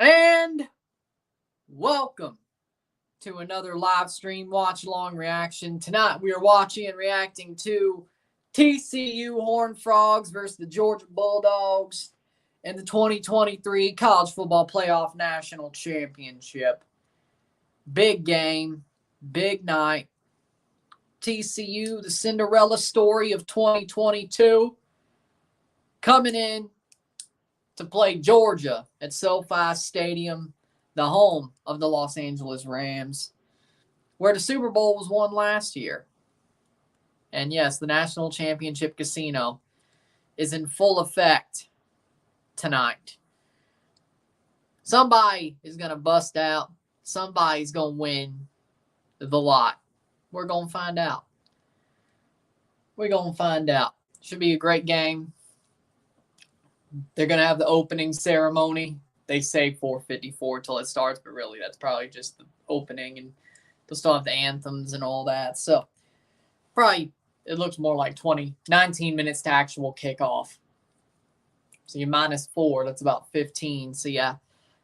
And welcome to another live stream watch-along reaction. Tonight we are watching and reacting to TCU Horned Frogs versus the Georgia Bulldogs in the 2023 College Football Playoff National Championship. Big game, big night. TCU, the Cinderella story of 2022, coming in to play Georgia at SoFi Stadium, the home of the Los Angeles Rams, where the Super Bowl was won last year. And yes, the National Championship Casino is in full effect tonight. Somebody is going to bust out. Somebody's going to win the lot. We're going to find out. We're going to find out. Should be a great game. They're going to have the opening ceremony. They say 4:54 till it starts, but really that's probably just the opening, and they'll still have the anthems and all that. So probably it looks more like 19 minutes to actual kickoff. So you're -4, that's about 15. So yeah,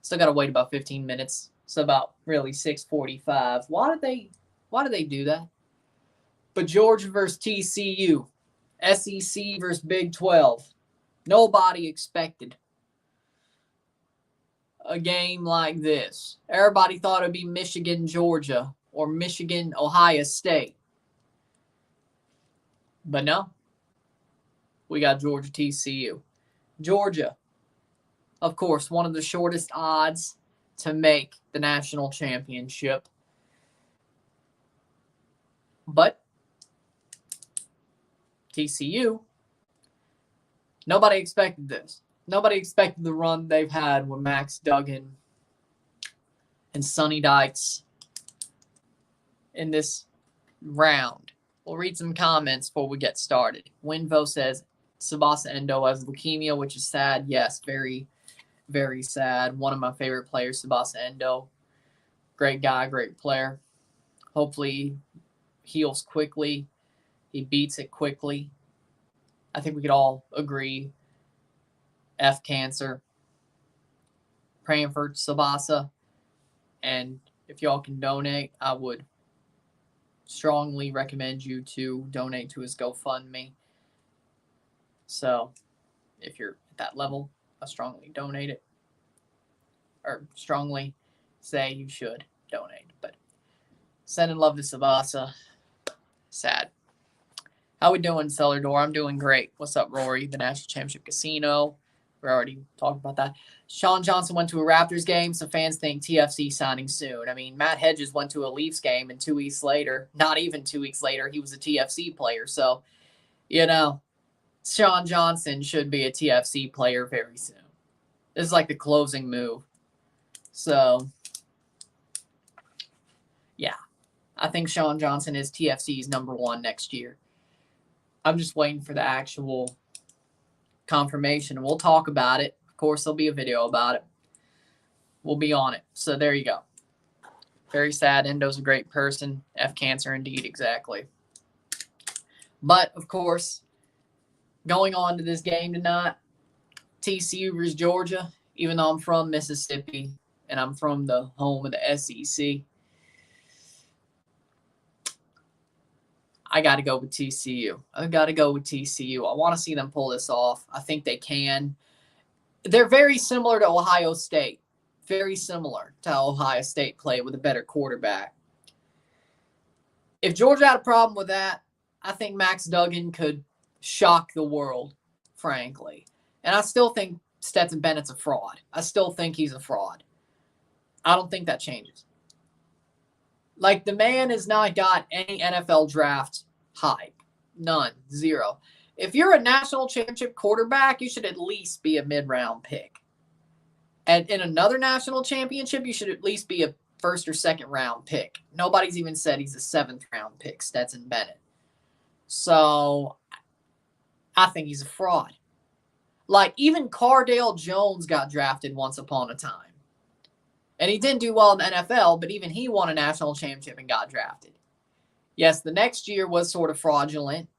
still got to wait about 15 minutes. So about really 6:45. Why did they do that? But Georgia versus TCU, SEC versus Big 12. Nobody expected a game like this. Everybody thought it'd be Michigan, Georgia, or Michigan, Ohio State. But no, we got Georgia, TCU. Georgia, of course, one of the shortest odds to make the national championship. But TCU, nobody expected this. Nobody expected the run they've had with Max Duggan and Sonny Dykes in this round. We'll read some comments before we get started. Winvo says Tsubasa Endo has leukemia, which is sad. Yes, very, very sad. One of my favorite players, Tsubasa Endo. Great guy, great player. Hopefully he heals quickly. He beats it quickly. I think we could all agree. F cancer. Praying for Tsubasa. And if y'all can donate, I would strongly recommend you to donate to his GoFundMe. So if you're at that level, I strongly donate it. Or strongly say you should donate. But sending love to Tsubasa. Sad. How we doing, Cellar Door? I'm doing great. What's up, Rory? The National Championship Casino. We already talked about that. Sean Johnson went to a Raptors game, so fans think TFC signing soon. I mean, Matt Hedges went to a Leafs game, and 2 weeks later, not even 2 weeks later, he was a TFC player. So, Sean Johnson should be a TFC player very soon. This is like the closing move. So, yeah. I think Sean Johnson is TFC's #1 next year. I'm just waiting for the actual confirmation. We'll talk about it. Of course, there'll be a video about it. We'll be on it. So there you go. Very sad. Endo's a great person. F cancer indeed, exactly. But, of course, going on to this game tonight, TCU versus Georgia, even though I'm from Mississippi and I'm from the home of the SEC, I got to go with TCU. I want to see them pull this off. I think they can. They're very similar to Ohio State. Very similar to how Ohio State played with a better quarterback. If Georgia had a problem with that, I think Max Duggan could shock the world, frankly. And I still think Stetson Bennett's a fraud. I still think he's a fraud. I don't think that changes. Like, the man has not got any NFL draft hype. None. Zero. If you're a national championship quarterback, you should at least be a mid-round pick. And in another national championship, you should at least be a first or second round pick. Nobody's even said he's a 7th round pick, Stetson Bennett. So, I think he's a fraud. Like, even Cardale Jones got drafted once upon a time. And he didn't do well in the NFL, but even he won a national championship and got drafted. Yes, the next year was sort of fraudulent.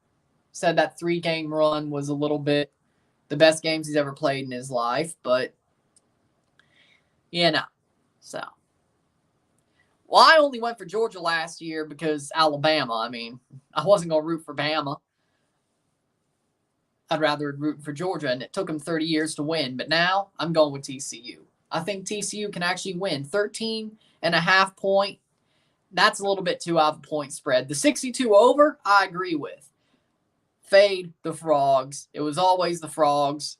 Said that 3-game run was a little bit the best games he's ever played in his life. But You know. So. Well, I only went for Georgia last year because Alabama. I mean, I wasn't going to root for Bama. I'd rather root for Georgia, and it took them 30 years to win. But now I'm going with TCU. I think TCU can actually win. 13.5 point. That's a little bit too out of a point spread. The 62 over, I agree with. Fade the Frogs. It was always the Frogs.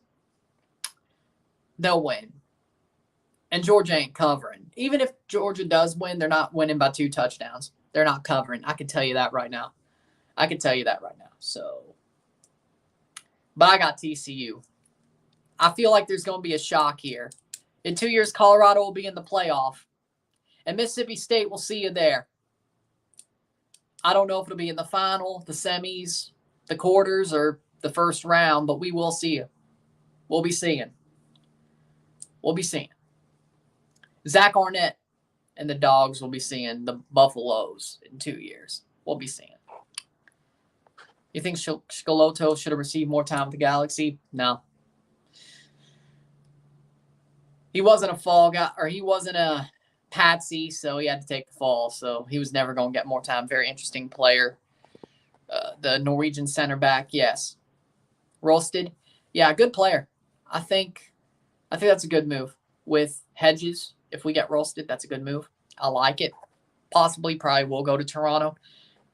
They'll win. And Georgia ain't covering. Even if Georgia does win, they're not winning by 2 touchdowns. They're not covering. I can tell you that right now. So, but I got TCU. I feel like there's going to be a shock here. In 2 years, Colorado will be in the playoff. And Mississippi State will see you there. I don't know if it'll be in the final, the semis, the quarters, or the first round, but we will see you. We'll be seeing. Zach Arnett and the Dogs will be seeing the Buffaloes in 2 years. We'll be seeing. You think Schelotto should have received more time with the Galaxy? No. He wasn't a fall guy, or he wasn't a patsy, so he had to take the fall. So he was never going to get more time. Very interesting player. The Norwegian center back, yes. Rolsted, yeah, good player. I think that's a good move. With Hedges, if we get Rolsted, that's a good move. I like it. Possibly, probably will go to Toronto.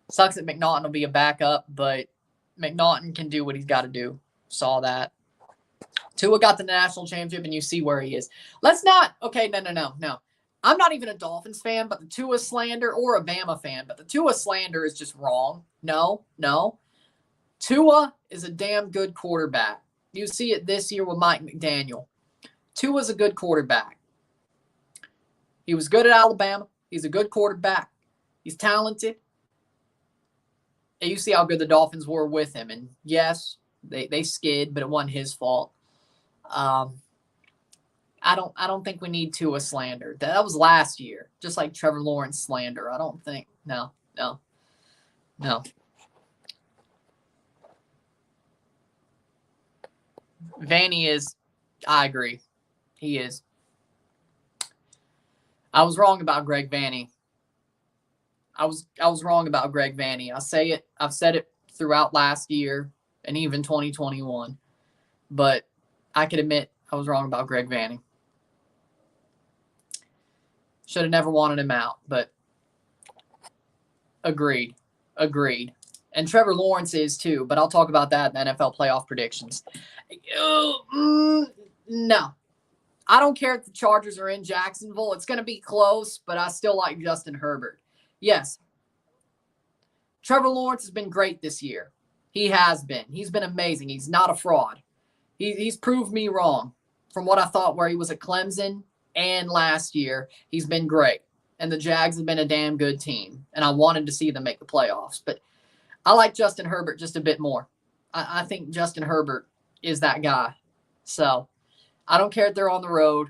Sucks that McNaughton will be a backup, but McNaughton can do what he's got to do. Saw that. Tua got the national championship, and you see where he is. Let's not. Okay, no. I'm not even a Dolphins fan, but the Tua slander, or a Bama fan, but the Tua slander is just wrong. No. Tua is a damn good quarterback. You see it this year with Mike McDaniel. Tua's a good quarterback. He was good at Alabama. He's a good quarterback. He's talented. And you see how good the Dolphins were with him. And yes, they skid, but it wasn't his fault. I don't think we need Tua slander. That was last year, just like Trevor Lawrence slander. I don't think. No. Vanny is. I agree. He is. I was wrong about Greg Vanny. I was wrong about Greg Vanny. I've said it throughout last year and even 2021. But I can admit I was wrong about Greg Vanny. Should have never wanted him out, but agreed. And Trevor Lawrence is too, but I'll talk about that in the NFL playoff predictions. No. I don't care if the Chargers are in Jacksonville. It's going to be close, but I still like Justin Herbert. Yes. Trevor Lawrence has been great this year. He has been. He's been amazing. He's not a fraud. He's proved me wrong from what I thought where he was at Clemson and last year. He's been great. And the Jags have been a damn good team. And I wanted to see them make the playoffs. But I like Justin Herbert just a bit more. I think Justin Herbert is that guy. So I don't care if they're on the road.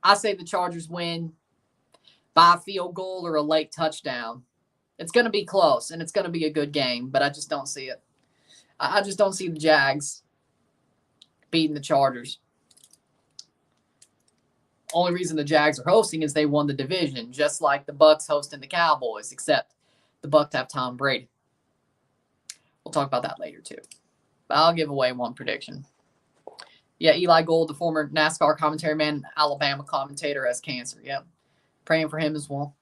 I say the Chargers win by a field goal or a late touchdown. It's going to be close, and it's going to be a good game, but I just don't see it. I just don't see the Jags beating the Chargers. Only reason the Jags are hosting is they won the division, just like the Bucs hosting the Cowboys, except the Bucs have Tom Brady. We'll talk about that later, too. But I'll give away one prediction. Yeah, Eli Gold, the former NASCAR commentary man, Alabama commentator, has cancer. Yep. Praying for him as well.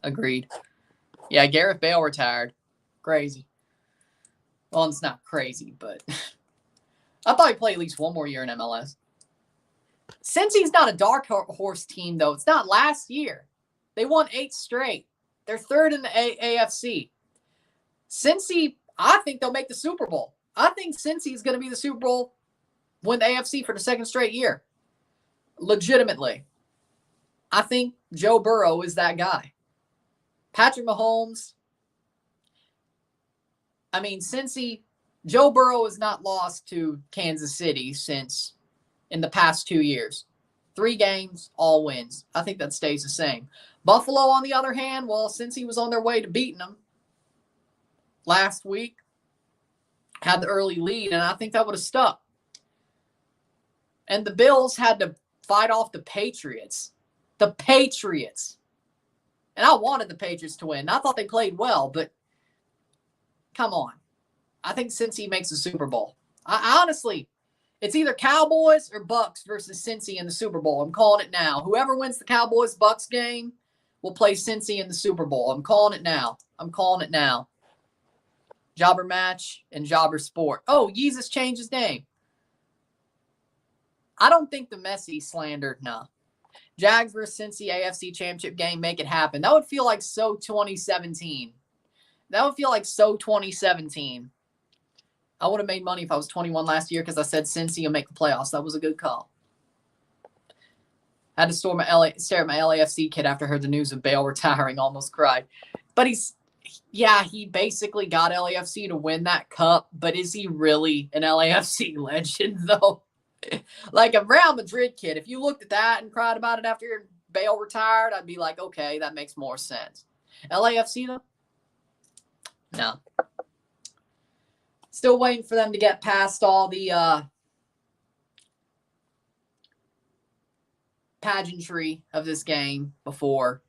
Agreed. Yeah, Gareth Bale retired. Crazy. Well, it's not crazy, but I thought he'd play at least one more year in MLS. Since he's not a dark horse team, though, it's not last year. They won 8 straight. They're third in the AFC. Cincy, I think they'll make the Super Bowl. I think Cincy's going to be the Super Bowl, win the AFC for the second straight year. Legitimately. I think Joe Burrow is that guy. Patrick Mahomes. I mean, Joe Burrow has not lost to Kansas City since in the past 2 years. 3 games, all wins. I think that stays the same. Buffalo, on the other hand, well, since he was on their way to beating them last week, had the early lead, and I think that would have stuck. And the Bills had to fight off the Patriots. The Patriots. And I wanted the Patriots to win. I thought they played well, but come on. I think Cincy makes the Super Bowl. I honestly, it's either Cowboys or Bucks versus Cincy in the Super Bowl. I'm calling it now. Whoever wins the Cowboys-Bucks game will play Cincy in the Super Bowl. I'm calling it now. I'm calling it now. Jobber match and Jobber sport. Oh, Yeezus changed his name. I don't think the Messi slander, no. Jags versus Cincy AFC Championship game, make it happen. That would feel like so 2017. That would feel like so 2017. I would have made money if I was 21 last year because I said Cincy will make the playoffs. That was a good call. I had to stare at my LAFC kid after I heard the news of Bale retiring. Almost cried. But he basically got LAFC to win that cup. But is he really an LAFC legend, though? Like a Real Madrid kid, if you looked at that and cried about it after Bale retired, I'd be like, okay, that makes more sense. LAFC, though? No. Still waiting for them to get past all the pageantry of this game before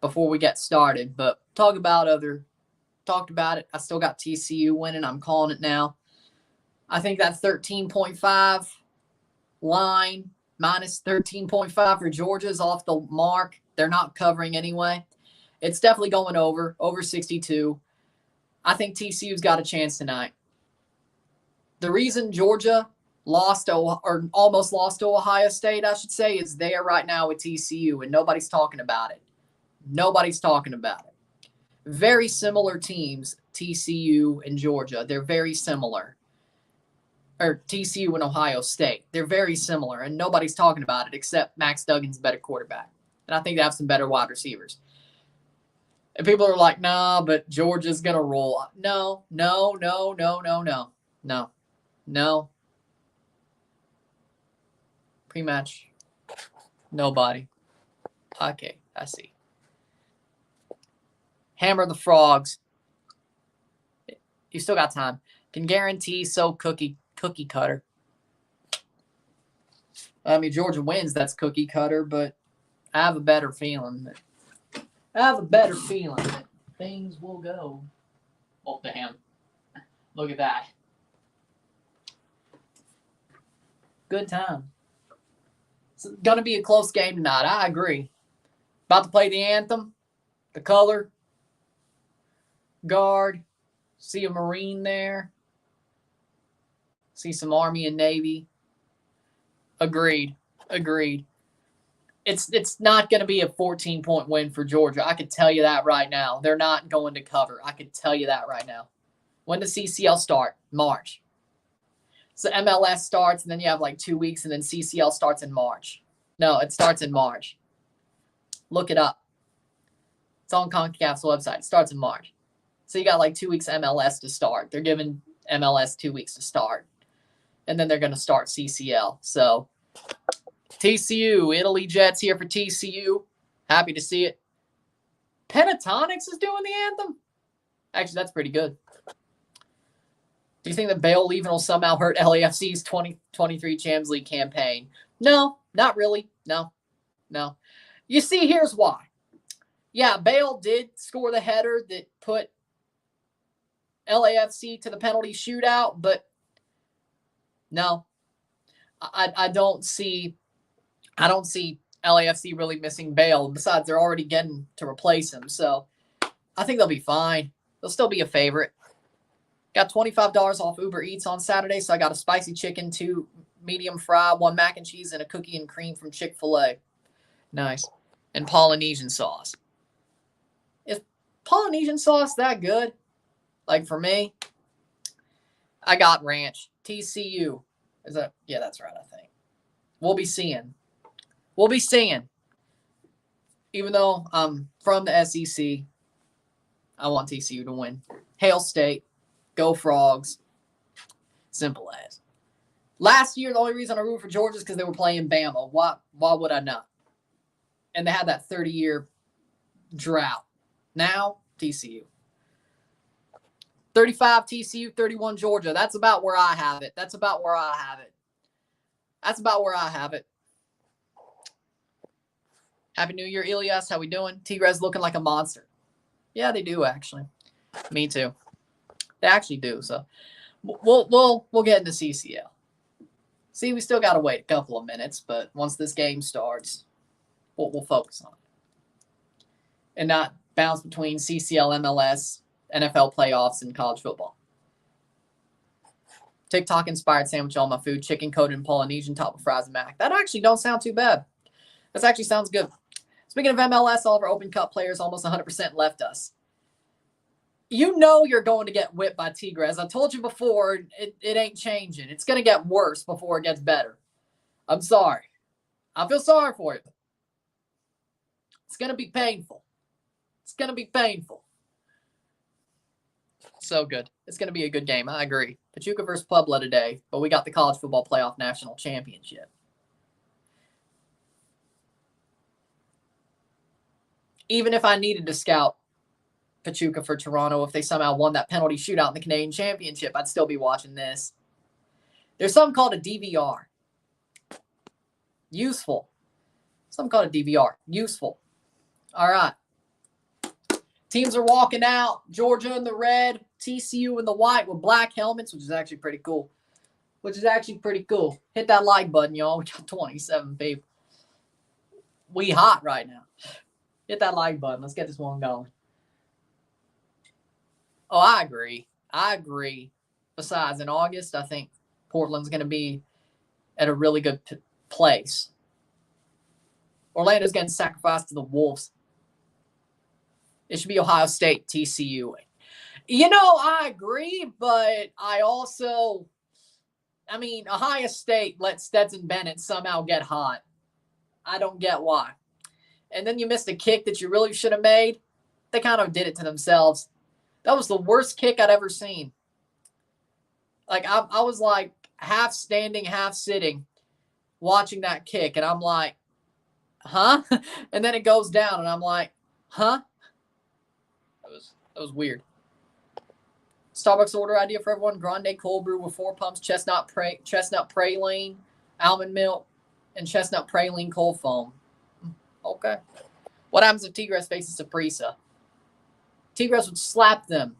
we get started. But talked about it. I still got TCU winning. I'm calling it now. I think that 13.5 line minus 13.5 for Georgia is off the mark. They're not covering anyway. It's definitely going over 62. I think TCU's got a chance tonight. The reason Georgia lost or almost lost to Ohio State, I should say, is they are right now with TCU, and nobody's talking about it. Nobody's talking about it. Very similar teams, TCU and Georgia. They're very similar. Or TCU and Ohio State. They're very similar, and nobody's talking about it except Max Duggan's a better quarterback. And I think they have some better wide receivers. And people are like, nah, but Georgia's going to roll. No. Pre-match. Nobody. Okay, I see. Hammer the Frogs. You still got time. Can guarantee so cookie cutter. I mean, Georgia wins, that's cookie cutter, but I have a better feeling that things will go. Oh, damn. Look at that. Good time. It's going to be a close game tonight. I agree. About to play the anthem, the color, guard. See a Marine there. See some Army and Navy. Agreed. It's not going to be a 14-point win for Georgia. I could tell you that right now. They're not going to cover. I could tell you that right now. When does CCL start? March. So MLS starts, and then you have like 2 weeks, and then CCL starts in March. No, it starts in March. Look it up. It's on CONCACAF's website. It starts in March. So you got like 2 weeks MLS to start. They're giving MLS 2 weeks to start. And then they're going to start CCL. So TCU, Italy Jets here for TCU. Happy to see it. Pentatonics is doing the anthem? Actually, that's pretty good. Do you think that Bale leaving will somehow hurt LAFC's 2023 Champions League campaign? No, not really. No. You see, here's why. Yeah, Bale did score the header that put LAFC to the penalty shootout, but no. I don't see LAFC really missing Bale. Besides, they're already getting to replace him. So I think they'll be fine. They'll still be a favorite. Got $25 off Uber Eats on Saturday, so I got a spicy chicken, 2 medium fry, 1 mac and cheese, and a cookie and cream from Chick-fil-A. Nice. And Polynesian sauce. Is Polynesian sauce that good? Like for me, I got ranch. TCU. Is that? Yeah, that's right, I think. We'll be seeing. Even though I'm from the SEC, I want TCU to win. Hail State. Go Frogs. Simple as. Last year, the only reason I rooted for Georgia is because they were playing Bama. Why would I not? And they had that 30-year drought. Now, TCU. 35 TCU, 31 Georgia. That's about where I have it. That's about where I have it. Happy New Year, Elias. How we doing? Tigres looking like a monster. Yeah, they do actually. Me too. They actually do. So we'll get into CCL. See, we still got to wait a couple of minutes, but once this game starts, we'll focus on it and not bounce between CCL, MLS, NFL playoffs, and college football. TikTok inspired sandwich on my food, chicken coated in Polynesian, topped with fries and mac. That actually don't sound too bad. This actually sounds good. Speaking of MLS, all of our Open Cup players almost 100% left us. You know you're going to get whipped by Tigres. I told you before, it ain't changing. It's going to get worse before it gets better. I'm sorry. I feel sorry for you. It's going to be painful. It's going to be painful. So good. It's going to be a good game. I agree. Pachuca versus Puebla today, but we got the College Football Playoff National Championship. Even if I needed to scout Pachuca for Toronto, if they somehow won that penalty shootout in the Canadian Championship, I'd still be watching this. There's something called a DVR. Useful. Something called a DVR. Useful. All right. Teams are walking out. Georgia in the red, TCU in the white with black helmets, which is actually pretty cool. Hit that like button, y'all. We got 27 people. We hot right now. Hit that like button. Let's get this one going. Oh, I agree. Besides, in August, I think Portland's going to be at a really good place. Orlando's getting sacrificed to the Wolves. It should be Ohio State, TCU. You know, I agree, but Ohio State let Stetson Bennett somehow get hot. I don't get why. And then you missed a kick that you really should have made. They kind of did it to themselves. That was the worst kick I'd ever seen. Like, I was like half standing, half sitting, watching that kick. And I'm like, huh? And then it goes down, and I'm like, huh? That was weird. Starbucks order idea for everyone: grande cold brew with 4 pumps, chestnut praline, almond milk, and chestnut praline cold foam. Okay. What happens if Tigres faces Saprissa? Tigres would slap them.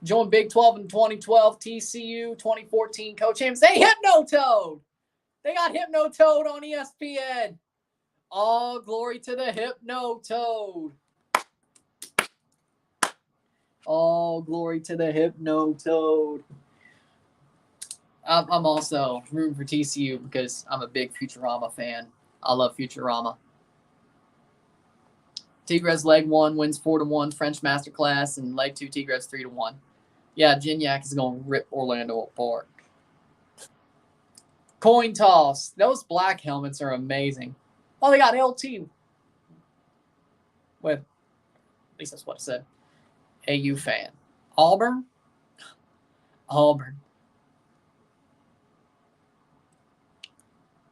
Join Big 12 in 2012, TCU 2014 co-champs. They hypno-toed. They got hypno-toed on ESPN. All glory to the hypno-toad. All glory to the hypno-toad. I'm also rooting for TCU because I'm a big Futurama fan. I love Futurama. Tigres leg 1 wins 4-1 French Masterclass, and leg 2 Tigres 3-1. Yeah, Gignac is going to rip Orlando apart. Coin toss. Those black helmets are amazing. Oh, they got LT. With, at least that's what it said. AU fan. Auburn.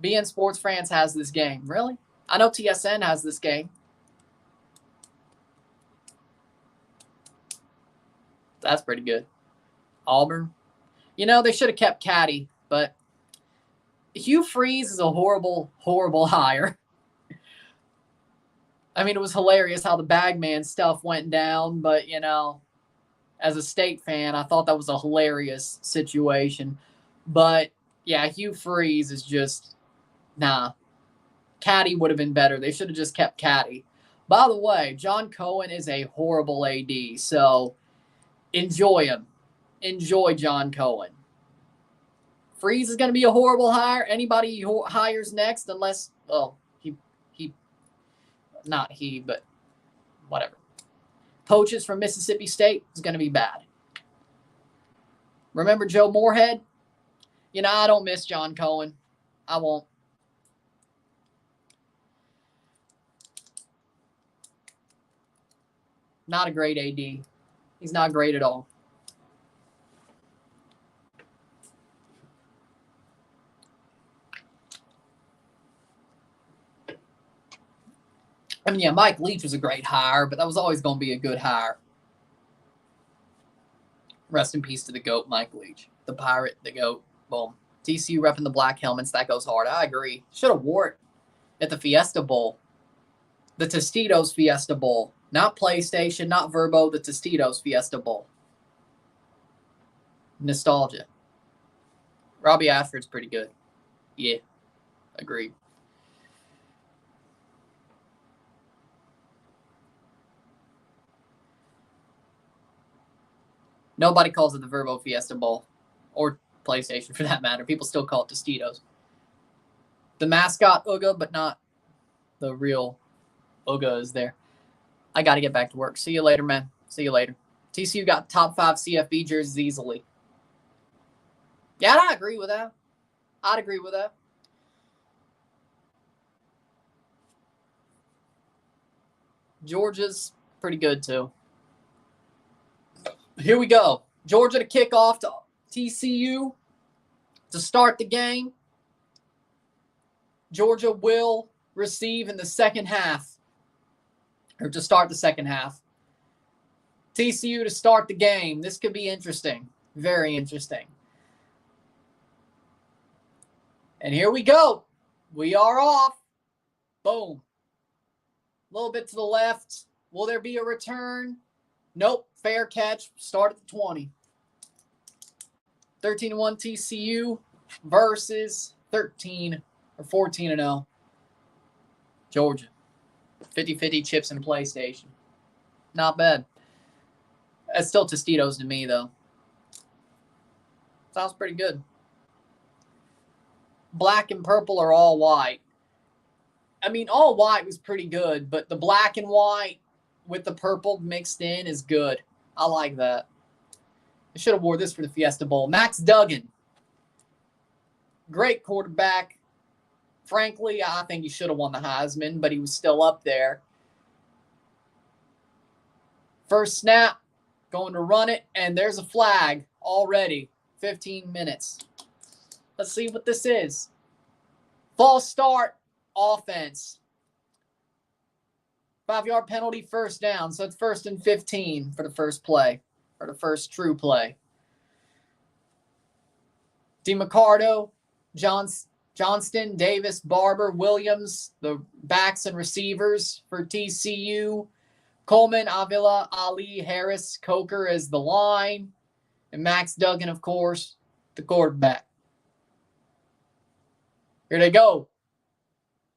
BN Sports France has this game. Really? I know TSN has this game. That's pretty good. Auburn. You know, they should have kept Caddy, but Hugh Freeze is a horrible, horrible hire. I mean, it was hilarious how the Bagman stuff went down, but, you know, as a State fan, I thought that was a hilarious situation. But, yeah, Hugh Freeze is just, nah. Caddy would have been better. They should have just kept Caddy. By the way, John Cohen is a horrible AD, so enjoy him. Enjoy John Cohen. Freeze is going to be a horrible hire. Anybody he hires next, unless, well, not he, but whatever. Poaches from Mississippi State is going to be bad. Remember Joe Moorhead? You know, I don't miss John Cohen. I won't. Not a great AD. He's not great at all. I mean, yeah, Mike Leach was a great hire, but that was always going to be a good hire. Rest in peace to the GOAT, Mike Leach. The Pirate, the GOAT. Boom. TCU repping the black helmets. That goes hard. I agree. Should have wore it at the Fiesta Bowl. The Tostitos Fiesta Bowl. Not PlayStation, not Verbo, the Tostitos Fiesta Bowl. Nostalgia. Robbie Ashford's pretty good. Yeah. Agreed. Nobody calls it the Verbo Fiesta Bowl. Or PlayStation, for that matter. People still call it Tostitos. The mascot Uga, but not the real Uga is there. I got to get back to work. See you later, man. See you later. TCU got top 5 CFB jerseys easily. Yeah, I agree with that. I'd agree with that. Georgia's pretty good, too. Here we go. Georgia to kick off to TCU to start the game. Georgia will receive in the second half, or to start the second half. TCU to start the game. This could be interesting. Very interesting. And here we go. We are off. Boom. A little bit to the left. Will there be a return? Nope. Fair catch. Start at the 20. 13-1 TCU versus 13 or 14-0 Georgia. 50-50 chips and PlayStation. Not bad. That's still Tostitos to me, though. Sounds pretty good. Black and purple are all white. I mean, all white was pretty good, but the black and white with the purple mixed in is good. I like that. I should have wore this for the Fiesta Bowl. Max Duggan. Great quarterback. Frankly, I think he should have won the Heisman, but he was still up there. First snap, going to run it, and there's a flag already. 15 minutes. Let's see what this is. False start, offense. 5-yard penalty, first down. So it's 1st and 15 for the first play, or the first true play. DeMarcado, Johnston, Davis, Barber, Williams, the backs and receivers for TCU. Coleman, Avila, Ali, Harris, Coker as the line. And Max Duggan, of course, the quarterback. Here they go.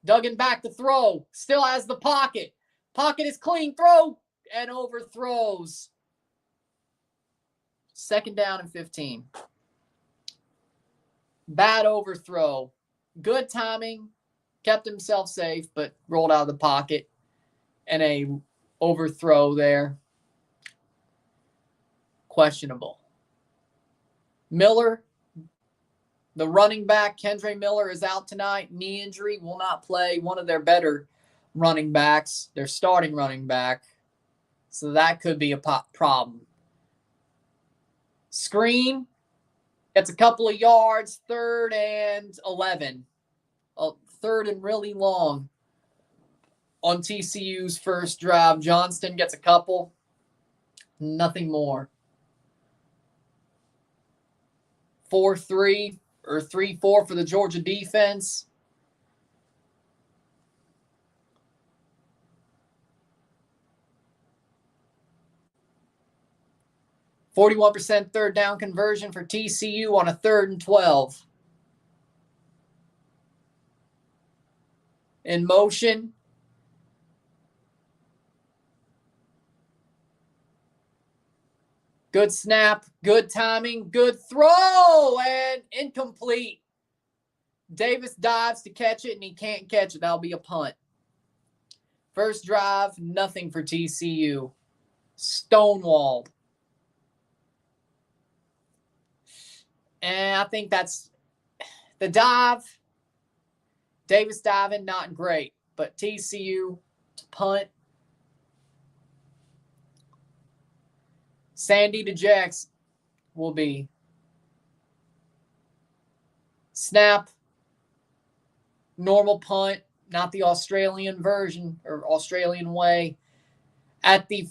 Duggan back to throw. Still has the pocket. Pocket is clean. Throw and overthrows. 2nd down and 15. Bad overthrow. Good timing. Kept himself safe, but rolled out of the pocket. And a overthrow there. Questionable. Miller, the running back, Kendre Miller, is out tonight. Knee injury, will not play. One of their better running backs, their starting running back. So that could be a problem. Screen, gets a couple of yards, 3rd and 11. 3rd and really long on TCU's first drive. Johnston gets a couple. Nothing more. 4-3 or 3-4 for the Georgia defense. %, 3rd down conversion for TCU on a 3rd and 12. In motion. Good snap, good timing, good throw, and incomplete. Davis dives to catch it, and he can't catch it. That'll be a punt. First drive, nothing for TCU. Stonewalled. And I think that's the dive. Davis diving, not great. But TCU to punt. Sandy to Jackson will be snap, normal punt, not the Australian version or Australian way. At the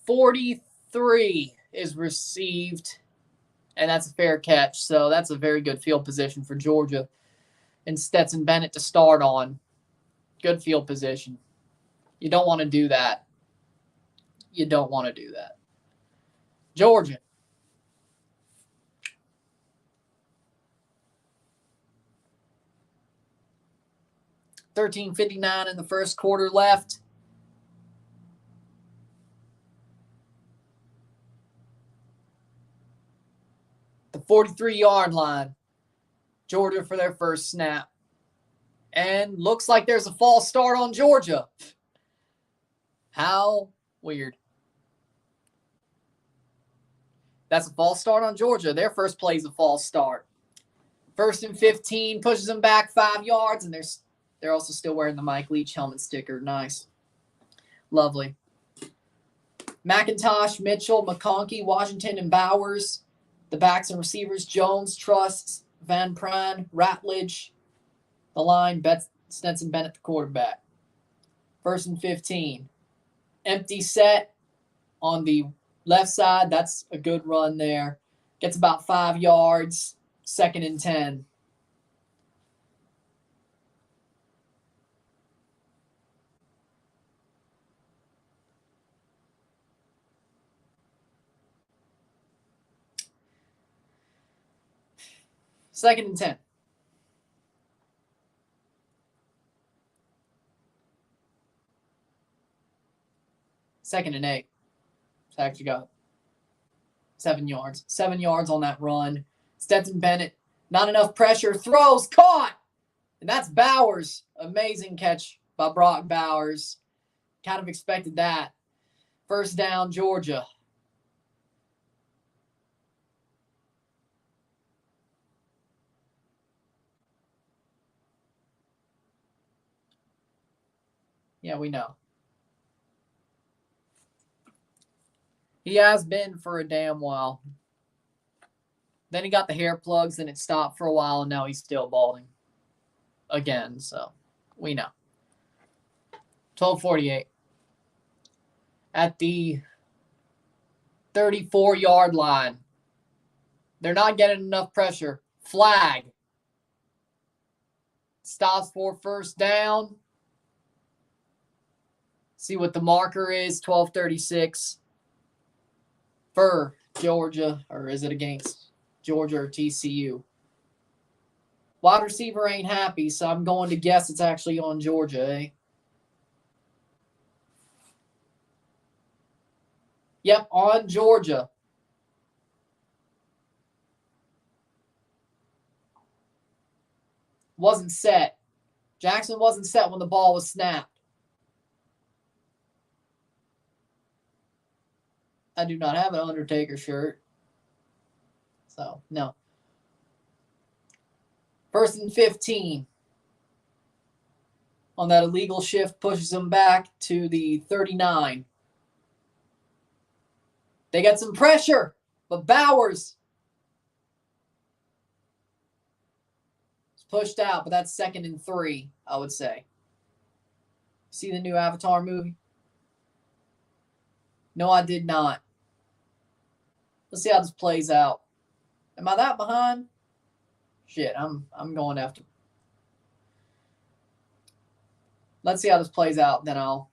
43 is received And that's a fair catch. So that's a very good field position for Georgia. And Stetson Bennett to start on. Good field position. You don't want to do that. You don't want to do that. Georgia. $13.59 in the first quarter left. The 43-yard line. Georgia for their first snap. And looks like there's a false start on Georgia. How weird. That's a false start on Georgia. Their first play is a false start. 1st and 15, pushes them back 5 yards, and they're also still wearing the Mike Leach helmet sticker. Nice. Lovely. McIntosh, Mitchell, McConkey, Washington, and Bowers. The backs and receivers, Jones, Trusts, Van Pran, Ratledge. The line, Stetson Bennett, the quarterback. 1st and 15. Empty set on the left side. That's a good run there. Gets about 5 yards. 2nd and 10. Second and 10. Second and 8. It's actually got 7 yards. 7 yards on that run. Stetson Bennett, not enough pressure. Throws, caught. And that's Bowers. Amazing catch by Brock Bowers. Kind of expected that. First down, Georgia. Yeah, we know. He has been for a damn while. Then he got the hair plugs, and it stopped for a while, and now he's still balding. Again, so we know. 12:48. At the 34-yard line. They're not getting enough pressure. Flag. Stops for first down. See what the marker is, 12:36. For Georgia, or is it against Georgia or TCU? Wide receiver ain't happy, so I'm going to guess it's actually on Georgia, eh? Yep, on Georgia. Wasn't set. Jackson wasn't set when the ball was snapped. I do not have an Undertaker shirt. So, no. 1st and 15. On that illegal shift, pushes them back to the 39. They got some pressure, but Bowers is pushed out, but that's 2nd and 3, I would say. See the new Avatar movie? No, I did not. Let's see how this plays out. Am I that behind? Shit, I'm going after. Let's see how this plays out, then I'll.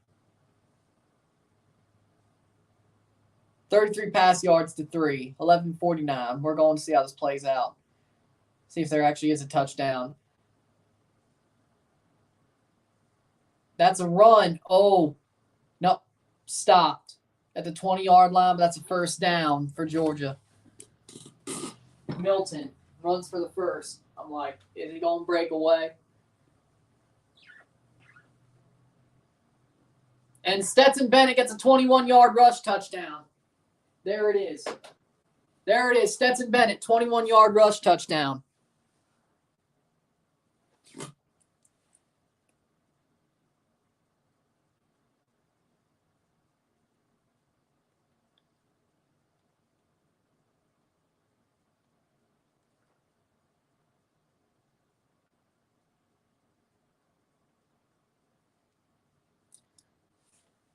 33 pass yards to 3, 11:49. We're going to see how this plays out. See if there actually is a touchdown. That's a run. Oh, no, stopped at the 20-yard line, but that's a first down for Georgia. Milton runs for the first. I'm like, is he going to break away? And Stetson Bennett gets a 21-yard rush touchdown. There it is. There it is. Stetson Bennett, 21-yard rush touchdown.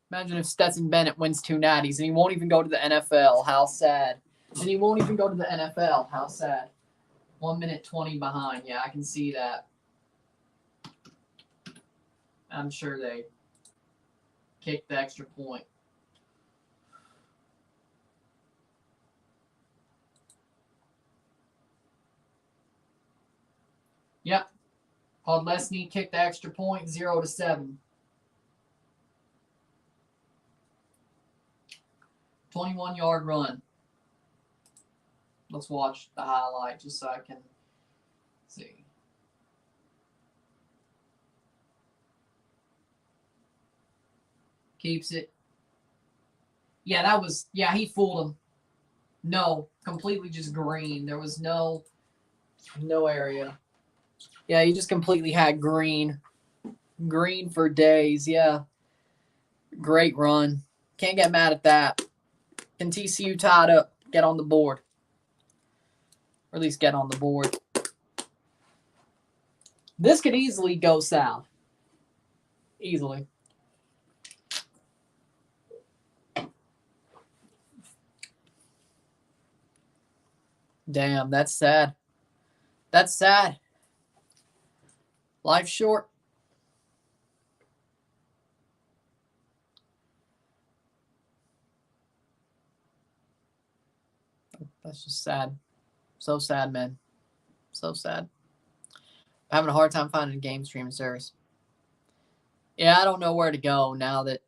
Imagine if Stetson Bennett wins 2 natties and he won't even go to the NFL. How sad. And he won't even go to the NFL. How sad. 1 minute 20 behind. Yeah, I can see that. I'm sure they kicked the extra point. Yep. Podlesny kicked the extra point, 0-7. 21-yard run. Let's watch the highlight just so I can see. Keeps it. Yeah, he fooled him. No, completely just green. There was no area. Yeah, he just completely had green. Green for days, yeah. Great run. Can't get mad at that. Can TCU tie it up? Get on the board. Or at least get on the board. This could easily go south. Easily. Damn, that's sad. That's sad. Life's short. That's just sad. So sad, man. So sad. I'm having a hard time finding a game streaming service. Yeah, I don't know where to go now that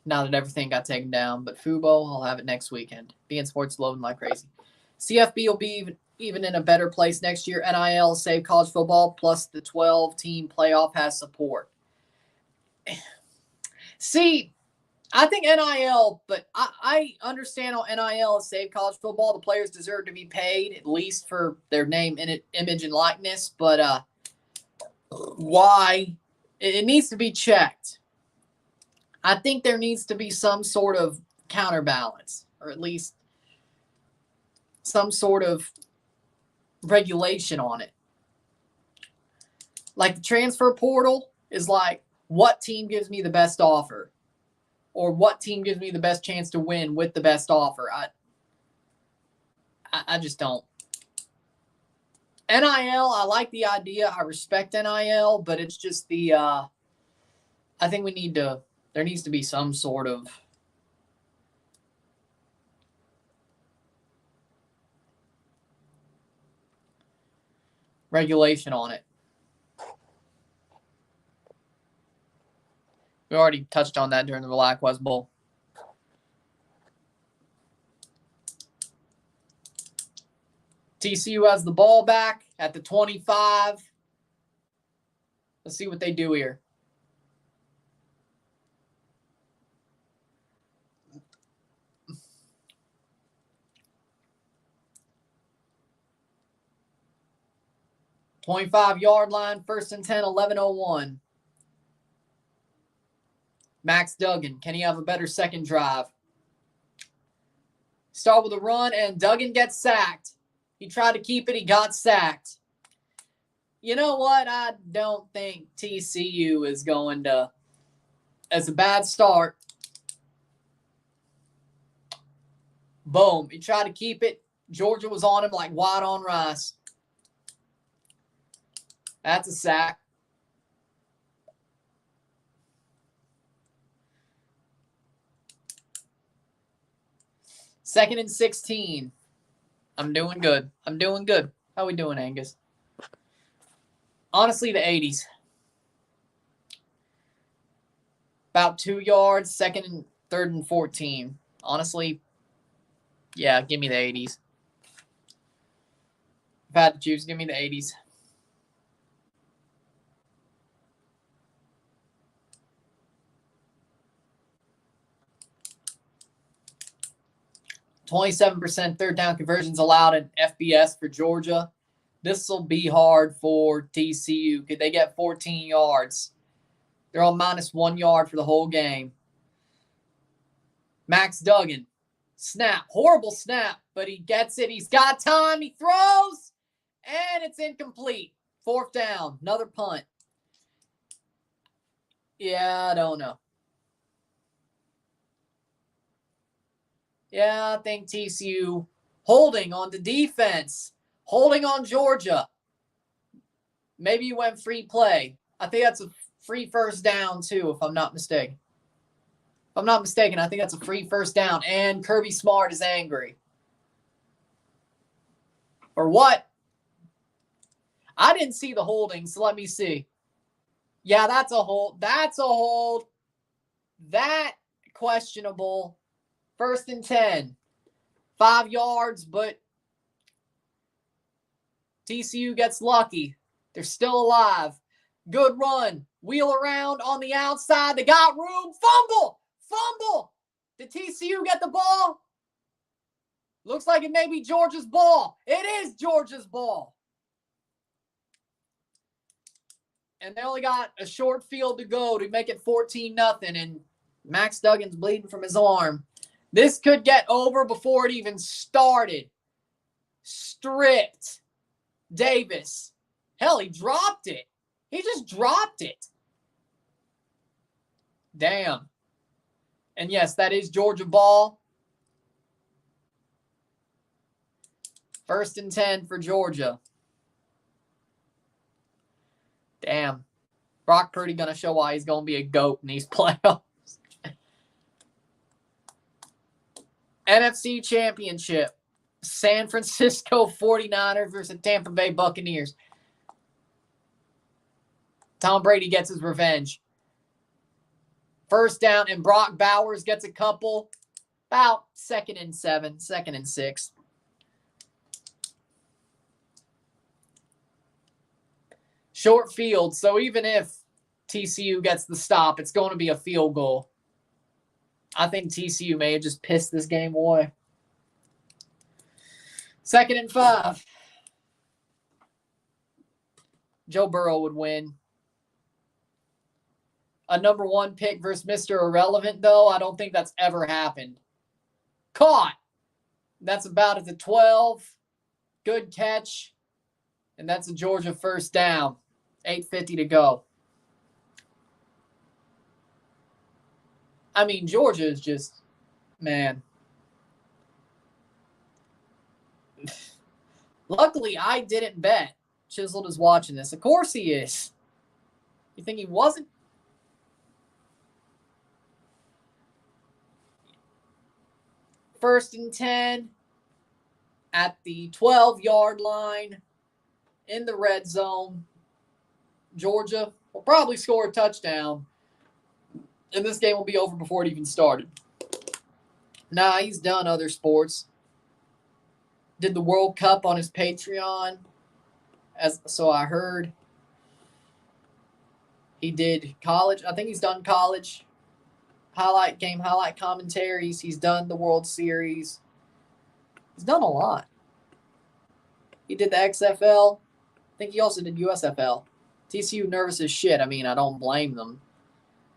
everything got taken down. But Fubo, I'll have it next weekend. beIN Sports loading like crazy. CFP will be even in a better place next year. NIL save college football, plus the 12-team playoff has support. See, I think NIL, but I understand how NIL has saved college football. The players deserve to be paid, at least for their name, image, and likeness. But why? It needs to be checked. I think there needs to be some sort of counterbalance, or at least some sort of regulation on it. Like the transfer portal is like, what team gives me the best offer? Or what team gives me the best chance to win with the best offer? I just don't. NIL, I like the idea. I respect NIL, but it's just I think there needs to be some sort of regulation on it. We already touched on that during the Black West Bowl. TCU has the ball back at the 25. Let's see what they do here. .25-yard line, 1st and 10, 11:01. Max Duggan, can he have a better second drive? Start with a run, and Duggan gets sacked. He tried to keep it. He got sacked. You know what? I don't think TCU is going to, as a bad start. Boom. He tried to keep it. Georgia was on him like white on rice. That's a sack. Second and 16. I'm doing good. How are we doing, Angus? Honestly, the 80s. About 2 yards, 2nd and 3rd and 14. Honestly, yeah, give me the 80s. If I had to choose, give me the 80s. %, third down conversions allowed in FBS for Georgia. This will be hard for TCU. Could they get 14 yards? They're on -1 yard for the whole game. Max Duggan. Snap. Horrible snap, but he gets it. He's got time. He throws, and it's incomplete. 4th down. Another punt. Yeah, I don't know. Yeah, I think TCU Holding on the defense. Holding on Georgia. Maybe you went free play. I think that's a free first down, too, if I'm not mistaken. If I'm not mistaken, I think that's a free first down. And Kirby Smart is angry. Or what? I didn't see the holding, so let me see. Yeah, that's a hold. That's a hold. That questionable. 1st and 10. 5 yards, but TCU gets lucky. They're still alive. Good run. Wheel around on the outside. They got room. Fumble. Fumble. Did TCU get the ball? Looks like it may be Georgia's ball. It is Georgia's ball. And they only got a short field to go to make it 14-0. And Max Duggan's bleeding from his arm. This could get over before it even started. Stripped. Davis. Hell, he dropped it. He just dropped it. Damn. And yes, that is Georgia ball. 1st and 10 for Georgia. Damn. Brock Purdy going to show why he's going to be a GOAT in these playoffs. NFC Championship. San Francisco 49ers versus Tampa Bay Buccaneers. Tom Brady gets his revenge. First down, and Brock Bowers gets a couple. About 2nd and 7, 2nd and 6. Short field, so even if TCU gets the stop, it's going to be a field goal. I think TCU may have just pissed this game away. 2nd and 5. Joe Burrow would win. A number 1 pick versus Mr. Irrelevant, though, I don't think that's ever happened. Caught. That's about at the 12. Good catch. And that's a Georgia first down. 8:50 to go. I mean, Georgia is just, man. Luckily, I didn't bet. Chiseled is watching this. Of course he is. You think he wasn't? First and 10 at the 12-yard line in the red zone. Georgia will probably score a touchdown, and this game will be over before it even started. Nah, he's done other sports. Did the World Cup on his Patreon, so I heard. He did college. I think he's done college highlight commentaries. He's done the World Series. He's done a lot. He did the XFL. I think he also did USFL. TCU nervous as shit. I mean, I don't blame them.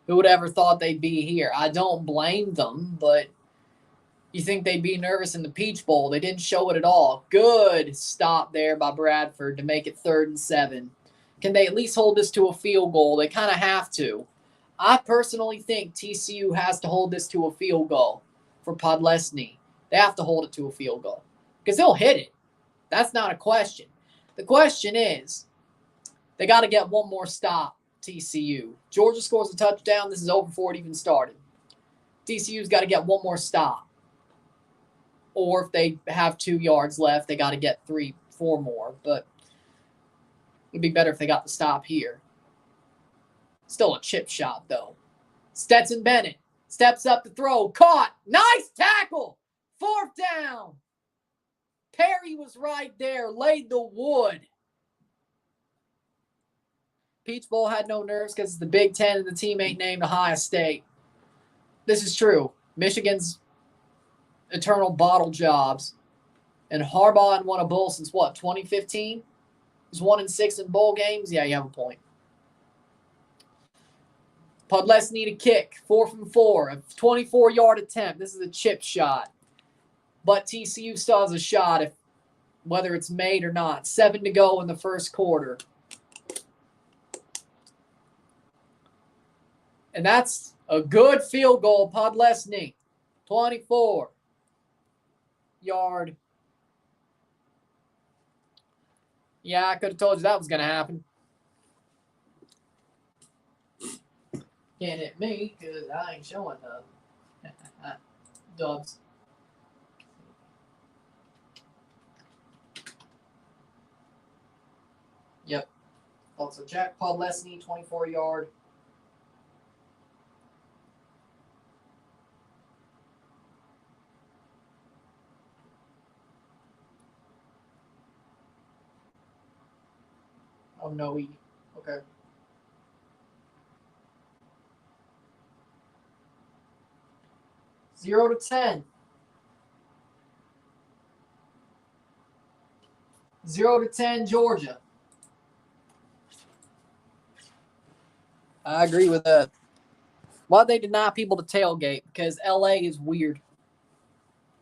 Who would ever thought they'd be here? I don't blame them, but you think they'd be nervous in the Peach Bowl. They didn't show it at all. Good stop there by Bradford to make it 3rd and 7. Can they at least hold this to a field goal? They kind of have to. I personally think TCU has to hold this to a field goal for Podlesny. They have to hold it to a field goal because they'll hit it. That's not a question. The question is, they got to get one more stop, TCU. Georgia scores a touchdown. This is over before it even started. TCU's got to get one more stop. Or if they have 2 yards left, they got to get 3, 4 more. But it'd be better if they got the stop here. Still a chip shot, though. Stetson Bennett steps up to throw. Caught. Nice tackle. 4th down. Perry was right there. Laid the wood. Peach Bowl had no nerves because it's the Big Ten and the team ain't named Ohio State. This is true. Michigan's eternal bottle jobs. And Harbaugh hadn't won a bowl since what, 2015? He's 1-6 in bowl games. Yeah, you have a point. Podlesny need a kick. 4 from 4. A 24-yard attempt. This is a chip shot. But TCU still has a shot, if whether it's made or not. 7 to go in the first quarter. And that's a good field goal, Podlesny. 24-yard Yeah, I could have told you that was going to happen. Can't hit me because I ain't showing none. Dubs. Yep. Also, Jack Podlesny, 24-yard. Oh, no, okay. Zero to 10. 0 to 10, Georgia. I agree with that. Why they deny people to tailgate? Because LA is weird.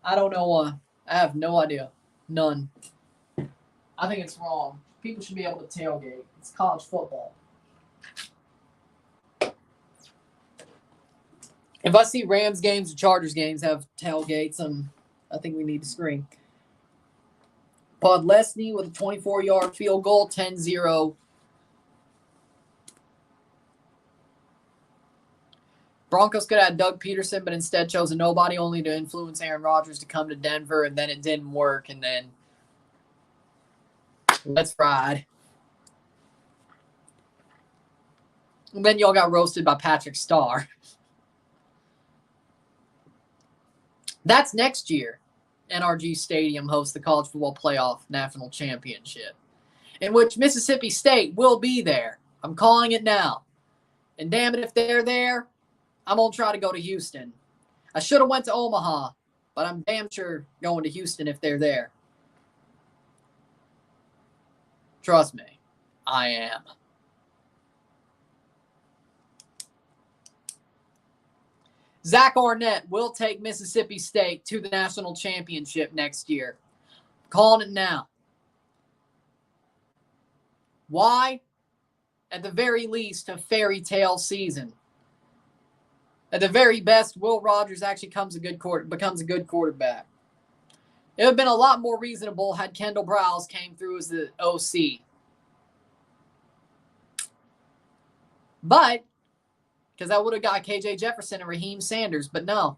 I don't know why. I have no idea. None. I think it's wrong. People should be able to tailgate. It's college football. If I see Rams games or Chargers games have tailgates, I think we need to scream. Podlesny with a 24-yard field goal, 10-0. Broncos could have had Doug Peterson, but instead chose a nobody only to influence Aaron Rodgers to come to Denver, and then it didn't work, and then let's ride. And then y'all got roasted by Patrick Starr. That's next year. NRG Stadium hosts the College Football Playoff National Championship, in which Mississippi State will be there. I'm calling it now. And damn it, if they're there, I'm going to try to go to Houston. I should have went to Omaha, but I'm damn sure going to Houston if they're there. Trust me, I am. Zach Arnett will take Mississippi State to the national championship next year. I'm calling it now. Why? At the very least, a fairy tale season. At the very best, Will Rogers actually becomes a good quarterback. It would have been a lot more reasonable had Kendall Browse came through as the OC. But, because I would have got KJ Jefferson and Raheem Sanders, but no.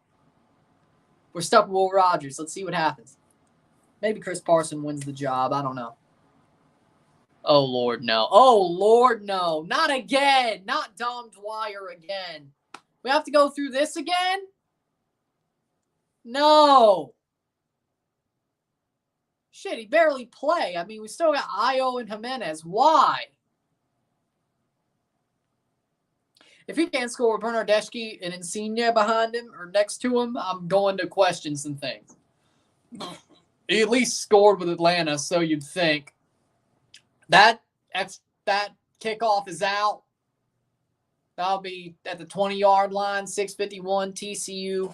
We're stuck with Will Rogers. Let's see what happens. Maybe Chris Parson wins the job. I don't know. Oh, Lord, no. Oh, Lord, no. Not again. Not Dom Dwyer again. We have to go through this again? No. Shit, he barely play. I mean, we still got Io and Jimenez. Why? If he can't score with Bernardeschi and Insigne behind him or next to him, I'm going to question some things. He at least scored with Atlanta, so you'd think. That kickoff is out. That'll be at the 20-yard line, 6:51 TCU.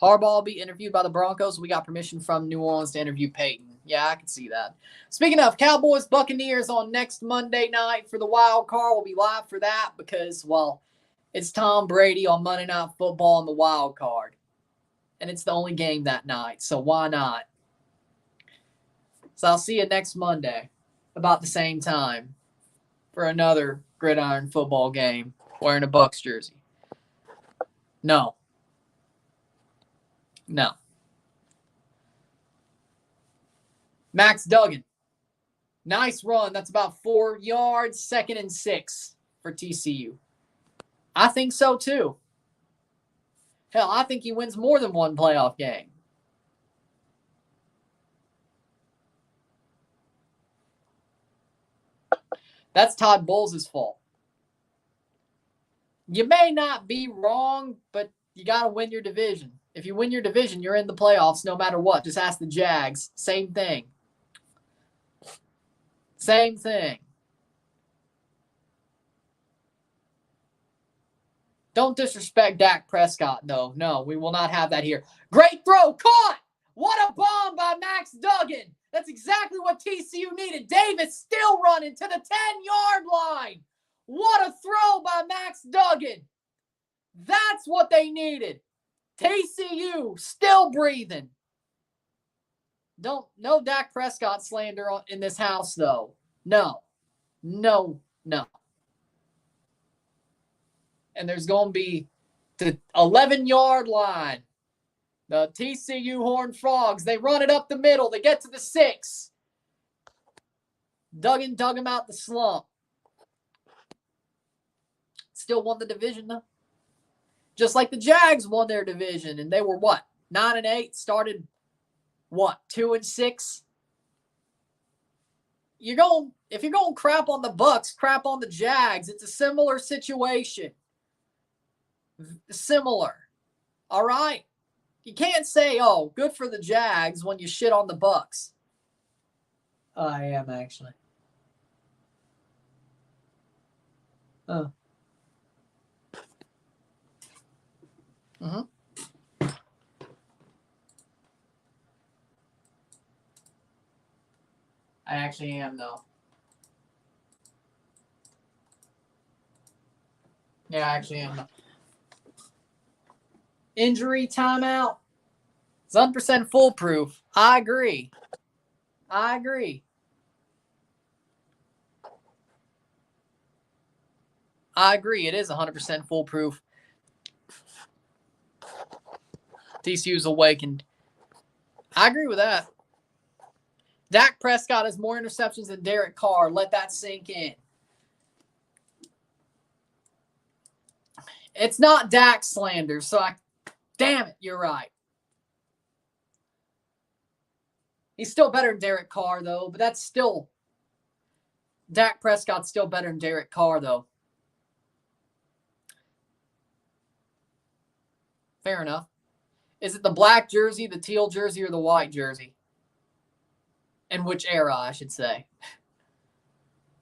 Harbaugh will be interviewed by the Broncos. We got permission from New Orleans to interview Peyton. Yeah, I can see that. Speaking of Cowboys, Buccaneers on next Monday night for the wild card. We'll be live for that because, well, it's Tom Brady on Monday Night Football on the wild card. And it's the only game that night, so why not? So I'll see you next Monday about the same time for another gridiron football game wearing a Bucs jersey. No. Max Duggan. Nice run. That's about 4 yards. 2nd and 6 for TCU. I think so, too. Hell, I think he wins more than one playoff game. That's Todd Bowles' fault. You may not be wrong, but you got to win your division. If you win your division, you're in the playoffs no matter what. Just ask the Jags. Same thing. Same thing. Don't disrespect Dak Prescott, though. No, we will not have that here. Great throw. Caught. What a bomb by Max Duggan. That's exactly what TCU needed. Davis still running to the 10-yard line. What a throw by Max Duggan. That's what they needed. TCU still breathing. No Dak Prescott slander in this house, though. No. No. No. And there's going to be the 11-yard line. The TCU Horned Frogs, they run it up the middle. They get to the 6. Duggan dug him out the slump. Still won the division, though. Just like the Jags won their division, and they were what? 9-8, started what? 2-6. If you're going crap on the Bucks, crap on the Jags. It's a similar situation. Similar. All right? You can't say, oh, good for the Jags when you shit on the Bucks. I am, actually. Oh. Mm-hmm. I actually am, though. Yeah, I actually am. Injury timeout. It's 100% foolproof. I agree. It is 100% foolproof. TCU's awakened. I agree with that. Dak Prescott has more interceptions than Derek Carr. Let that sink in. It's not Dak slander, so damn it, you're right. He's still better than Derek Carr, though, but that's still Dak Prescott's still better than Derek Carr, though. Fair enough. Is it the black jersey, the teal jersey, or the white jersey? And which era, I should say?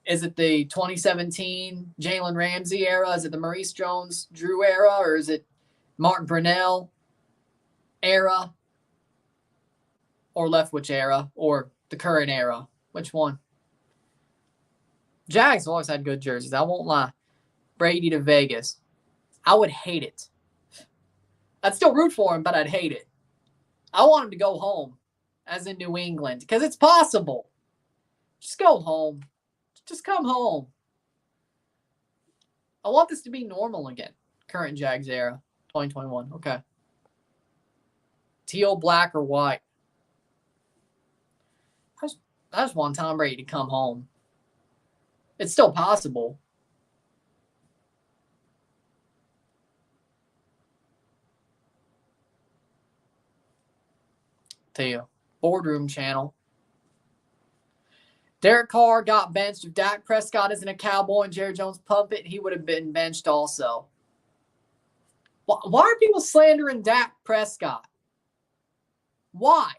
Is it the 2017 Jalen Ramsey era? Is it the Maurice Jones-Drew era? Or is it Mark Brunell era? Or Leftwich era? Or the current era? Which one? Jags always had good jerseys. I won't lie. Brady to Vegas. I would hate it. I'd still root for him, but I'd hate it. I want him to go home, as in New England, because it's possible. Just go home. Just come home. I want this to be normal again. Current Jags era, 2021. Okay. Teal, black, or white. I just want Tom Brady to come home. It's still possible. To you. Boardroom channel. Derek Carr got benched. If Dak Prescott isn't a Cowboy and Jerry Jones puppet, he would have been benched also. Why are people slandering Dak Prescott? Why?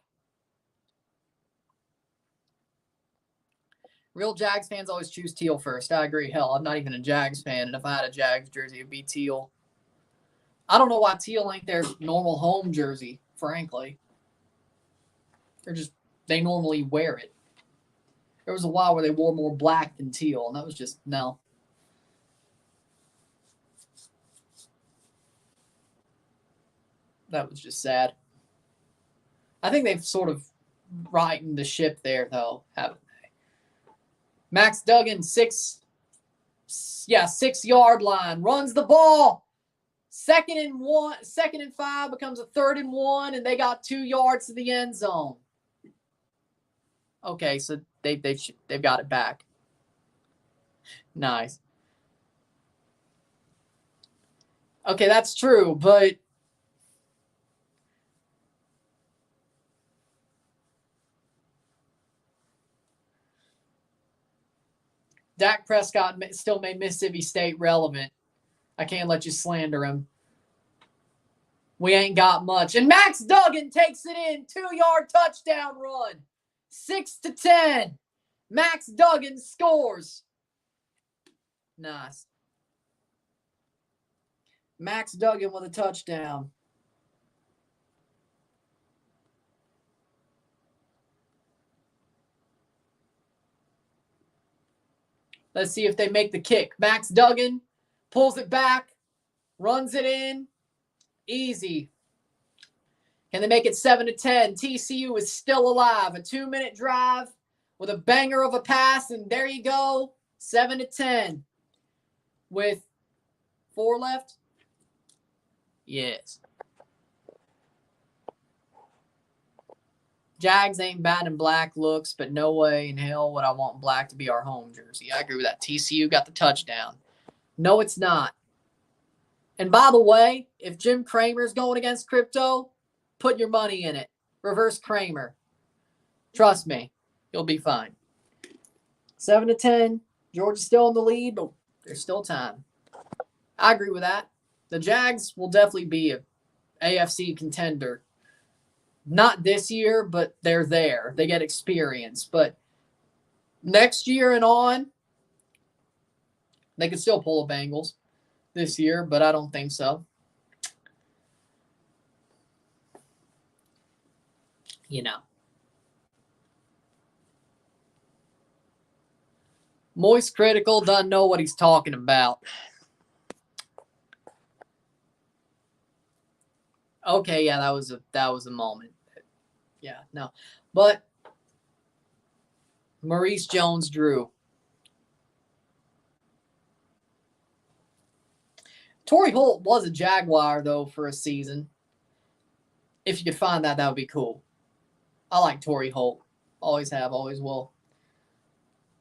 Real Jags fans always choose teal first. I agree. Hell, I'm not even a Jags fan, and if I had a Jags jersey, it'd be teal. I don't know why teal ain't their normal home jersey, frankly. They normally wear it. There was a while where they wore more black than teal, and that was just, no. That was just sad. I think they've sort of rightened the ship there, though, haven't they? Max Duggan, 6-yard line, runs the ball. 2nd and 5 becomes a 3rd and 1, and they got 2 yards to the end zone. Okay, so they've got it back. Nice. Okay, that's true, but Dak Prescott still made Mississippi State relevant. I can't let you slander him. We ain't got much. And Max Duggan takes it in. 2-yard touchdown run. 6-10. Max Duggan scores. Nice. Max Duggan with a touchdown. Let's see if they make the kick. Max Duggan pulls it back, runs it in. Easy. Can they make it 7-10? TCU is still alive. A 2-minute drive with a banger of a pass, and there you go, 7-10 with 4 left. Yes. Jags ain't bad in black looks, but no way in hell would I want black to be our home jersey. I agree with that. TCU got the touchdown. No, it's not. And by the way, if Jim Cramer's going against crypto, put your money in it. Reverse Kramer. Trust me, you'll be fine. 7-10. Georgia's still in the lead, but there's still time. I agree with that. The Jags will definitely be an AFC contender. Not this year, but they're there. They get experience. But next year and on, they could still pull the Bengals this year, but I don't think so. You know. Moist Critical doesn't know what he's talking about. Okay, yeah, that was a moment. Yeah, no. But Maurice Jones-Drew. Torrey Holt was a Jaguar, though, for a season. If you could find that, that would be cool. I like Torrey Holt. Always have, always will.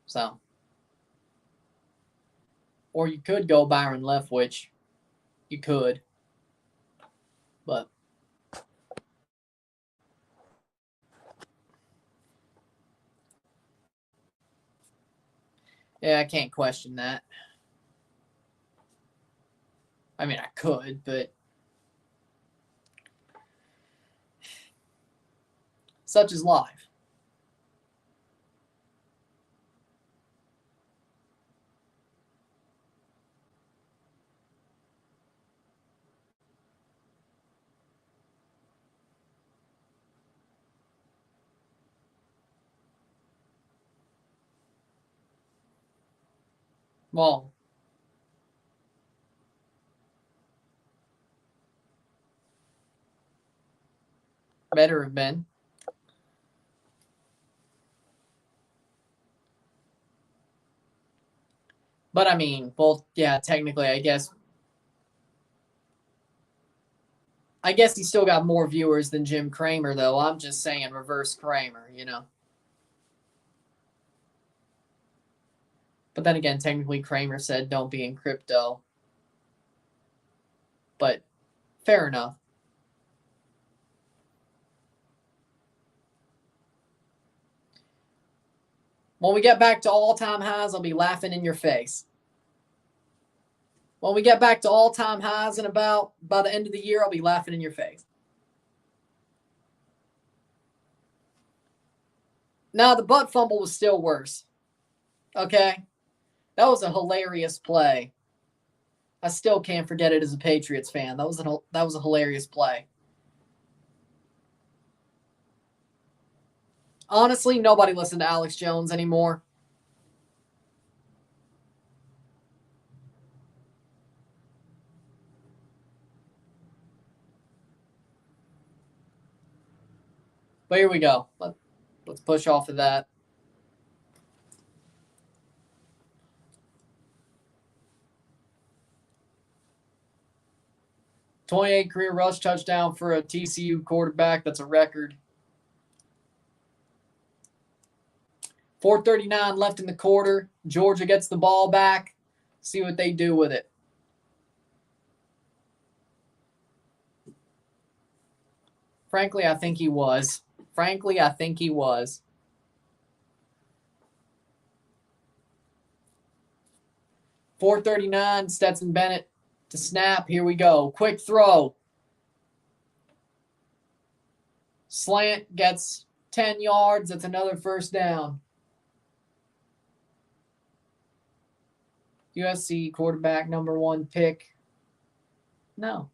So. Or you could go Byron Leftwich. You could. But. Yeah, I can't question that. I mean, I could, but. Such is life. Well, better have been. But I mean, well, yeah, technically, I guess he still got more viewers than Jim Cramer, though. I'm just saying reverse Cramer, you know. But then again, technically, Cramer said don't be in crypto. But fair enough. When we get back to all-time highs, I'll be laughing in your face. When we get back to all-time highs in about by the end of the year, I'll be laughing in your face. Now, the butt fumble was still worse. Okay? That was a hilarious play. I still can't forget it as a Patriots fan. That was a hilarious play. Honestly, nobody listened to Alex Jones anymore. But here we go. Let's push off of that. .28 career rush touchdown for a TCU quarterback. That's a record. 4:39 left in the quarter. Georgia gets the ball back. See what they do with it. Frankly, I think he was. 4:39, Stetson Bennett to snap. Here we go. Quick throw. Slant gets 10 yards. That's another first down. USC quarterback number 1 pick. No.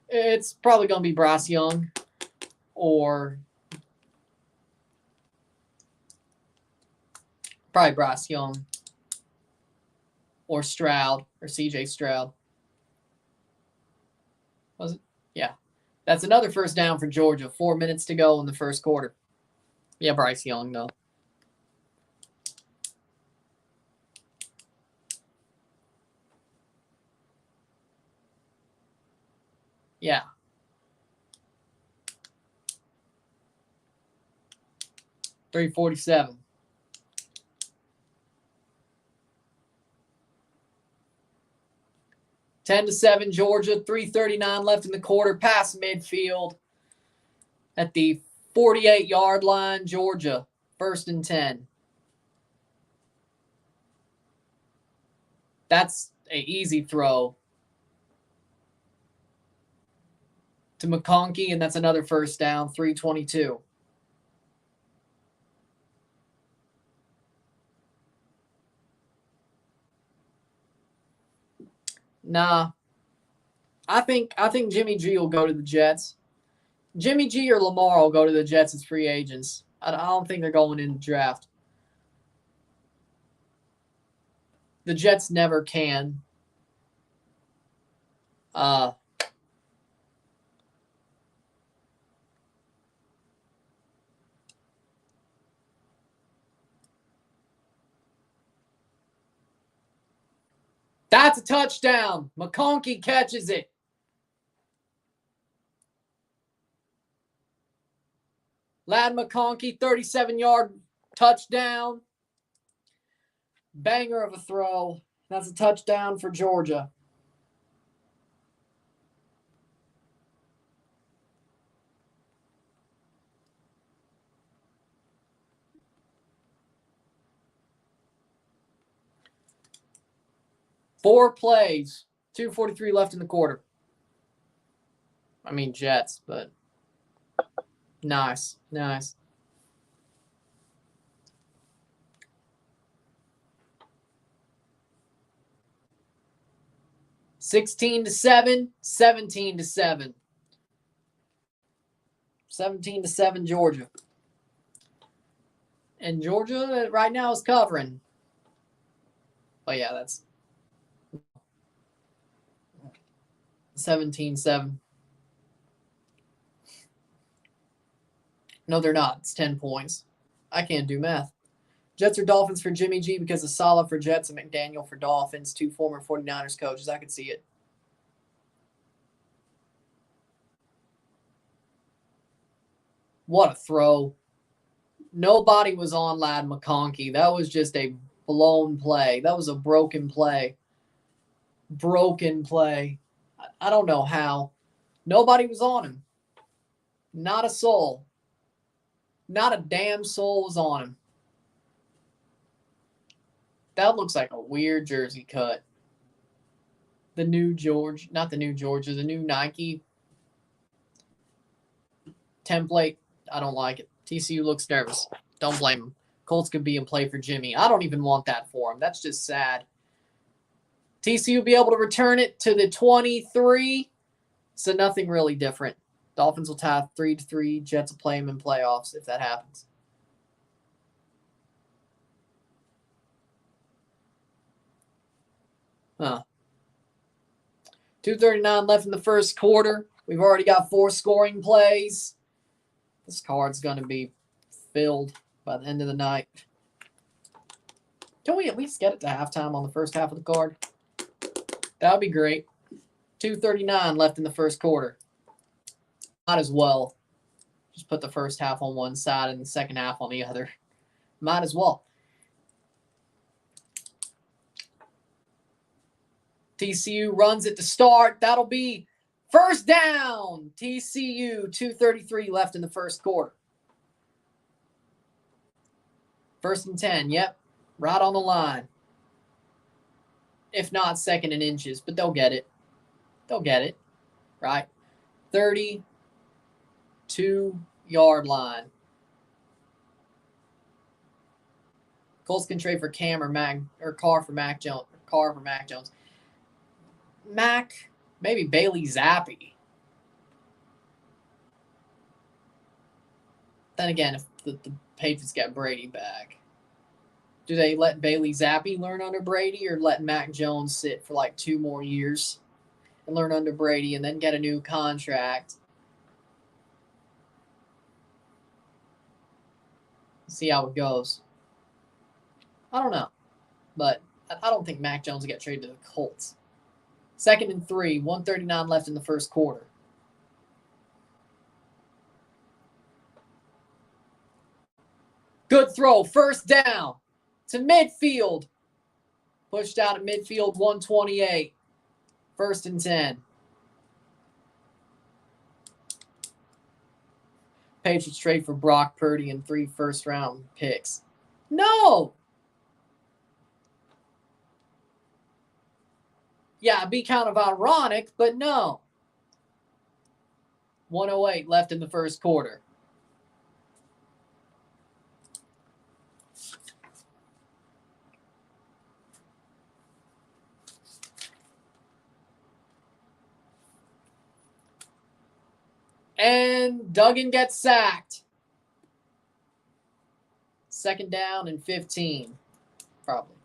It's probably going to be Bryce Young or probably Bryce Young or Stroud or CJ Stroud. Was it? Yeah. That's another first down for Georgia. 4 minutes to go in the first quarter. Yeah, Bryce Young, though. Yeah. .347. Ten to 7, Georgia. 3:39 left in the quarter. Past midfield at the 48-yard line. Georgia, 1st and 10. That's an easy throw to McConkey, and that's another first down. 3:22. Nah, I think Jimmy G will go to the Jets. Jimmy G or Lamar will go to the Jets as free agents. I don't think they're going in the draft. The Jets never can. That's a touchdown. McConkey catches it. Ladd McConkey, 37-yard touchdown. Banger of a throw. That's a touchdown for Georgia. Four plays. 2:43 left in the quarter. I mean Jets, but nice. 16 to 7, 17 to 7. 17 to 7, Georgia. And Georgia right now is covering. Oh, yeah, that's 17-7. No, they're not. It's 10 points. I can't do math. Jets or Dolphins for Jimmy G because of Saleh for Jets and McDaniel for Dolphins, 2 former 49ers coaches. I could see it. What a throw. Nobody was on Ladd McConkey. That was just a blown play. That was a broken play. I don't know how. Nobody was on him. Not a soul. Not a damn soul was on him. That looks like a weird jersey cut. The new the new Nike template. I don't like it. TCU looks nervous. Don't blame him. Colts could be in play for Jimmy. I don't even want that for him. That's just sad. TCU will be able to return it to the 23. So nothing really different. Dolphins will tie 3-3. Jets will play them in playoffs if that happens. Huh. 2:39 left in the first quarter. We've already got 4 scoring plays. This card's going to be filled by the end of the night. Can we at least get it to halftime on the first half of the card? That would be great. 2:39 left in the first quarter. Might as well just put the first half on one side and the second half on the other. Might as well. TCU runs it to start. That'll be first down. TCU, 2:33 left in the first quarter. 1st and 10. Yep. Right on the line. If not, 2nd and inches, but they'll get it. Right? 32-yard line. Colts can trade for Cam or Carr for Mac Jones. Mac, maybe Bailey Zappi. Then again, if the Patriots get Brady back, do they let Bailey Zappi learn under Brady or let Mac Jones sit for like 2 more years and learn under Brady and then get a new contract. See how it goes. I don't know. But I don't think Mac Jones will get traded to the Colts. 2nd and 3, 1:39 left in the first quarter. Good throw. First down to midfield. Pushed out at midfield, 128. 1st and 10. Patriots trade for Brock Purdy and 3 first-round picks. No! Yeah, it'd be kind of ironic, but no. 1:08 left in the first quarter. And Duggan gets sacked. 2nd down and 15, probably.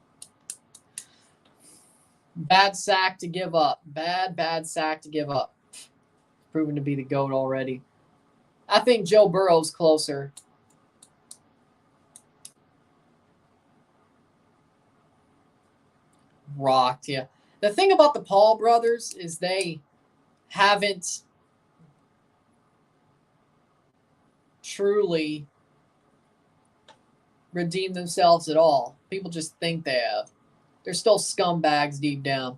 Bad sack to give up. Bad sack to give up. Proven to be the GOAT already. I think Joe Burrow's closer. Rocked, yeah. The thing about the Paul brothers is they haven't truly redeemed themselves at all. People just think they have. They're still scumbags deep down.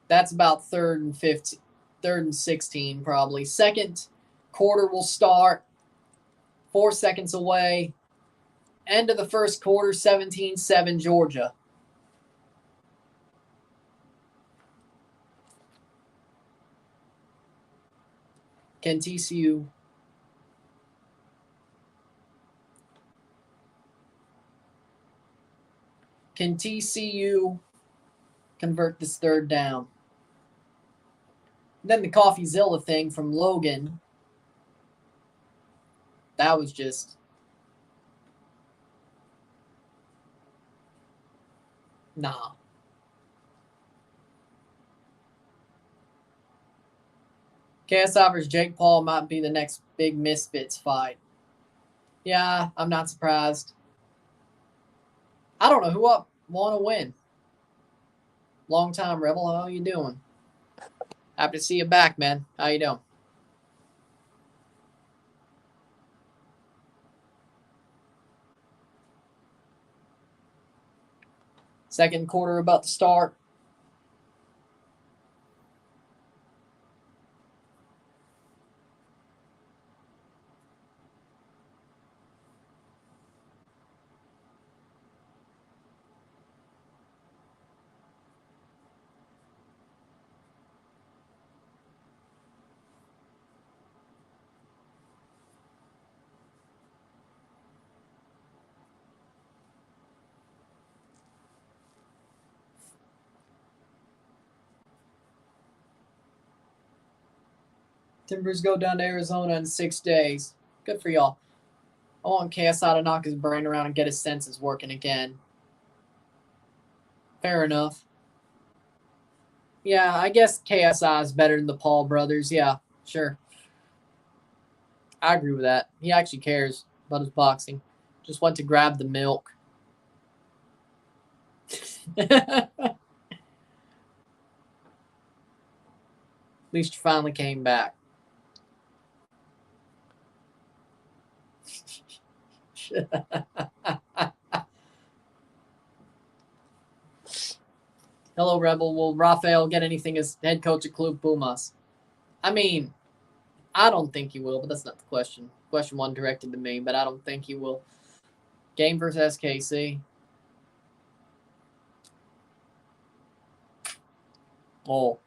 That's about 3rd and 15, 3rd and 16 probably. 2nd quarter will start. 4 seconds away. End of the first quarter, 17-7 Georgia. Can TCU convert this 3rd down? Then the CoffeeZilla thing from Logan. That was just... Nah. KSI versus Jake Paul might be the next big Misfits fight. Yeah, I'm not surprised. I don't know who I want to win. Long time, Rebel. How you doing? Happy to see you back, man. How you doing? Second quarter about to start. Timbers go down to Arizona in 6 days. Good for y'all. I want KSI to knock his brain around and get his senses working again. Fair enough. Yeah, I guess KSI is better than the Paul brothers. Yeah, sure. I agree with that. He actually cares about his boxing. Just went to grab the milk. At least you finally came back. Hello, Rebel. Will Rafael get anything as head coach at Club Pumas? I mean, I don't think he will, but that's not the question. Question 1 directed to me, but I don't think he will. Game versus SKC. Oh.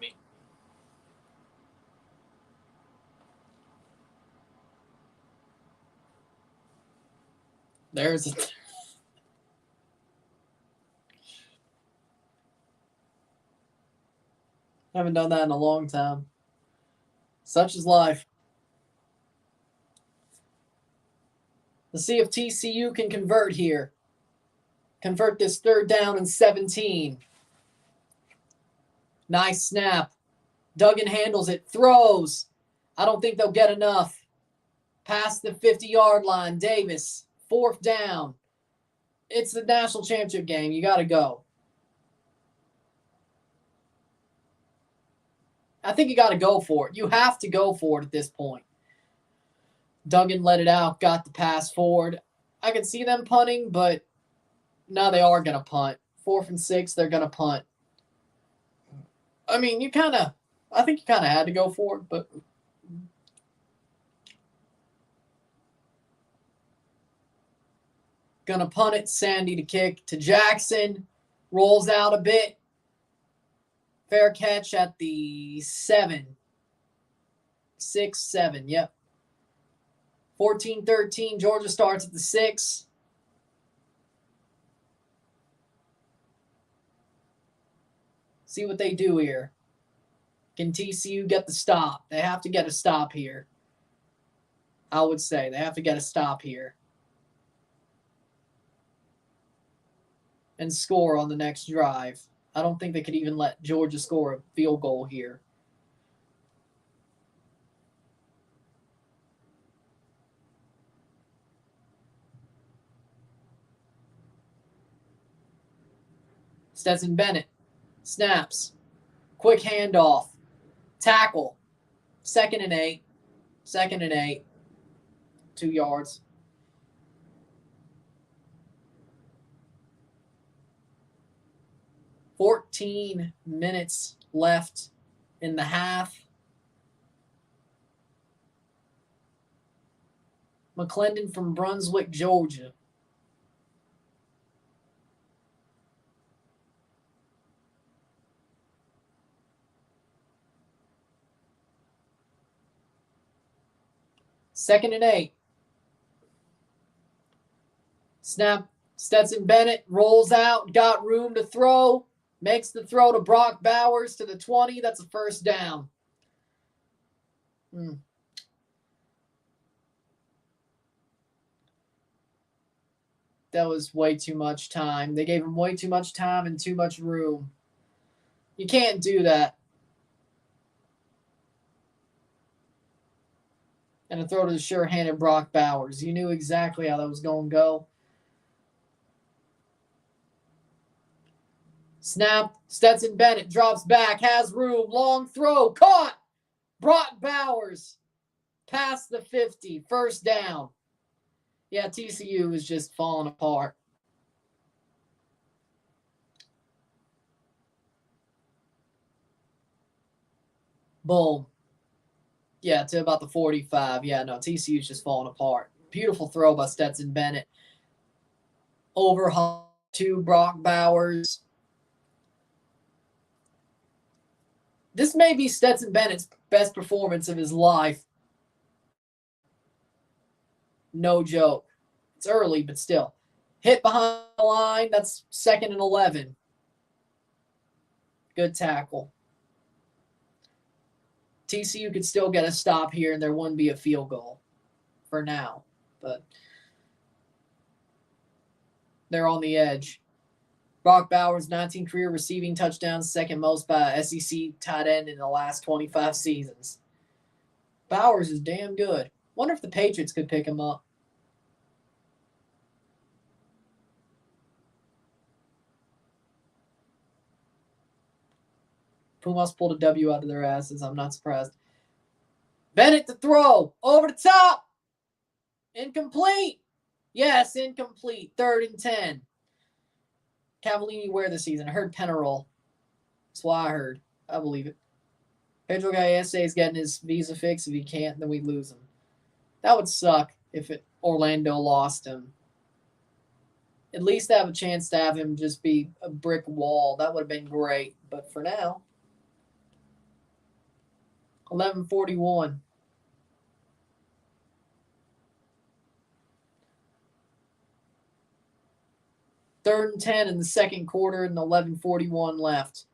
Me. There's a... Haven't done that in a long time. Such is life. Let's see if TCU can convert here. Convert this 3rd down and 17. Nice snap. Duggan handles it. Throws. I don't think they'll get enough. Past the 50-yard line. Davis. 4th down. It's the national championship game. You got to go. I think you got to go for it. You have to go for it at this point. Duggan let it out. Got the pass forward. I can see them punting, but now they are going to punt. 4th and 6, they're going to punt. I mean, I think you kind of had to go for it, but gonna punt it. Sandy to kick to Jackson. Rolls out a bit. Fair catch at the 7. 6, 7, yep. 14-13, Georgia starts at the 6. See what they do here. Can TCU get the stop? They have to get a stop here. I would say they have to get a stop here. And score on the next drive. I don't think they could even let Georgia score a field goal here. Stetson Bennett snaps. Quick handoff. Tackle. 2nd and 8. 2nd and 8. 2 yards. $14 minutes left in the half. McClendon from Brunswick, Georgia. Second and 8. Snap. Stetson Bennett rolls out. Got room to throw. Makes the throw to Brock Bowers to the 20. That's a 1st down. That was way too much time. They gave him way too much time and too much room. You can't do that. And a throw to the sure-handed Brock Bowers. You knew exactly how that was going to go. Snap. Stetson Bennett drops back. Has room. Long throw. Caught. Brock Bowers. Past the 50. 1st down. Yeah, TCU is just falling apart. Boom. Yeah, to about the 45. Yeah, no, TCU's just falling apart. Beautiful throw by Stetson Bennett. Overhaul to Brock Bowers. This may be Stetson Bennett's best performance of his life. No joke. It's early, but still. Hit behind the line. That's 2nd and 11. Good tackle. TCU could still get a stop here, and there wouldn't be a field goal for now. But they're on the edge. Brock Bowers, 19 career receiving touchdowns, 2nd most by SEC tight end in the last 25 seasons. Bowers is damn good. Wonder if the Patriots could pick him up. Pumas pulled a W out of their asses. I'm not surprised. Bennett to throw. Over the top. Incomplete. Yes, incomplete. 3rd and 10. Cavallini where this season? I heard Penarol. That's why I heard. I believe it. Pedro Gallese is getting his visa fixed. If he can't, then we lose him. That would suck if Orlando lost him. At least have a chance to have him just be a brick wall. That would have been great. But for now, 11:41. Third and 10 in the 2nd quarter and 11:41 left.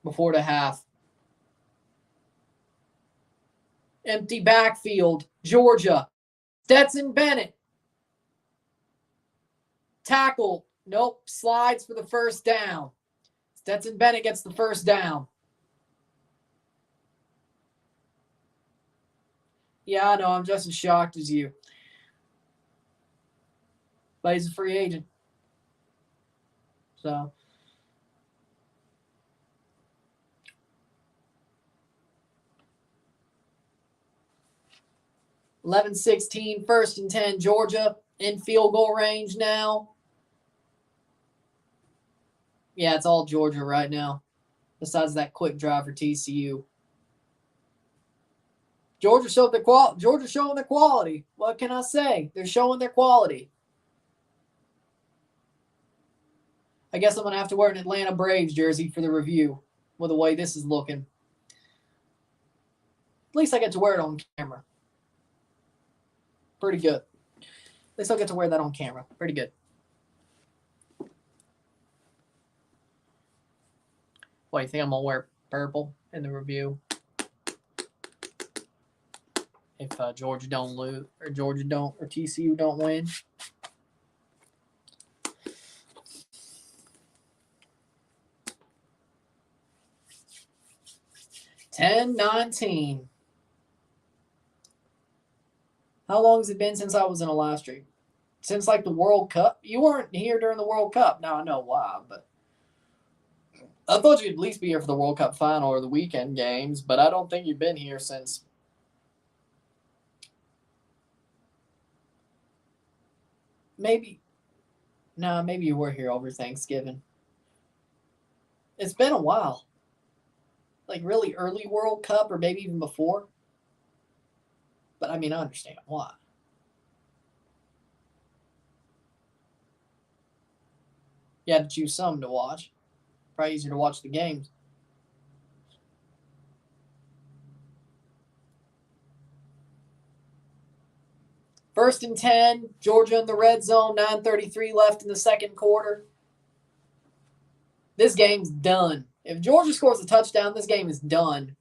before the half. Empty backfield. Georgia. Stetson Bennett. Tackle. Nope. Slides for the first down. Stetson Bennett gets the first down. Yeah, I know. I'm just as shocked as you. But he's a free agent. So. (11-16), 1st and 10, Georgia in field goal range now. Yeah, it's all Georgia right now, besides that quick drive for TCU. Georgia showing their quality. What can I say? They're showing their quality. I guess I'm going to have to wear an Atlanta Braves jersey for the review with the way this is looking. At least I get to wear it on camera. Pretty good. At least I'll get to wear that on camera. Pretty good. What, you think I'm going to wear purple in the review? If Georgia don't lose, or TCU don't win. (10-19). How long has it been since I was in a live stream? Since like the World Cup? You weren't here during the World Cup. Now I know why, but I thought you'd at least be here for the World Cup final or the weekend games, but I don't think you've been here since. Maybe you were here over Thanksgiving. It's been a while. Like really early World Cup or maybe even before. But I mean, I understand why. You had to choose something to watch. Probably easier to watch the games. First and 10, Georgia in the red zone, 9:33 left in the second quarter. This game's done. If Georgia scores a touchdown, this game is done.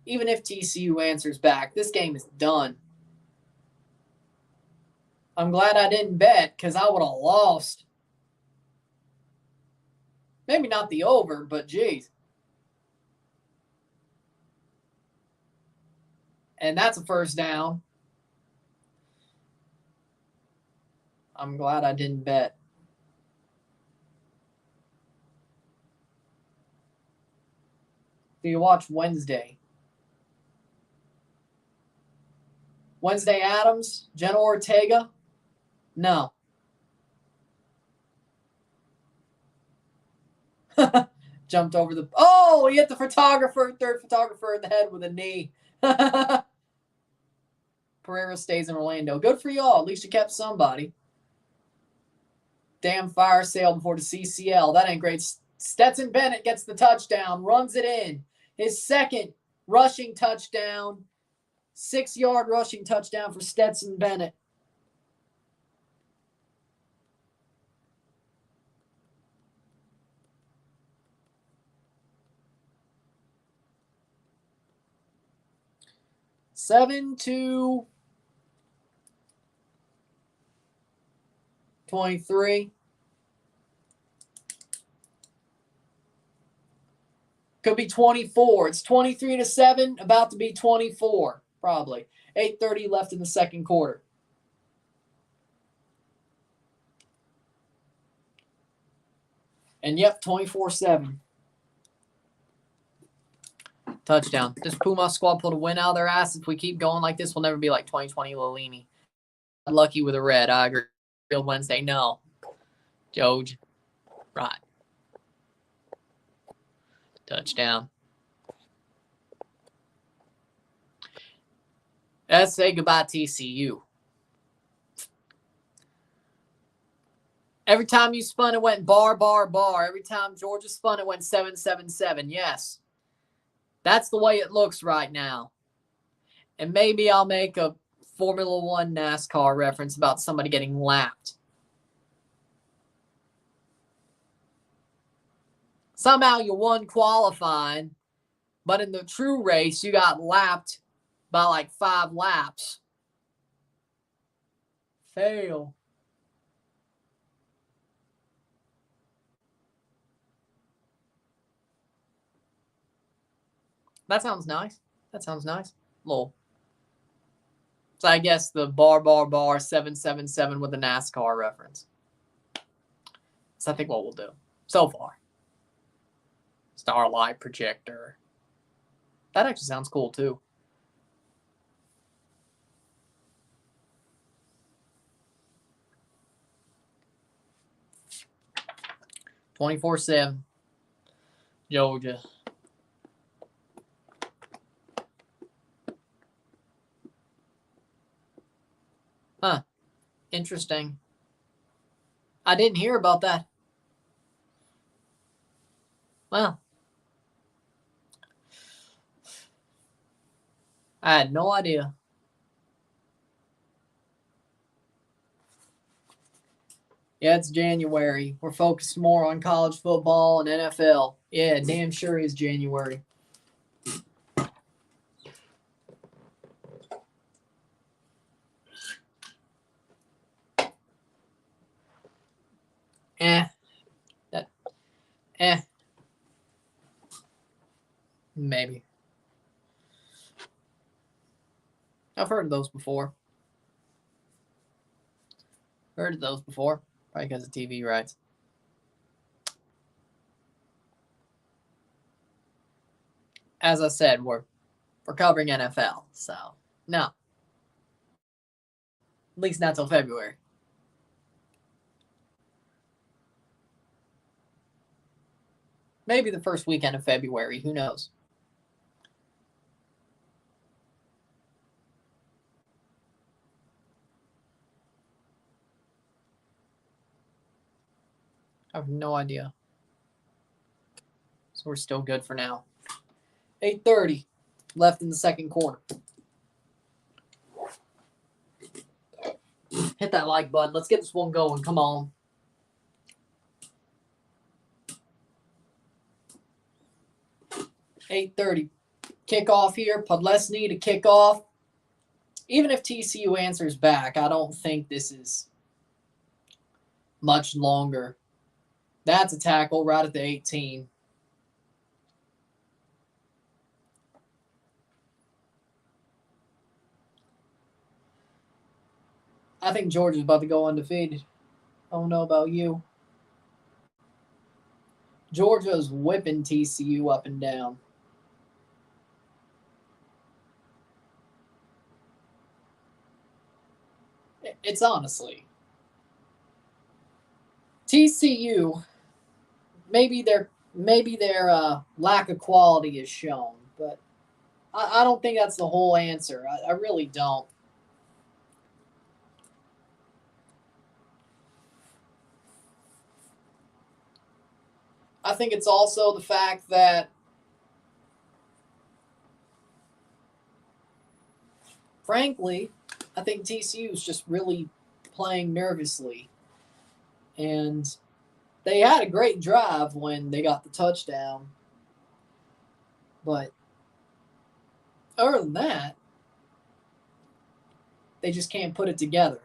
Even if TCU answers back, this game is done. I'm glad I didn't bet because I would have lost. Maybe not the over, but geez. And that's a first down. I'm glad I didn't bet. Do you watch Wednesday? Wednesday Adams, Jenna Ortega? No. Jumped over the... Oh, he hit the third photographer in the head with a knee. Pereira stays in Orlando. Good for y'all. At least you kept somebody. Damn fire sale before the CCL. That ain't great. Stetson Bennett gets the touchdown. Runs it in. His second rushing touchdown. 6-yard rushing touchdown for Stetson Bennett. (7 to 23). Could be 24. It's 23-7, about to be 24, probably. 8:30 left in the second quarter. And yep, 24-7. Touchdown. This Puma squad pulled a win out of their ass. If we keep going like this, we'll never be like 2020 Lilini. Lucky with a red. I agree. Field Wednesday. No. Joj. Right. Touchdown. Let's say goodbye, TCU. Every time you spun, it went bar, bar, bar. Every time Georgia spun, it went 7, 7, 7. Yes. That's the way it looks right now. And maybe I'll make a Formula One NASCAR reference about somebody getting lapped. Somehow you won qualifying, but in the true race, you got lapped by like 5 laps. Fail. That sounds nice. That sounds nice. Lol. So I guess the bar 777 with a NASCAR reference. That's I think what we'll do so far. Starlight projector. That actually sounds cool too. 24/7. Georgia. Huh. Interesting. I didn't hear about that. Well, I had no idea. Yeah, it's January. We're focused more on college football and NFL. Yeah, damn sure is January. Maybe. I've heard of those before. Heard of those before. Probably because of TV rights. As I said, we're covering NFL, so no. At least not till February. Maybe the first weekend of February. Who knows? I have no idea. So we're still good for now. 8:30 left in the second quarter. Hit that like button. Let's get this one going. Come on. $8:30 kickoff here. Podlesny to kick off. Even if TCU answers back, I don't think this is much longer. That's a tackle right at the 18. I think Georgia's about to go undefeated. I don't know about you. Georgia's whipping TCU up and down. It's honestly. TCU, maybe their lack of quality is shown, but I don't think that's the whole answer. I really don't. I think it's also the fact that, frankly, I think TCU is just really playing nervously. And they had a great drive when they got the touchdown. But other than that, they just can't put it together.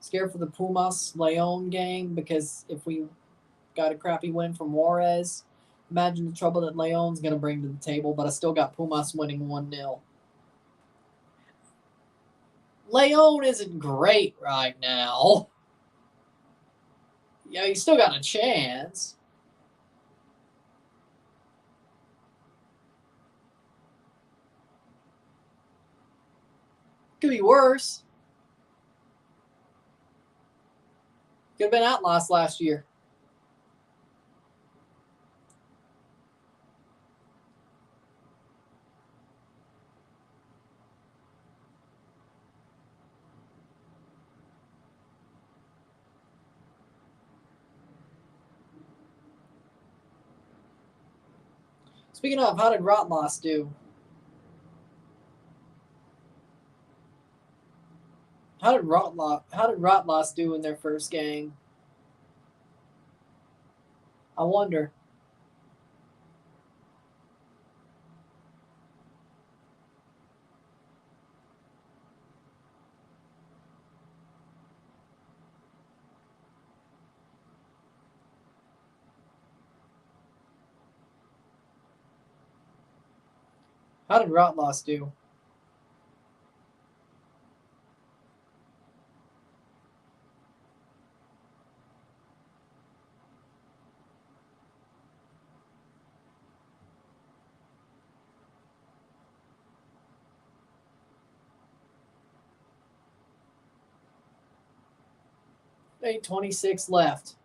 Scared for the Pumas Leon game because if we got a crappy win from Juarez, imagine the trouble that Leon's going to bring to the table, but I still got Pumas winning 1-0. Leon isn't great right now. Yeah, you still got a chance. Could be worse. Could have been outlaws last year. Speaking of, how did Rotloss do? How did Rotloss do in their first game? I wonder. How did Rotloss do? $8:26 left.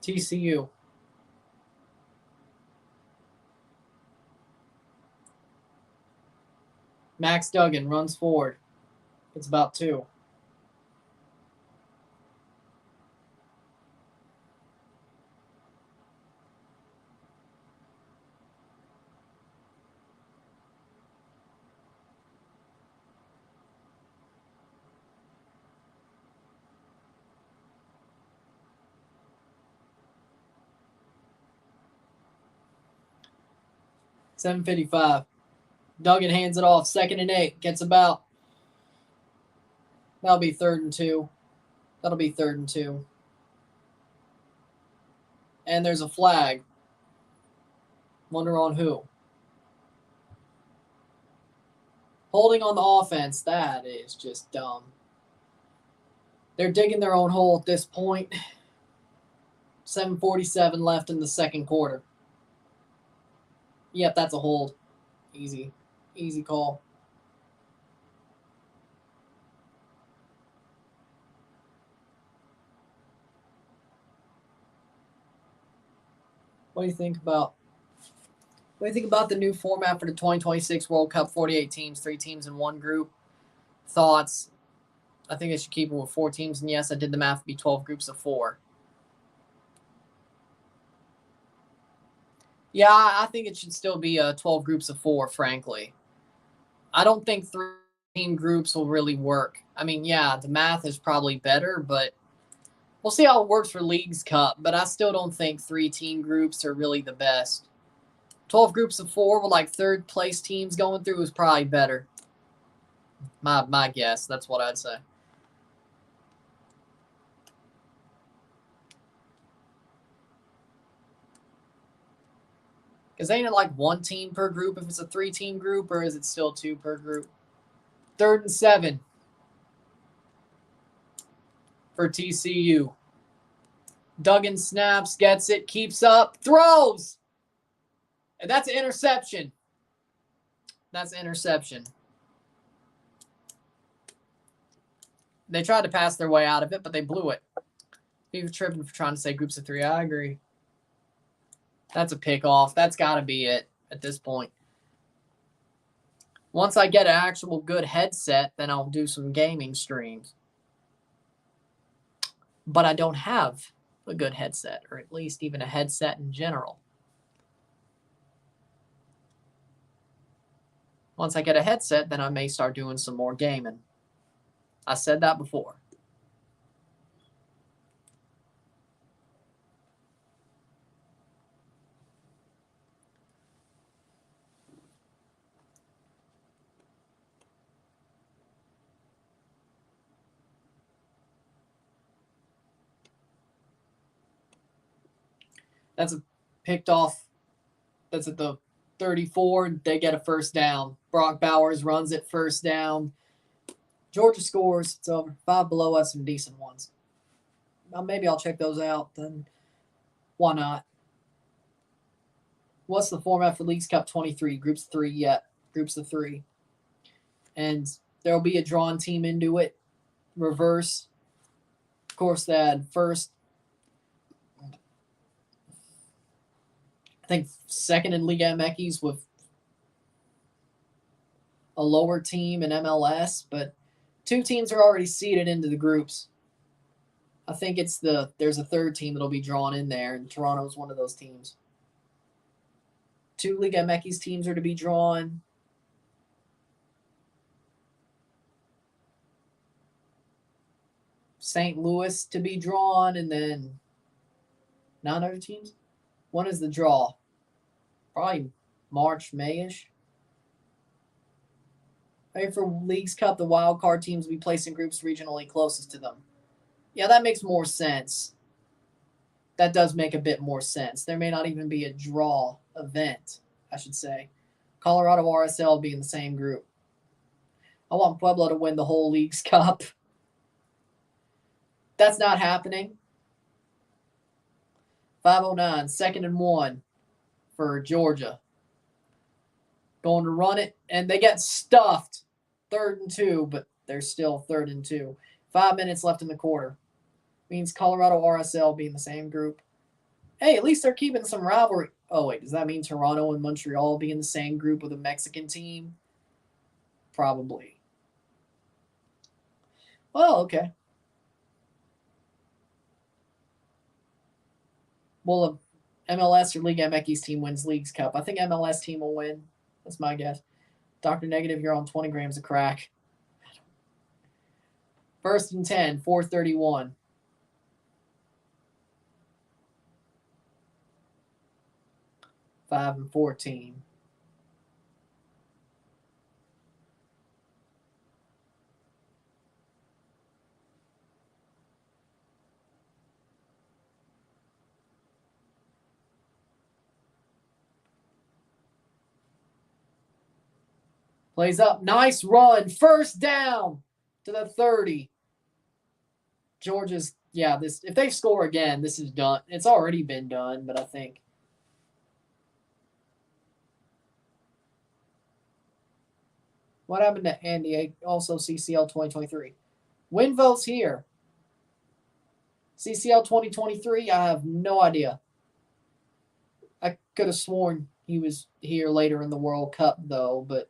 TCU. Max Duggan runs forward. It's about 2. $7:55. Duggan hands it off. 2nd and 8. Gets about. That'll be 3rd and 2. That'll be 3rd and 2. And there's a flag. Wonder on who. Holding on the offense. That is just dumb. They're digging their own hole at this point. 7:47 left in the second quarter. Yep, that's a hold. Easy. Easy call. What do you think about the new format for the 2026 World Cup? 48 teams, 3 teams in one group. Thoughts? I think they should keep it with 4 teams. And yes, I did the math. It'd be 12 groups of 4. Yeah, I think it should still be 12 groups of 4, frankly. I don't think 3-team groups will really work. I mean, yeah, the math is probably better, but we'll see how it works for Leagues Cup. But I still don't think 3-team groups are really the best. 12 groups of 4 with like 3rd place teams going through is probably better. My guess. That's what I'd say. Because ain't it like 1 team per group if it's a 3-team group, or is it still 2 per group? 3rd and 7 for TCU. Duggan snaps, gets it, keeps up, throws! And that's an interception. That's an interception. They tried to pass their way out of it, but they blew it. People tripping for trying to say groups of 3. I agree. That's a pick off. That's got to be it at this point. Once I get an actual good headset, then I'll do some gaming streams. But I don't have a good headset, or at least even a headset in general. Once I get a headset, then I may start doing some more gaming. I said that before. That's a picked off. That's at the 34. They get a first down. Brock Bowers runs it first down. Georgia scores. It's over. 5 below us, some decent ones. Maybe I'll check those out. Then why not? What's the format for Leagues Cup 23? Groups of 3 yet. Groups of 3. And there'll be a drawn team into it. Reverse. Of course, that first. I think 2nd in Liga MX with a lower team in MLS, but 2 teams are already seeded into the groups. I think there's a 3rd team that'll be drawn in there, and Toronto's one of those teams. 2 Liga MX teams are to be drawn. St. Louis to be drawn, and then 9 other teams. When is the draw? Probably March, May-ish. Maybe for Leagues Cup, the wild card teams will be placed in groups regionally closest to them. Yeah, that makes more sense. That does make a bit more sense. There may not even be a draw event, I should say. Colorado RSL will be in the same group. I want Pueblo to win the whole Leagues Cup. That's not happening. 509, 2nd and 1 for Georgia. Going to run it, and they get stuffed. 3rd and 2, but they're still 3rd and 2. 5 minutes left in the quarter. Means Colorado RSL be in the same group. Hey, at least they're keeping some rivalry. Oh, wait, does that mean Toronto and Montreal be in the same group with a Mexican team? Probably. Well, okay. Well, MLS or Liga MX team wins Leagues Cup. I think MLS team will win. That's my guess. Dr. Negative, you're on 20 grams of crack. 1st and 10, 4:31. Five and 14. Plays up. Nice run. 1st down to the 30. Georgia's, yeah, this, if they score again, this is done. It's already been done, but I think. What happened to Andy? Also CCL 2023. Win votes here. CCL 2023, I have no idea. I could have sworn he was here later in the World Cup, though, but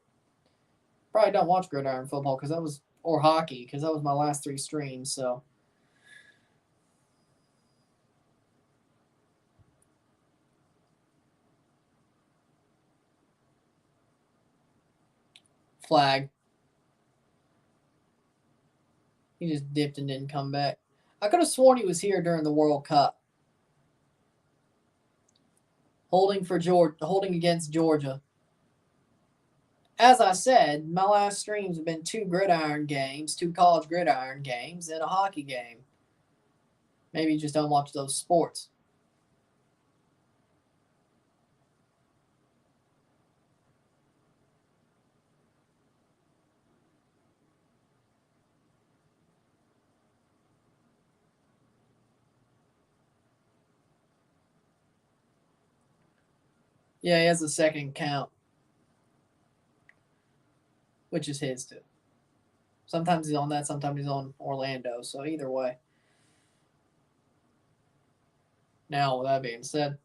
probably don't watch gridiron football because that was, or hockey, because that was my last 3 streams, so. Flag. He just dipped and didn't come back. I could have sworn he was here during the World Cup. Holding against Georgia. As I said, my last streams have been 2 gridiron games, 2 college gridiron games, and a hockey game. Maybe you just don't watch those sports. Yeah, he has a second count, which is his too. Sometimes he's on that, sometimes he's on Orlando. So either way. Now, with that being said,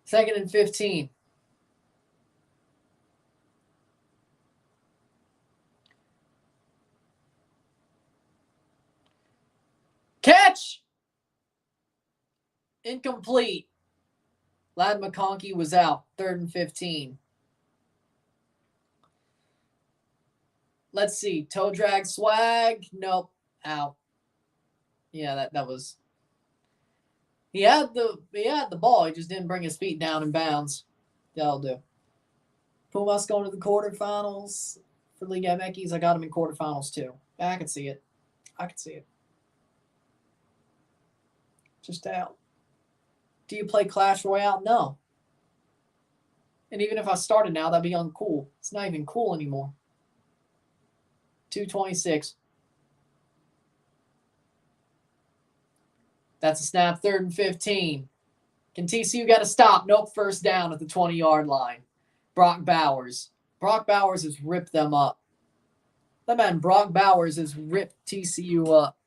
second and 15. Catch! Incomplete. Ladd McConkey was out. 3rd and 15. Let's see. Toe drag swag. Nope. Out. Yeah, that was. He had the ball. He just didn't bring his feet down in bounds. That'll do. Pumas going to the quarterfinals for Liga MX. I got him in quarterfinals too. Yeah, I can see it. Just out. Do you play Clash Royale? No. And even if I started now, that'd be uncool. It's not even cool anymore. 2:26. That's a snap. 3rd and 15. Can TCU got to stop? Nope. 1st down at the 20-yard line. Brock Bowers. Brock Bowers has ripped them up. That man, Brock Bowers, has ripped TCU up.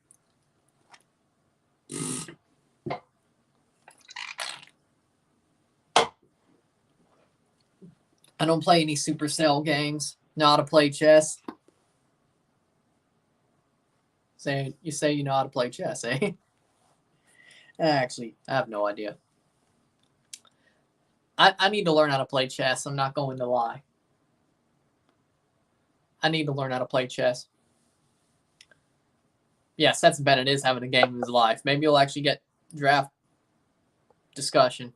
I don't play any Supercell games. Know how to play chess. You say you know how to play chess, eh? Actually, I have no idea. I need to learn how to play chess. I'm not going to lie. I need to learn how to play chess. Yeah, Stetson Bennett is having a game of his life. Maybe he'll actually get draft discussion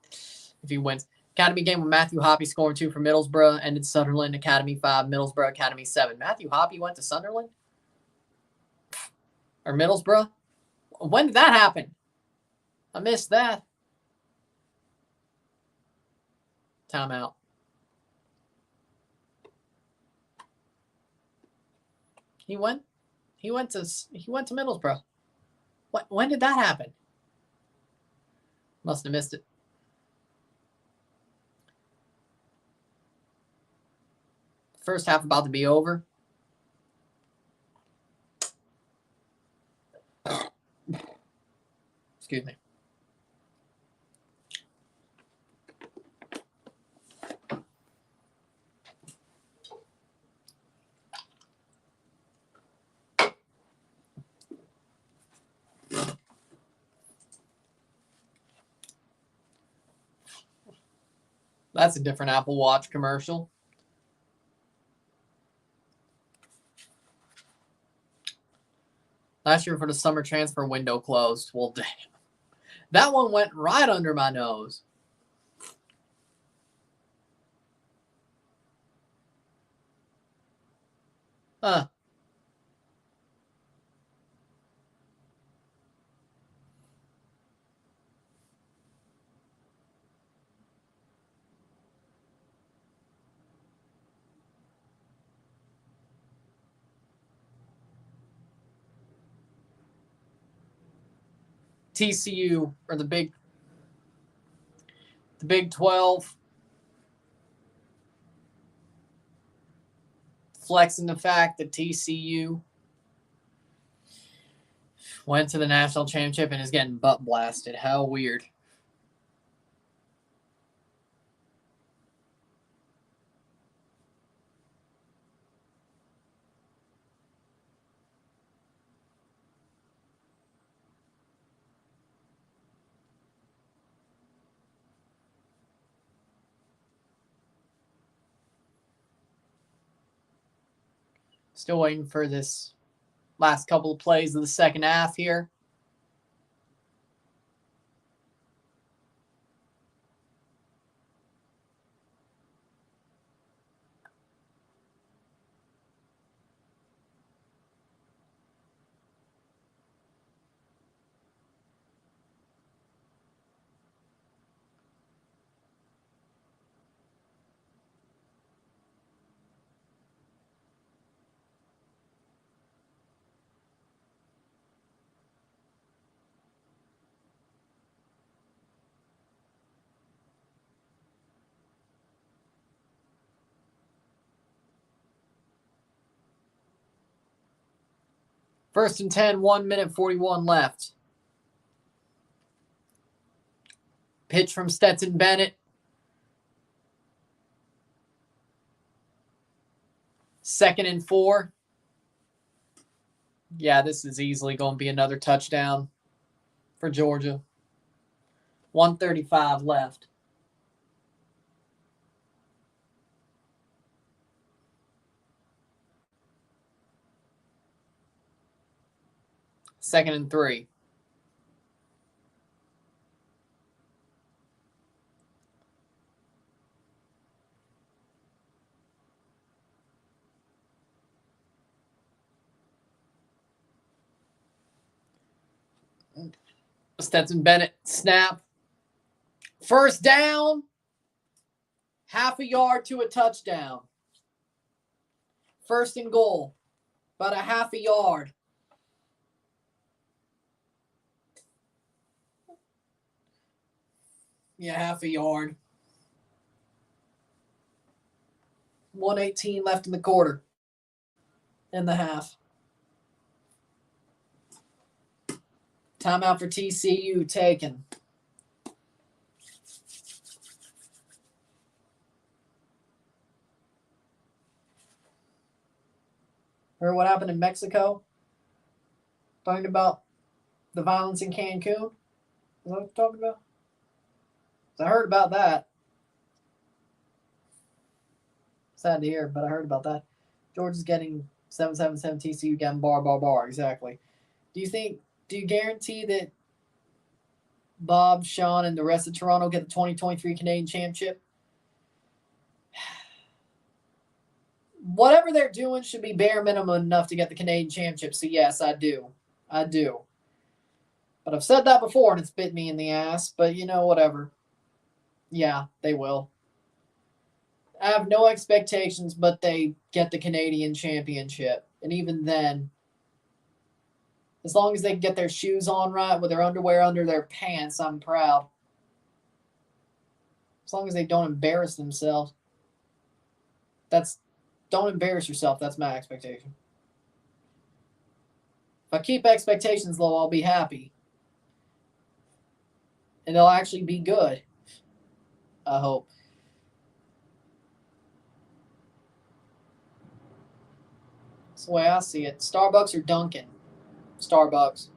if he wins. Academy game with Matthew Hoppe scoring 2 for Middlesbrough. Ended Sunderland, Academy 5, Middlesbrough, Academy 7. Matthew Hoppe went to Sunderland? Or Middlesbrough? When did that happen? I missed that. Timeout. He went to Middlesbrough. When did that happen? Must have missed it. First half about to be over. Excuse me. That's a different Apple Watch commercial. Last year for the summer transfer window closed. Well, damn. That one went right under my nose. Huh. TCU or the Big 12 flexing the fact that TCU went to the national championship and is getting butt blasted. How weird. Still waiting for this last couple of plays of the second half here. First and 10, 1 minute 41 left. Pitch from Stetson Bennett. Second and 4. Yeah, this is easily going to be another touchdown for Georgia. 1:35 left. Second and 3. Stetson Bennett snap. First down. Half a yard to a touchdown. First and goal. About a half a yard. Yeah, half a yard. 1:18 left in the quarter. In the half. Timeout for TCU taken. Heard what happened in Mexico? Talking about the violence in Cancun? Is that what you're talking about? I heard about that. Sad to hear, but I heard about that. Georgia's getting 777 TCU getting bar. Exactly. Do you guarantee that Bob, Sean, and the rest of Toronto get the 2023 Canadian Championship? Whatever they're doing should be bare minimum enough to get the Canadian Championship. So yes, I do. But I've said that before and it's bit me in the ass. But whatever. Yeah, they will. I have no expectations, but they get the Canadian Championship. And even then, as long as they can get their shoes on right with their underwear under their pants, I'm proud. As long as they don't embarrass themselves. Don't embarrass yourself. That's my expectation. If I keep expectations low, I'll be happy. And they'll actually be good. I hope. That's the way I see it. Starbucks or Dunkin'? Starbucks.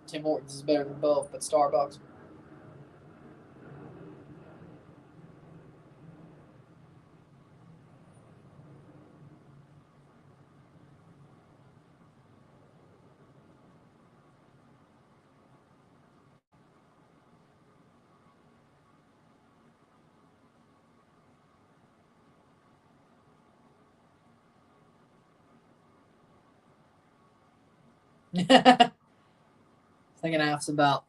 Tim Hortons is better than both, but Starbucks. Second half's about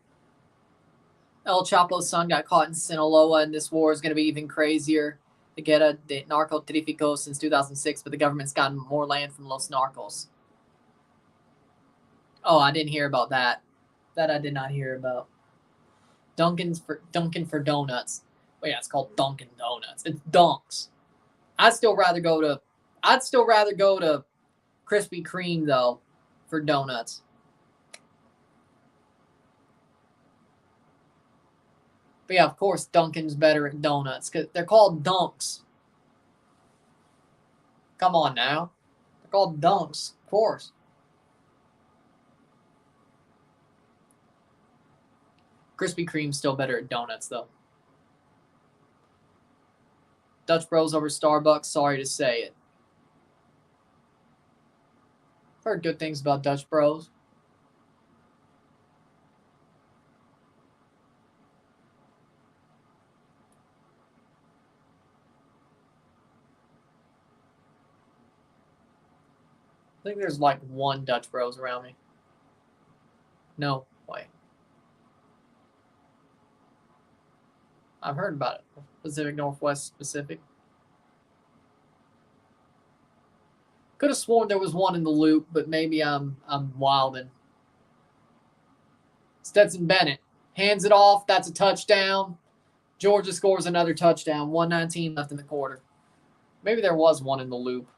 El Chapo's son got caught in Sinaloa, and this war is going to be even crazier. The Guerra de Narcotrifico since 2006, but the government's gotten more land from Los Narcos. Oh, I didn't hear about that. That I did not hear about. Dunkin' for donuts. Well, yeah, it's called Dunkin' Donuts. It's Dunks. I'd still rather go to Krispy Kreme though for donuts. But yeah, of course, Dunkin's better at donuts because they're called Dunks. Come on now, they're called Dunks, of course. Krispy Kreme's still better at donuts though. Dutch Bros over Starbucks. Sorry to say it. Heard good things about Dutch Bros. I think there's like one Dutch Bros around me. No way. I've heard about it. Pacific Northwest specific. Could have sworn there was one in the loop, but maybe I'm wilding. Stetson Bennett hands it off. That's a touchdown. Georgia scores another touchdown. 1:19 left in the quarter. Maybe there was one in the loop.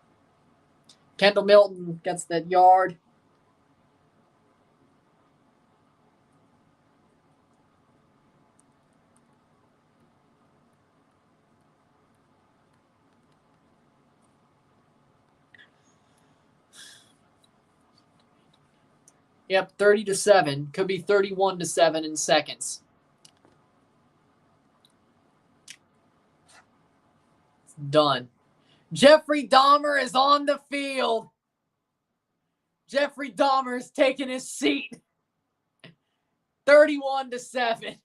Kendall Milton gets that yard. Yep, 30-7. Could be 31-7 in seconds. It's done. Jeffrey Dahmer is on the field. Jeffrey Dahmer is taking his seat. 31-7.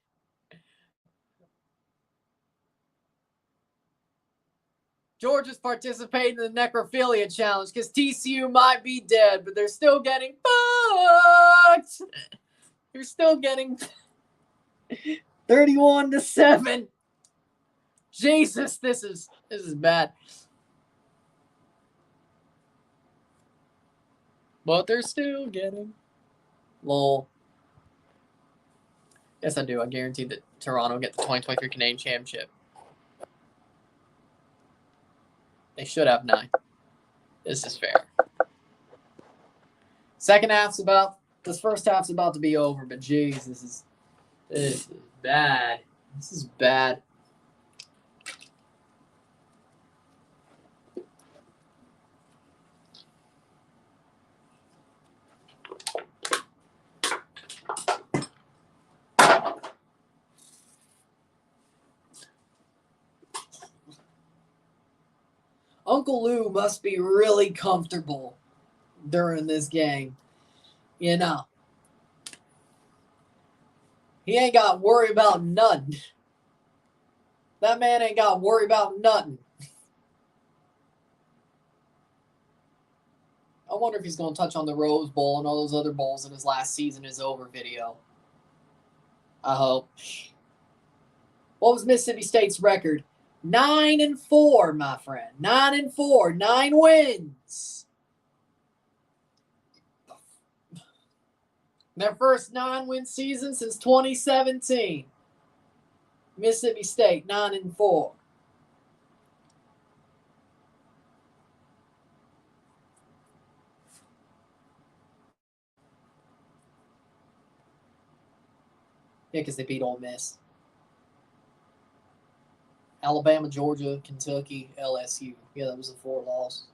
Georgia's participating in the necrophilia challenge because TCU might be dead, but they're still getting fucked. They're still getting 31-7. Jesus, this is bad. But they're still getting. Lol. Yes, I do. I guarantee that Toronto get the 2023 Canadian Championship. They should have 9. This is fair. This first half's about to be over, but geez, this is bad. This is bad. Uncle Lou must be really comfortable during this game. You know, he ain't got to worry about nothing. That man ain't got to worry about nothing. I wonder if he's going to touch on the Rose Bowl and all those other bowls in his last season is over video. I hope. What was Mississippi State's record? 9-4, my friend. 9-4. 9 wins. Their first 9-win season since 2017. Mississippi State, 9-4. Yeah, because they beat Ole Miss. Alabama, Georgia, Kentucky, LSU. Yeah, that was a 4 loss.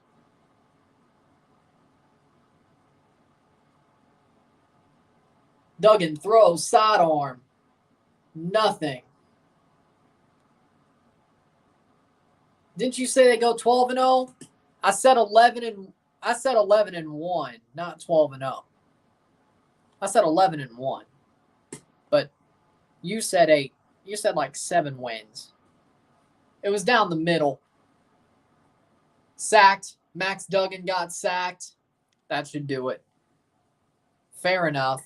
Duggan throws, sidearm. Nothing. Didn't you say they go 12-0? I said 11-1, not 12-0. I said 11-1. But you said 8. You said like 7 wins. It was down the middle. Sacked. Max Duggan got sacked. That should do it. Fair enough.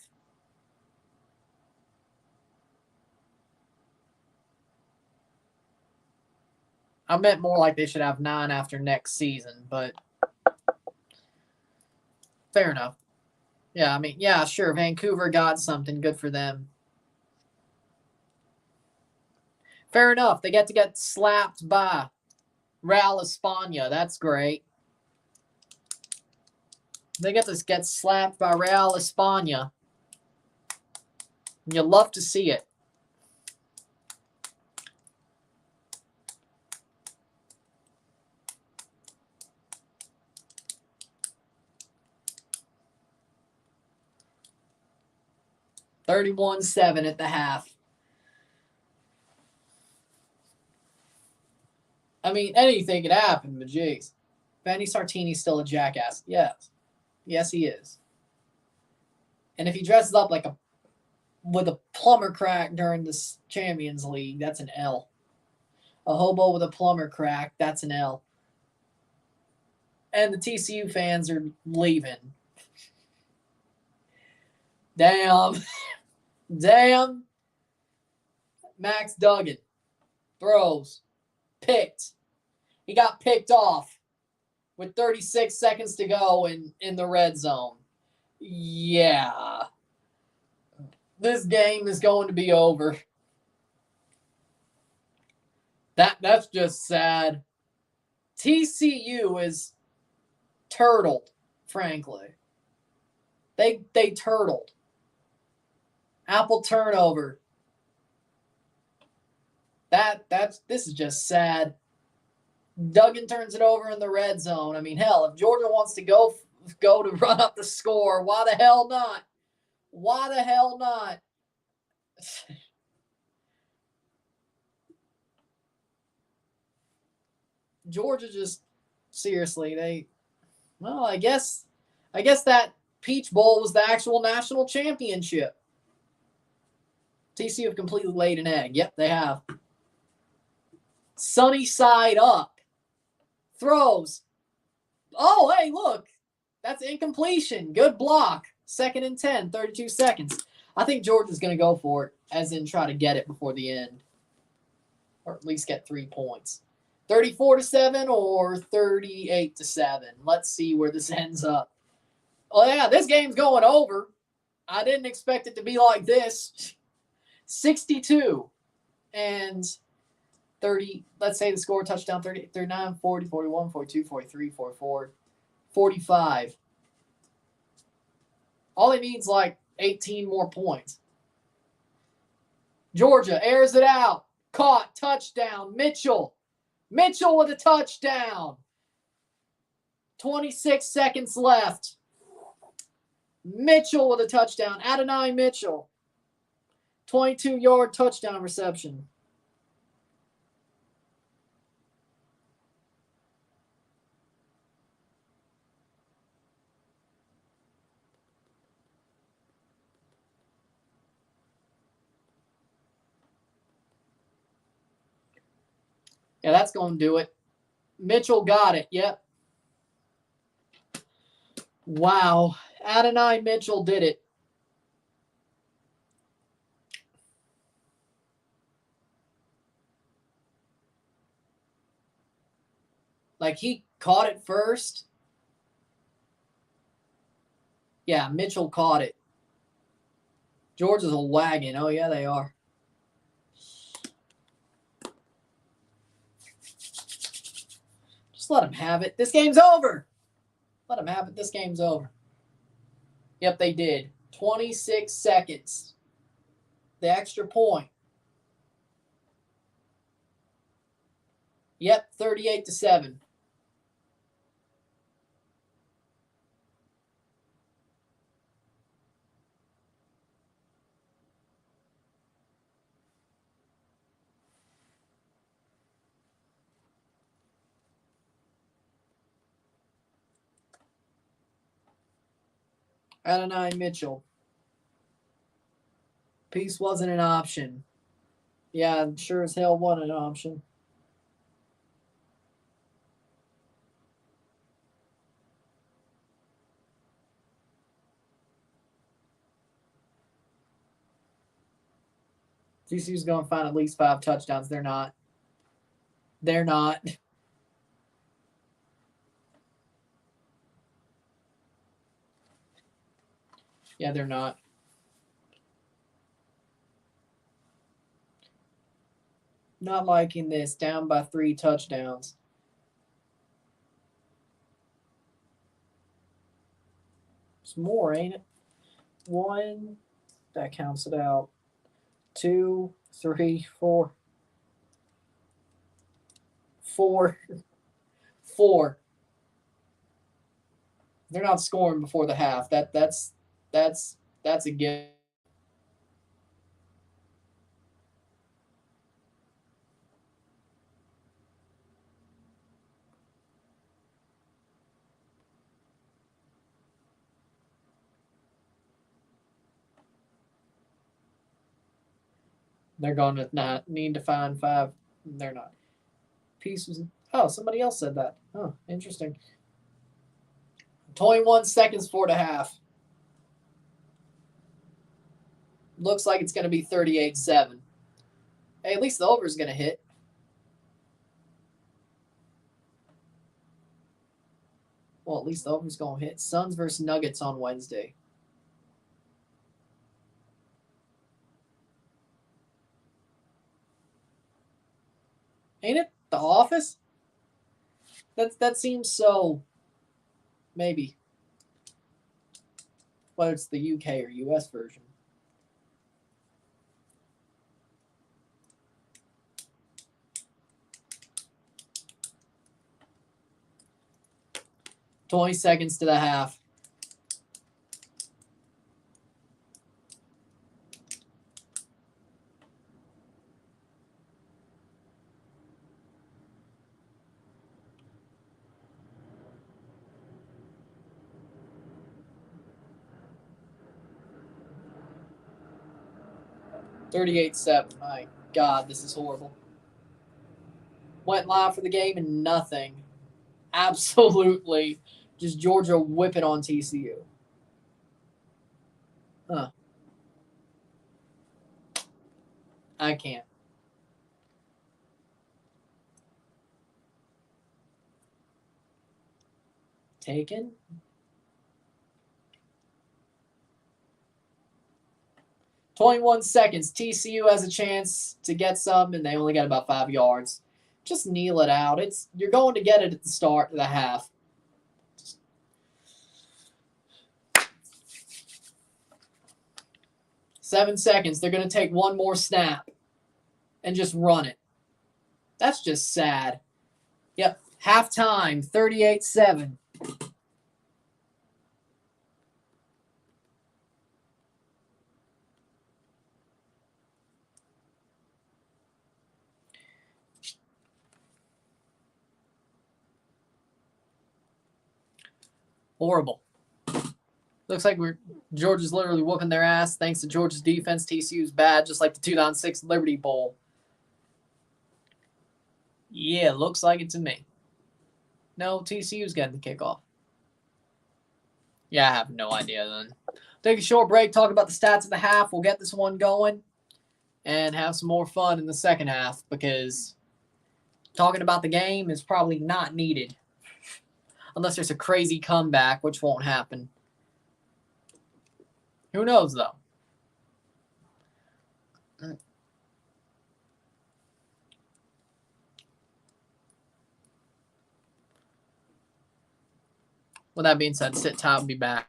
I meant more like they should have 9 after next season, but fair enough. Yeah, I mean, yeah, sure. Vancouver got something. Good for them. Fair enough. They get to get slapped by Real España. That's great. They get to get slapped by Real España. You love to see it. $31-7 at the half. I mean, anything could happen, but jeez. Vanni Sartini's still a jackass. Yes. Yes, he is. And if he dresses up like with a plumber crack during this Champions League, that's an L. A hobo with a plumber crack, that's an L. And the TCU fans are leaving. Damn. Damn. Max Duggan throws. Picked. He got picked off with 36 seconds to go in the red zone. Yeah. This game is going to be over. That's just sad. TCU is turtled, frankly. They turtled. Apple turnover. This is just sad. Duggan turns it over in the red zone. I mean, hell, if Georgia wants to go to run up the score, why the hell not? Why the hell not? Georgia just seriously, I guess that Peach Bowl was the actual national championship. TCU have completely laid an egg. Yep, they have. Sunny side up. Throws. Oh, hey, look. That's incompletion. Good block. 2nd and 10, 32 seconds. I think Georgia's going to go for it, as in try to get it before the end. Or at least get 3 points. 34-7 or 38-7. Let's see where this ends up. Oh, yeah, this game's going over. I didn't expect it to be like this. 62 and 30. Let's say the score touchdown 30, 39, 40, 41, 42, 43, 44, 45. All he needs like 18 more points. Georgia airs it out. Caught. Touchdown. Mitchell. Mitchell with a touchdown. 26 seconds left. Mitchell with a touchdown. Adonai Mitchell. 22-yard touchdown reception. Yeah, that's going to do it. Mitchell got it. Yep. Wow. Adonai Mitchell did it. Like, he caught it first. Yeah, Mitchell caught it. Georgia's a wagon. Oh, yeah, they are. Just let them have it. This game's over. Let them have it. This game's over. Yep, they did. 26 seconds. The extra point. Yep, 38-7. Adonai Mitchell. Peace wasn't an option. Yeah, sure as hell wasn't an option. TCU's going to find at least 5 touchdowns. They're not. They're not. Yeah, they're not. Not liking this. Down by 3 touchdowns. It's more, ain't it? 1. That counts it out. 2, 3, 4. 4. 4. They're not scoring before the half. That's a given. They're going to not need to find 5. They're not. Pieces. Oh, somebody else said that. Oh, interesting. 21 seconds for the half. Looks like it's going to be 38-7. Hey, at least the over is going to hit. Well, at least the over is going to hit. Suns versus Nuggets on Wednesday. Ain't it? The Office? That seems so. Maybe. Whether it's the UK or US version. $20 seconds to the half. $38-7. My God, this is horrible. Went live for the game and nothing. Absolutely. Just Georgia whipping on TCU. Huh. I can't. Taken. 21 seconds. TCU has a chance to get some, and they only got about 5 yards. Just kneel it out. You're going to get it at the start of the half. Seven seconds. They're going to take one more snap and just run it. That's just sad. Yep. Halftime, 38-7. Horrible. Looks like Georgia's literally whooping their ass thanks to Georgia's defense. TCU's bad, just like the 2006 Liberty Bowl. Yeah, looks like it to me. No, TCU's getting the kickoff. Yeah, I have no idea then. Take a short break, talk about the stats of the half. We'll get this one going and have some more fun in the second half because talking about the game is probably not needed. Unless there's a crazy comeback, which won't happen. Who knows, though? With that being said, sit tight. We'll be back.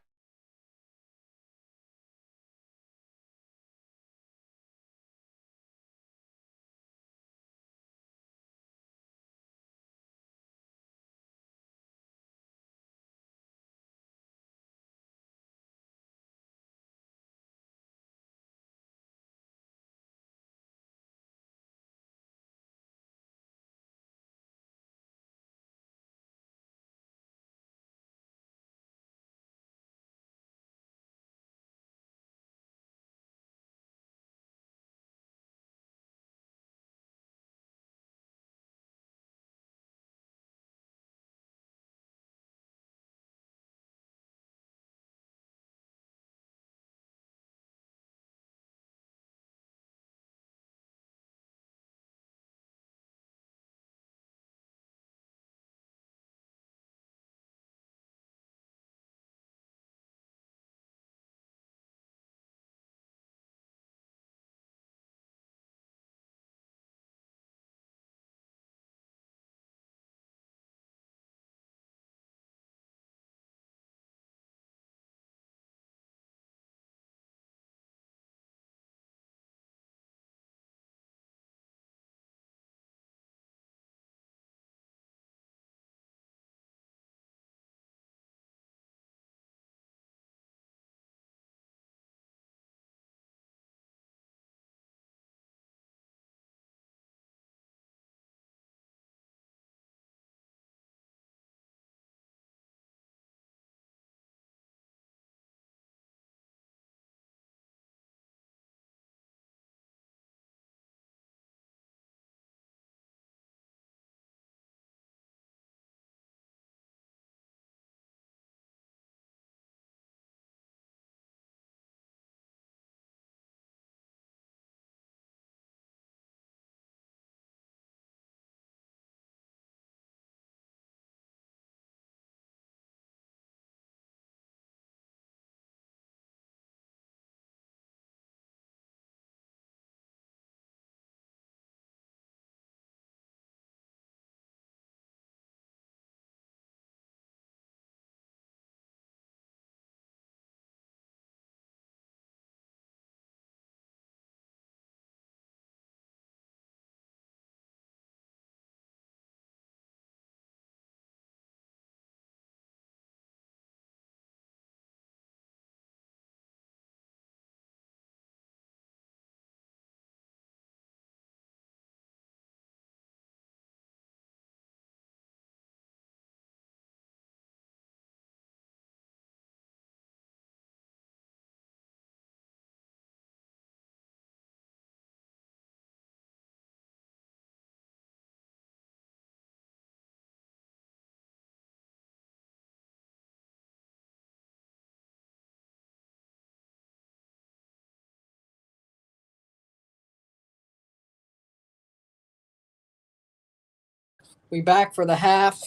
We back for the half.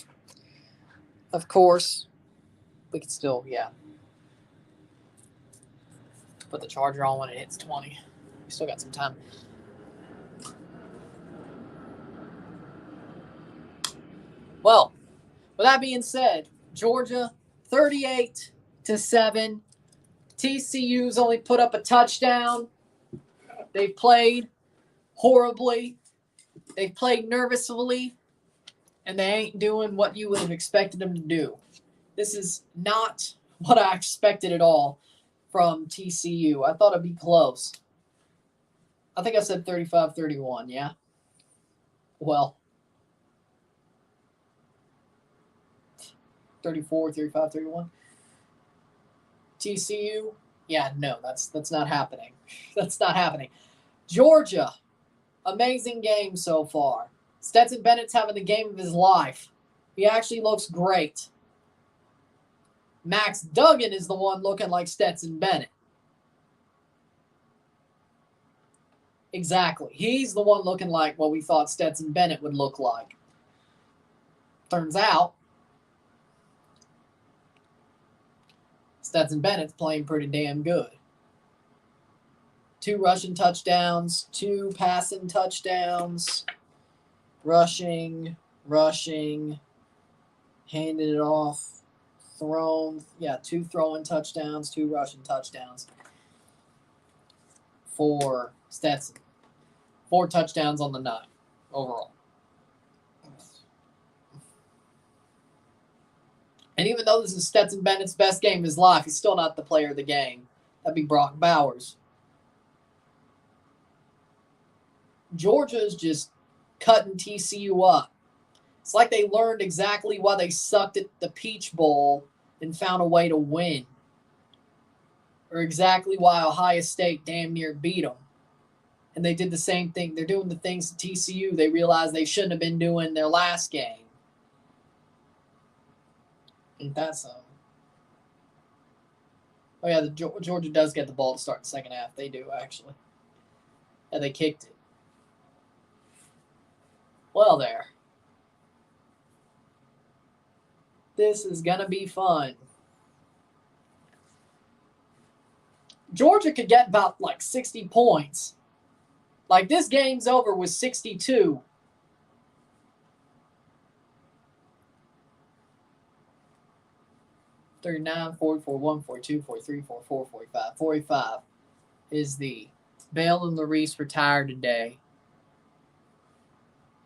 Of course, we can still, put the charger on when it hits 20. We still got some time. Well, with that being said, Georgia 38-7. TCU's only put up a touchdown. They've played horribly. They've played nervously. And they ain't doing what you would have expected them to do. This is not what I expected at all from TCU. I thought it'd be close. I think I said 35-31, yeah? Well, 34, 35, 31. TCU, yeah, no, that's not happening. That's not happening. Georgia, amazing game so far. Stetson Bennett's having the game of his life. He actually looks great. Max Duggan is the one looking like Stetson Bennett. Exactly. He's the one looking like what we thought Stetson Bennett would look like. Turns out, Stetson Bennett's playing pretty damn good. 2 rushing touchdowns, 2 passing touchdowns, rushing, handed it off, thrown. Yeah, 2 throwing touchdowns, 2 rushing touchdowns for Stetson. 4 touchdowns on the night overall. And even though this is Stetson Bennett's best game of his life, he's still not the player of the game. That'd be Brock Bowers. Georgia's just cutting TCU up. It's like they learned exactly why they sucked at the Peach Bowl and found a way to win. Or exactly why Ohio State damn near beat them. And they did the same thing. They're doing the things to TCU they realized they shouldn't have been doing their last game. Ain't that something? Oh, yeah, Georgia does get the ball to start the second half. They do, actually. Yeah, they kicked it. Well, there. This is going to be fun. Georgia could get about, 60 points. This game's over with 62. $39, $44, $1, $42, $43, $44, $45. $45 is the Bale and Larice retired today.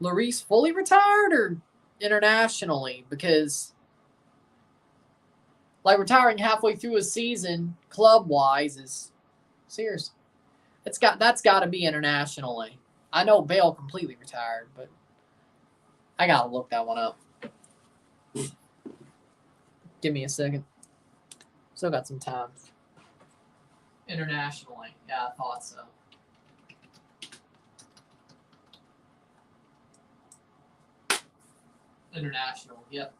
Larice fully retired or internationally? Because, retiring halfway through a season, club-wise, is serious. That's got to be internationally. I know Bale completely retired, but I got to look that one up. Give me a second. Still got some time. Internationally. Yeah, I thought so. International, yep.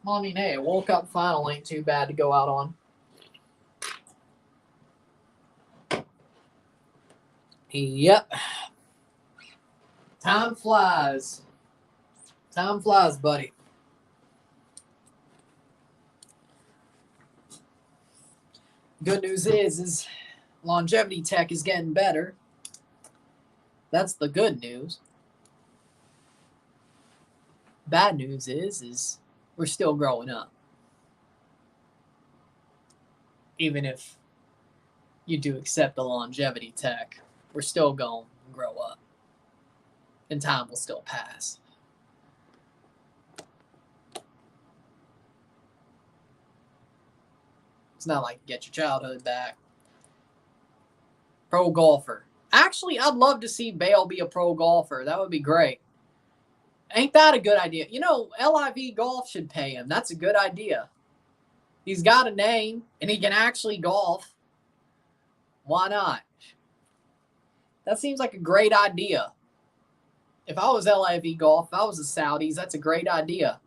Well, I mean, hey, a World Cup final ain't too bad to go out on. Yep. Time flies. Time flies, buddy. Good news is longevity tech is getting better. That's the good news. Bad news is we're still growing up. Even if you do accept the longevity tech, we're still going to grow up. And time will still pass. It's not like get your childhood back. Pro golfer. Actually, I'd love to see Bale be a pro golfer. That would be great. Ain't that a good idea? LIV Golf should pay him. That's a good idea. He's got a name, and he can actually golf. Why not? That seems like a great idea. If I was LIV Golf, if I was the Saudis, that's a great idea.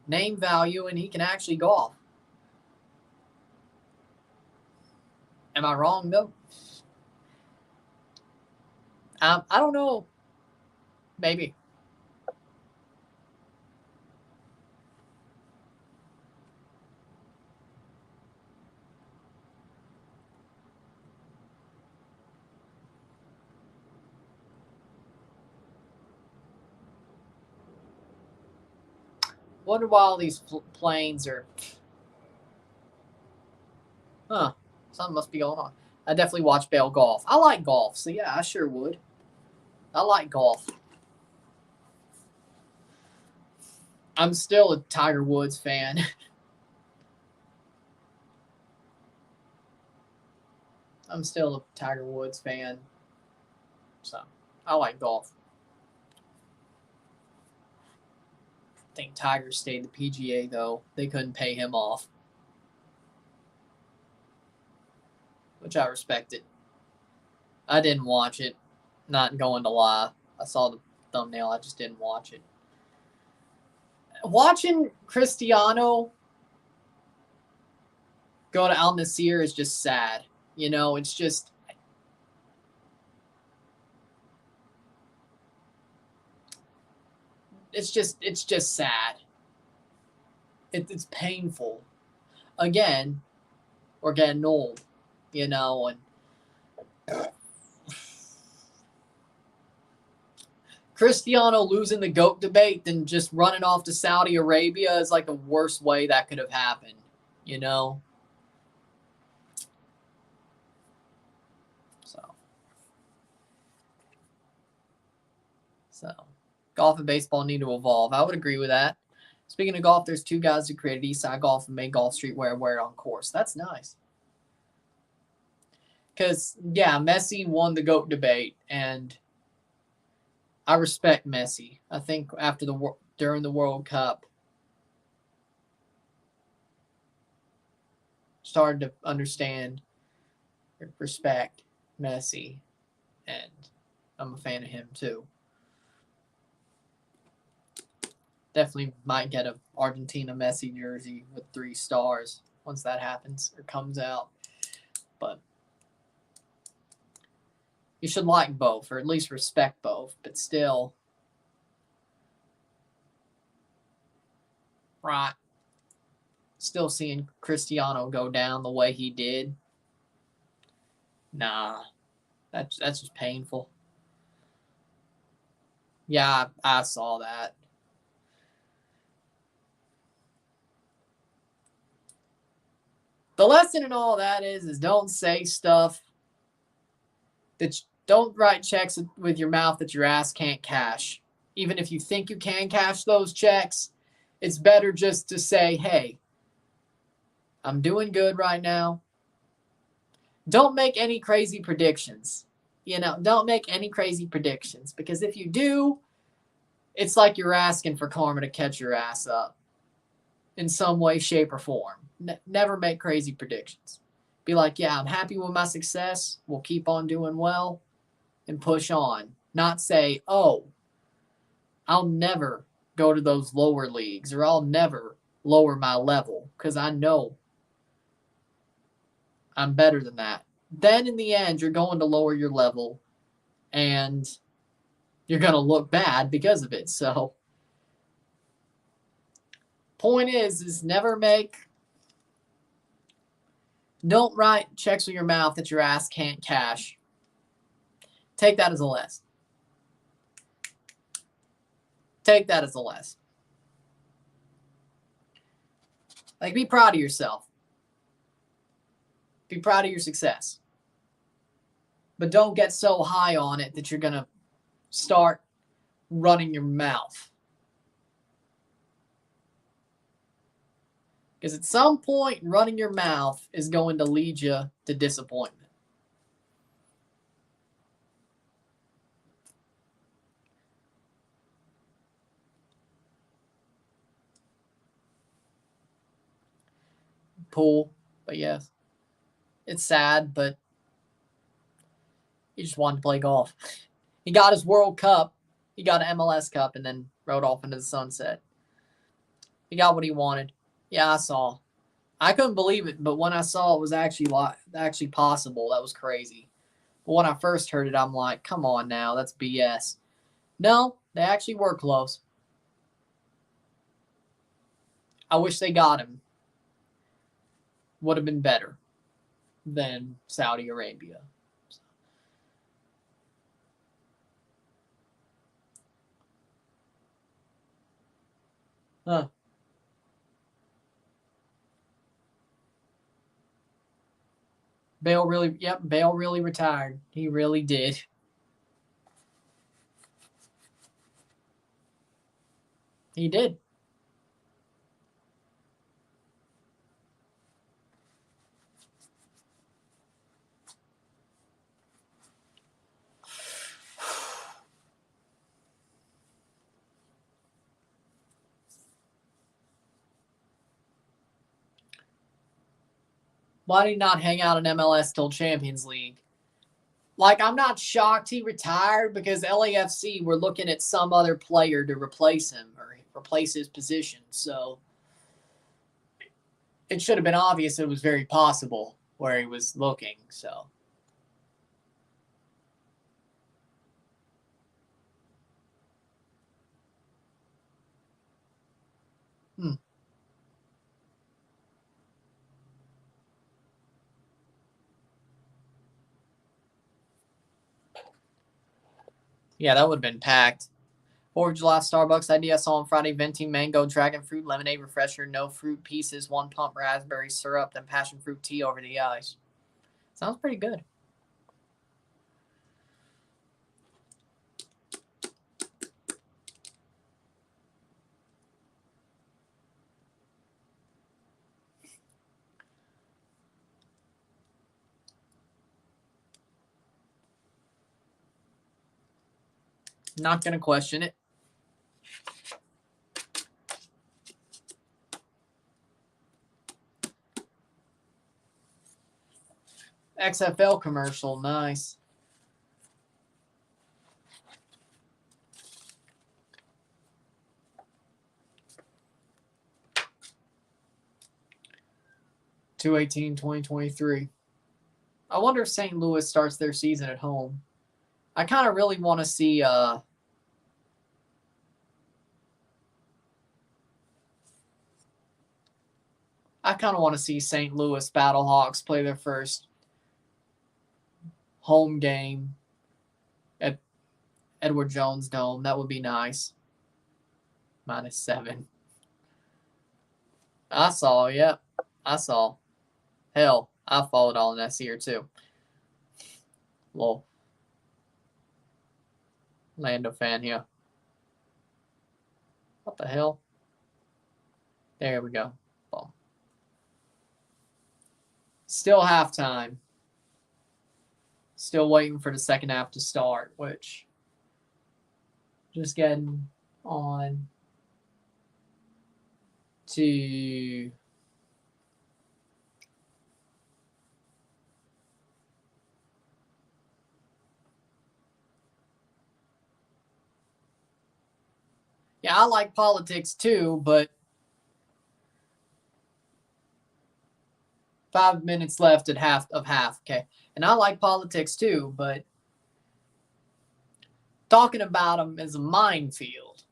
Name value, and he can actually golf. Am I wrong, though? I don't know. Maybe. Wonder why all these planes are... Huh. Something must be going on. I definitely watch Bale golf. I like golf, so yeah, I sure would. I like golf. I'm still a Tiger Woods fan. I'm still a Tiger Woods fan. So, I like golf. I think Tiger stayed the PGA, though. They couldn't pay him off. which I respected. I didn't watch it. Not going to lie. I saw the thumbnail. I just didn't watch it. Watching Cristiano go to Al Nassr is just sad. You know, it's just sad. It's painful. Again, we're getting old, you know, and Cristiano losing the GOAT debate than just running off to Saudi Arabia is like the worst way that could have happened, you know? So, golf and baseball need to evolve. I would agree with that. Speaking of golf, there's 2 guys who created Eastside Golf and made Golf Streetwear wear it on course. That's nice. Because, yeah, Messi won the GOAT debate, and I respect Messi. I think during the World Cup, started to understand, respect Messi, and I'm a fan of him too. Definitely might get a Argentina Messi jersey with 3 stars once that happens or comes out. But you should like both, or at least respect both. But still, right? Still seeing Cristiano go down the way he did. Nah, that's just painful. Yeah, I saw that. The lesson in all that is don't say stuff don't write checks with your mouth that your ass can't cash. Even if you think you can cash those checks, it's better just to say, hey, I'm doing good right now. Don't make any crazy predictions. You know, don't make any crazy predictions, because if you do, it's like you're asking for karma to catch your ass up in some way, shape, or form. Never make crazy predictions. Be like, yeah, I'm happy with my success. We'll keep on doing well and push on. Not say, oh, I'll never go to those lower leagues, or I'll never lower my level because I know I'm better than that. Then in the end, you're going to lower your level and you're going to look bad because of it. So, point is don't write checks with your mouth that your ass can't cash. Take that as a lesson. Take that as a lesson. Like, be proud of yourself. Be proud of your success. But don't get so high on it that you're going to start running your mouth. Because at some point, running your mouth is going to lead you to disappointment. Pool, but yes. It's sad, but he just wanted to play golf. He got his World Cup. He got an MLS Cup and then rode off into the sunset. He got what he wanted. Yeah, I saw. I couldn't believe it, but when I saw it was actually possible, that was crazy. But when I first heard it, I'm like, come on now, that's BS. No, they actually were close. I wish they got him. Would have been better than Saudi Arabia. Huh. Bale really retired. He really did. He did. Why did he not hang out in MLS till Champions League? Like, I'm not shocked he retired because LAFC were looking at some other player to replace him or replace his position. So it should have been obvious it was very possible where he was looking. So. Yeah, that would have been packed. 4th of July Starbucks idea I saw on Friday: venti mango, dragon fruit, lemonade refresher, no fruit pieces, 1 pump raspberry syrup, then passion fruit tea over the ice. Sounds pretty good. Not going to question it. XFL commercial, nice. (2/18/2023). I wonder if St. Louis starts their season at home. I kind of really want to see St. Louis Battlehawks play their first home game at Edward Jones Dome. That would be nice. -7. I saw, yep. I saw. Hell, I followed all in that year too. Little Lando fan here. What the hell? There we go. Boom. Still halftime. Still waiting for the second half to start, which just getting on to yeah, I like politics too, but 5 minutes left at half. Okay. And I like politics too, but talking about them is a minefield.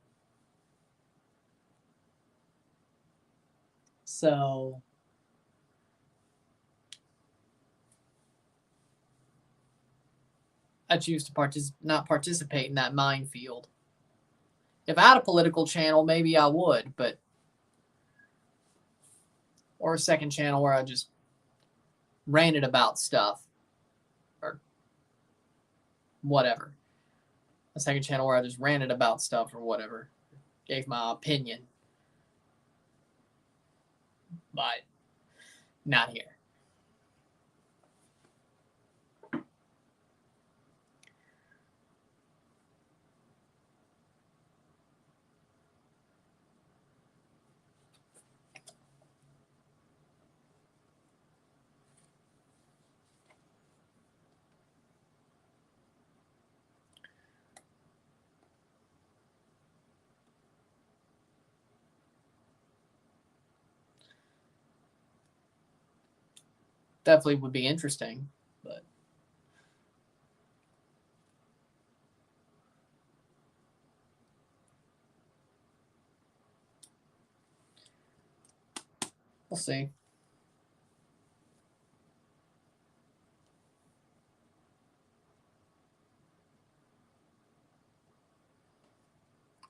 So I choose to not participate in that minefield. If I had a political channel, maybe I would, but or a second channel where I just ranted about stuff or whatever. A second channel where I just ranted about stuff or whatever. Gave my opinion. But not here. Definitely would be interesting, but we'll see.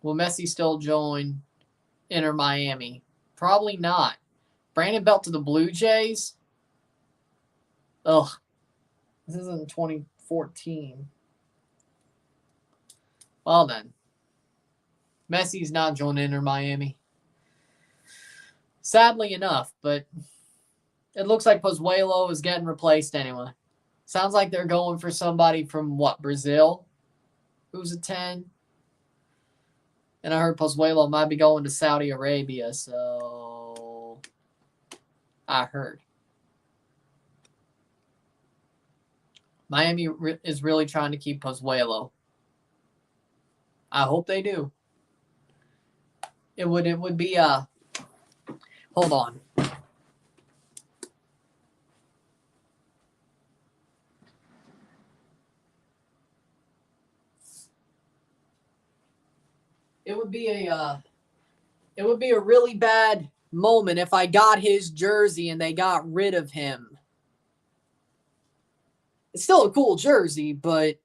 Will Messi still join Inter Miami? Probably not. Brandon Belt to the Blue Jays? Ugh. This isn't 2014. Well then. Messi's not joining Inter Miami. Sadly enough, but it looks like Pozuelo is getting replaced anyway. Sounds like they're going for somebody from Brazil? Who's a 10? And I heard Pozuelo might be going to Saudi Arabia, so I heard. Miami is really trying to keep Pozuelo. I hope they do. It would be hold on. It would be a really bad moment if I got his jersey and they got rid of him. It's still a cool jersey, but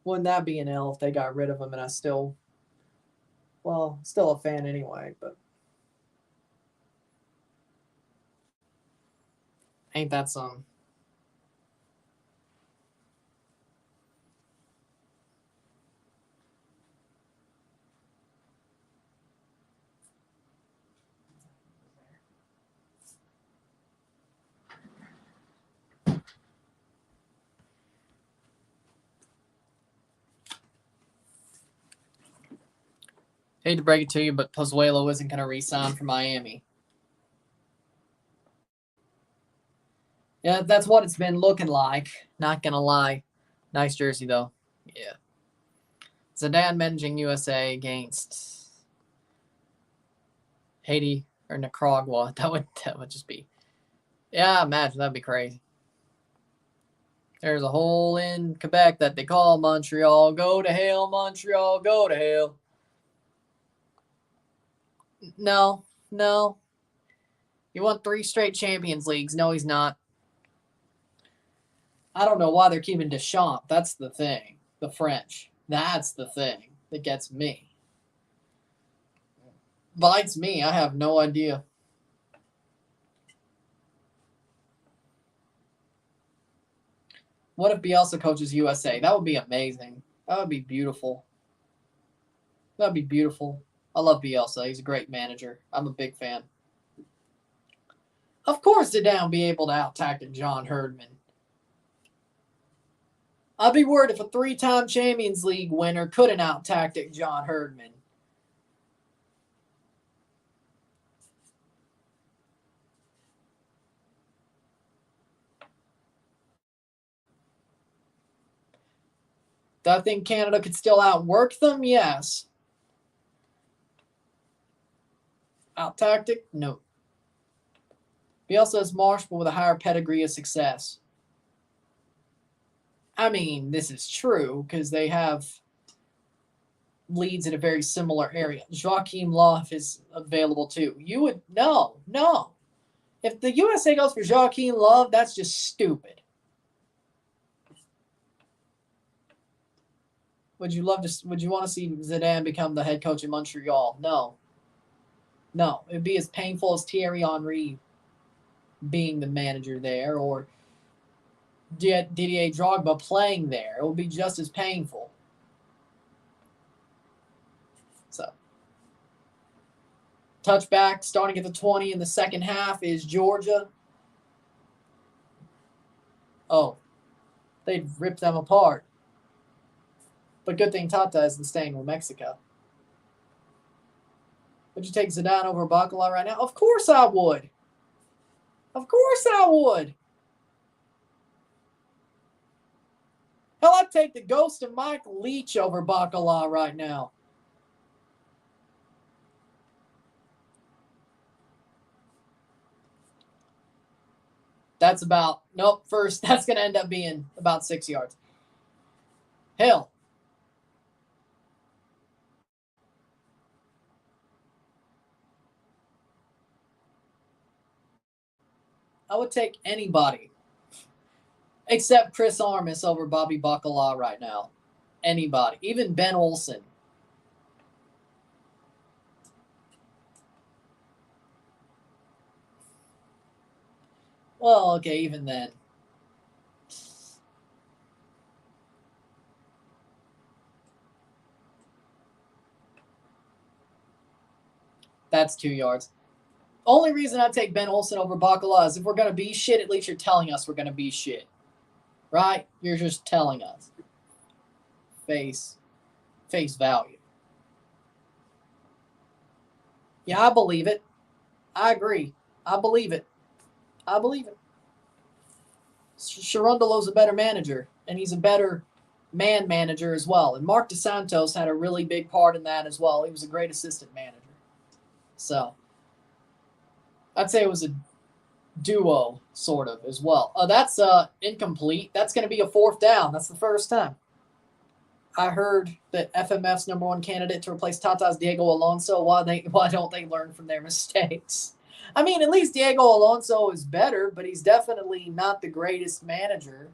wouldn't that be an L if they got rid of him and I still a fan anyway, but ain't that some? Hate to break it to you, but Pozuelo isn't going to re-sign for Miami. Yeah, that's what it's been looking like. Not going to lie. Nice jersey, though. Yeah. Zidane managing USA against Haiti or Nicaragua. That would just be... Yeah, imagine. That'd be crazy. There's a hole in Quebec that they call Montreal. Go to hell, Montreal. Go to hell. No. He won 3 straight Champions Leagues. No, he's not. I don't know why they're keeping Deschamps. That's the thing. The French. That's the thing that gets me. Bites me. I have no idea. What if Bielsa coaches USA? That would be amazing. That would be beautiful. That would be beautiful. I love Bielsa. He's a great manager. I'm a big fan. Of course Zidane will be able to out-tactic John Herdman. I'd be worried if a 3-time Champions League winner couldn't out-tactic John Herdman. Do I think Canada could still outwork them? Yes. Out-tactic? No. Bielsa is Marsh, but with a higher pedigree of success. I mean, this is true because they have leads in a very similar area. Joachim Löw is available too. You would no. If the USA goes for Joachim Löw, that's just stupid. Would you want to see Zidane become the head coach in Montreal? No. It'd be as painful as Thierry Henry being the manager there, or Didier Drogba playing there. It would be just as painful. So, touchback starting at the 20 in the second half is Georgia. Oh, they'd rip them apart. But good thing Tata isn't staying with Mexico. Would you take Zidane over Bacala right now? Of course I would. Hell, I'd take the ghost of Mike Leach over Bacala right now. That's about, first, that's going to end up being about 6 yards. Hell. I would take anybody except Chris Armas over Bobby Bacala right now. Anybody. Even Ben Olsen. Well, okay, even then. That's 2 yards. Only reason I take Ben Olsen over Bacala is if we're going to be shit, at least you're telling us we're going to be shit. Right? You're just telling us. Face value. Yeah, I believe it. I agree. I believe it. I believe it. Sharundalo's a better manager, and he's a better man manager as well. And Mark DeSantos had a really big part in that as well. He was a great assistant manager. So I'd say it was a duo, sort of, as well. That's incomplete. That's going to be a 4th down. That's the first time. I heard that FMF's #1 candidate to replace Tata's Diego Alonso. Why don't they learn from their mistakes? I mean, at least Diego Alonso is better, but he's definitely not the greatest manager.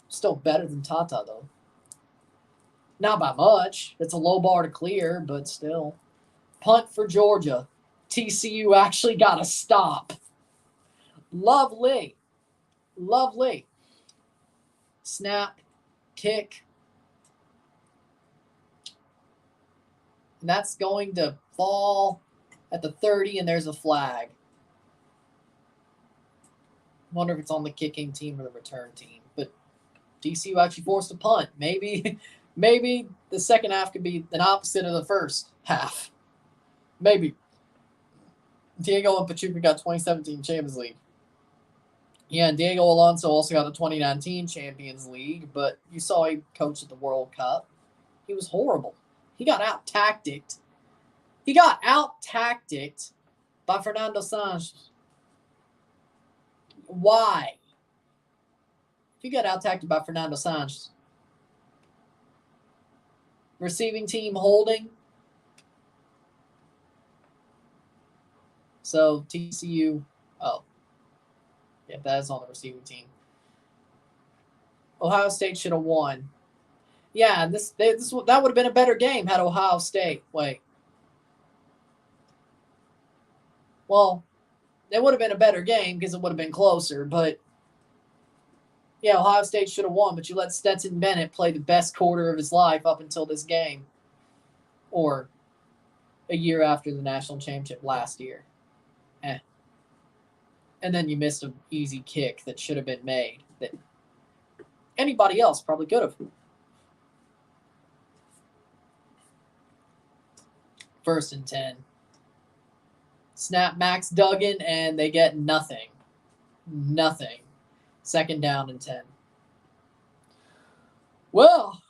Still better than Tata, though. Not by much. It's a low bar to clear, but still. Punt for Georgia. TCU actually got a stop. Lovely. Lovely. Snap. Kick. And that's going to fall at the 30, and there's a flag. Wonder if it's on the kicking team or the return team. But TCU actually forced a punt. Maybe the second half could be an opposite of the first half. Maybe. Diego and Pachuca got 2017 Champions League. Yeah, and Diego Alonso also got the 2019 Champions League, but you saw he coached at the World Cup. He was horrible. He got out-tacticked. By Fernando Santos. Why? If you got out-tacticked by Fernando Santos. Receiving team holding. So TCU, yeah, that is on the receiving team. Ohio State should have won. Yeah, that would have been a better game had Ohio State. Wait. Well, it would have been a better game because it would have been closer, but yeah, Ohio State should have won, but you let Stetson Bennett play the best quarter of his life up until this game. Or a year after the national championship last year. And then you missed an easy kick that should have been made that anybody else probably could have. 1st and 10. Snap Max Duggan, and they get nothing. Nothing. 2nd down and 10. Well,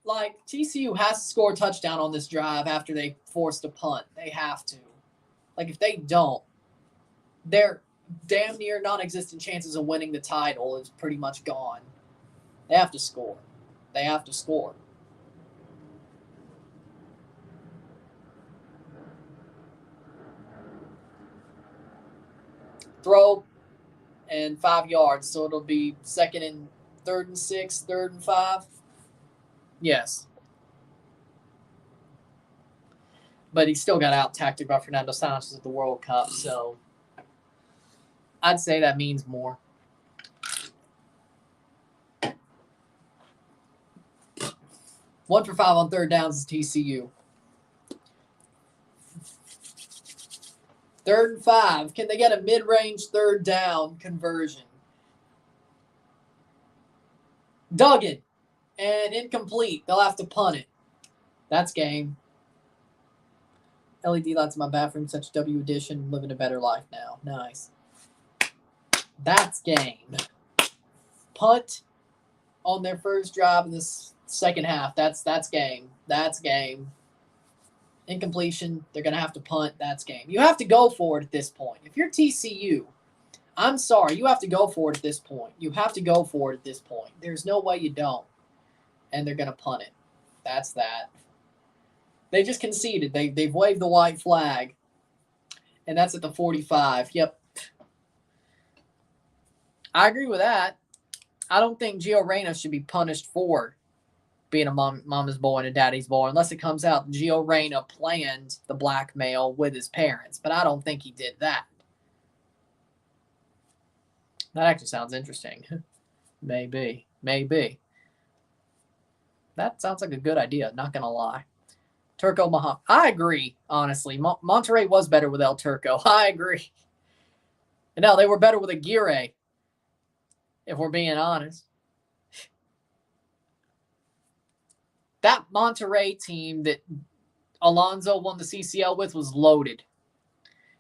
like, TCU has to score a touchdown on this drive after they forced a punt. They have to. Like, if they don't, their damn near non-existent chances of winning the title is pretty much gone. They have to score. They have to score. Throw and 5 yards, so it'll be 2nd and 3rd and 6, 3rd and 5. Yes. But he still got out-tacticked by Fernando Santos at the World Cup, so I'd say that means more. One for 5 on 3rd downs is TCU. 3rd and 5. Can they get a mid-range 3rd down conversion? Duggan. And incomplete. They'll have to punt it. That's game. LED lights in my bathroom, such W edition, living a better life now. Nice. That's game. Punt on their first drive in this second half. That's game. That's game. Incompletion. They're going to have to punt. That's game. You have to go for it at this point. If you're TCU, I'm sorry. You have to go for it at this point. You have to go for it at this point. There's no way you don't. And they're going to punt it. That's that. They just conceded. They've waved the white flag. And that's at the 45. Yep. I agree with that. I don't think Gio Reyna should be punished for being a mama's boy and a daddy's boy unless it comes out Gio Reyna planned the blackmail with his parents. But I don't think he did that. That actually sounds interesting. Maybe. That sounds like a good idea, not going to lie. Turco Muhammad. I agree, honestly. Monterrey was better with El Turco. I agree. And no, they were better with Aguirre, if we're being honest. that Monterey team that Alonso won the CCL with was loaded.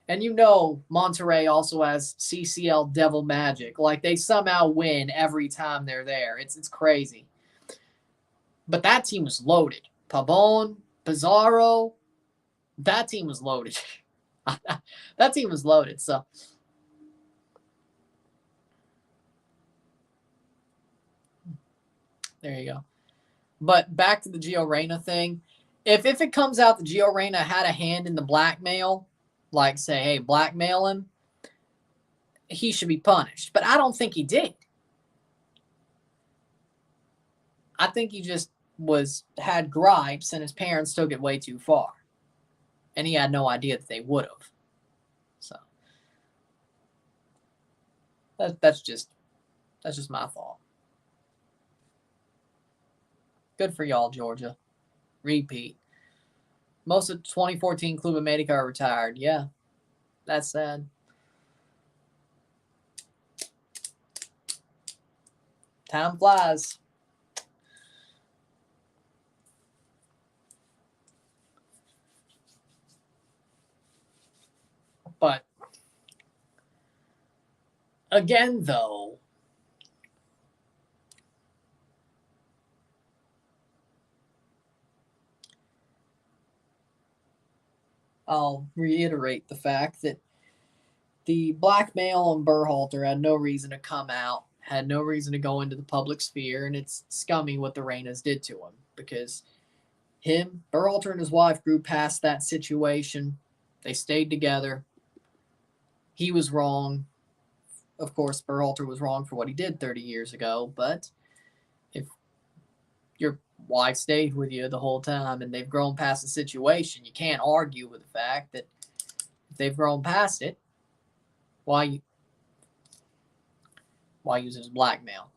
And you know Monterey also has CCL devil magic. Like, they somehow win every time they're there. It's crazy. But that team was loaded. Pabon, Pizarro, that team was loaded. That team was loaded. So there you go. But back to the Gio Reyna thing. If it comes out that Gio Reyna had a hand in the blackmail, like say, hey, blackmail him, he should be punished. But I don't think he did. I think he just had gripes and his parents took it way too far. And he had no idea that they would have. So that's just my fault. Good for y'all, Georgia. Repeat. Most of 2014 Club America are retired. Yeah, that's sad. Time flies. But again, though, I'll reiterate the fact that the blackmail on Berhalter had no reason to come out, had no reason to go into the public sphere, and it's scummy what the Reynas did to him because Berhalter and his wife grew past that situation. They stayed together. He was wrong. Of course, Berhalter was wrong for what he did 30 years ago, but if your wife stayed with you the whole time and they've grown past the situation, you can't argue with the fact that if they've grown past it, why use it as blackmail?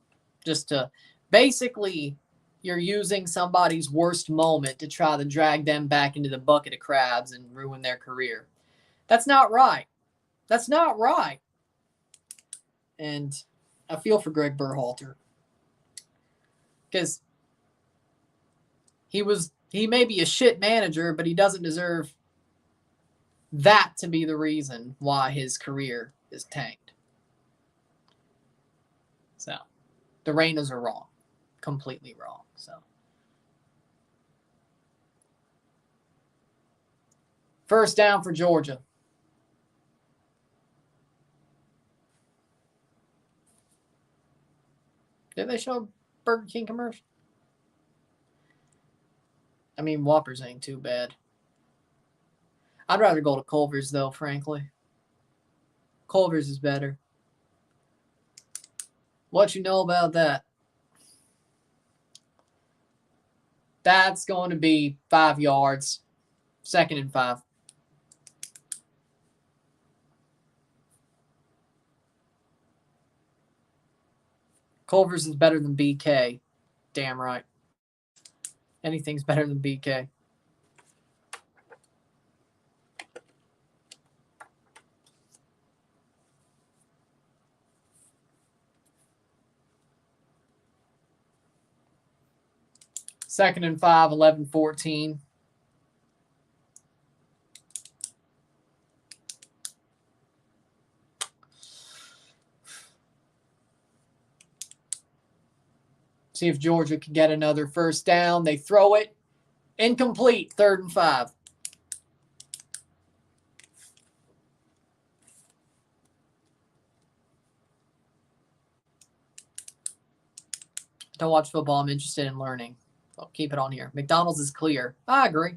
Just to basically, you're using somebody's worst moment to try to drag them back into the bucket of crabs and ruin their career. That's not right. That's not right. And I feel for Greg Berhalter because he may be a shit manager, but he doesn't deserve that to be the reason why his career is tanked. So the Reynas are wrong. Completely wrong. So first down for Georgia. Did they show a Burger King commercial? I mean, Whoppers ain't too bad. I'd rather go to Culver's, though, frankly. Culver's is better. What you know about that? That's going to be 5 yards. 2nd and 5. Culver's is better than BK. Damn right. Anything's better than BK. Second and 5, 11-14. See if Georgia can get another first down. They throw it. Incomplete. 3rd and 5. Don't watch football. I'm interested in learning. I'll keep it on here. McDonald's is clear. I agree.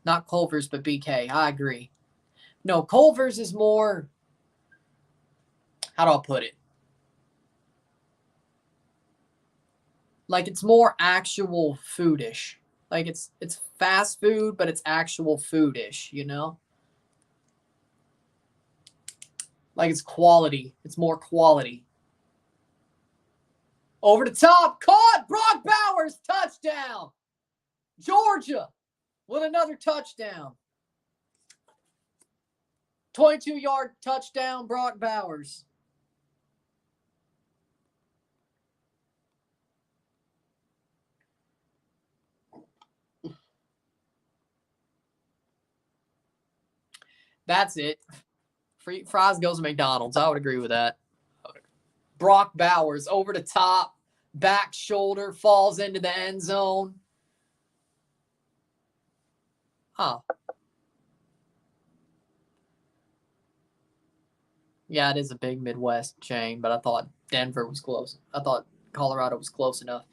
Not Culver's, but BK. I agree. No, Culver's is more, how do I put it? Like, it's more actual foodish. Like, it's fast food, but it's actual foodish, you know? Like, it's quality. It's more quality. Over the top. Caught. Brock Bowers. Touchdown. Georgia with another touchdown. 22-yard touchdown, Brock Bowers. That's it. Free fries goes to McDonald's. I would agree with that. Brock Bowers over the top, back shoulder, falls into the end zone. Huh. Yeah, it is a big Midwest chain, but I thought Denver was close. I thought Colorado was close enough.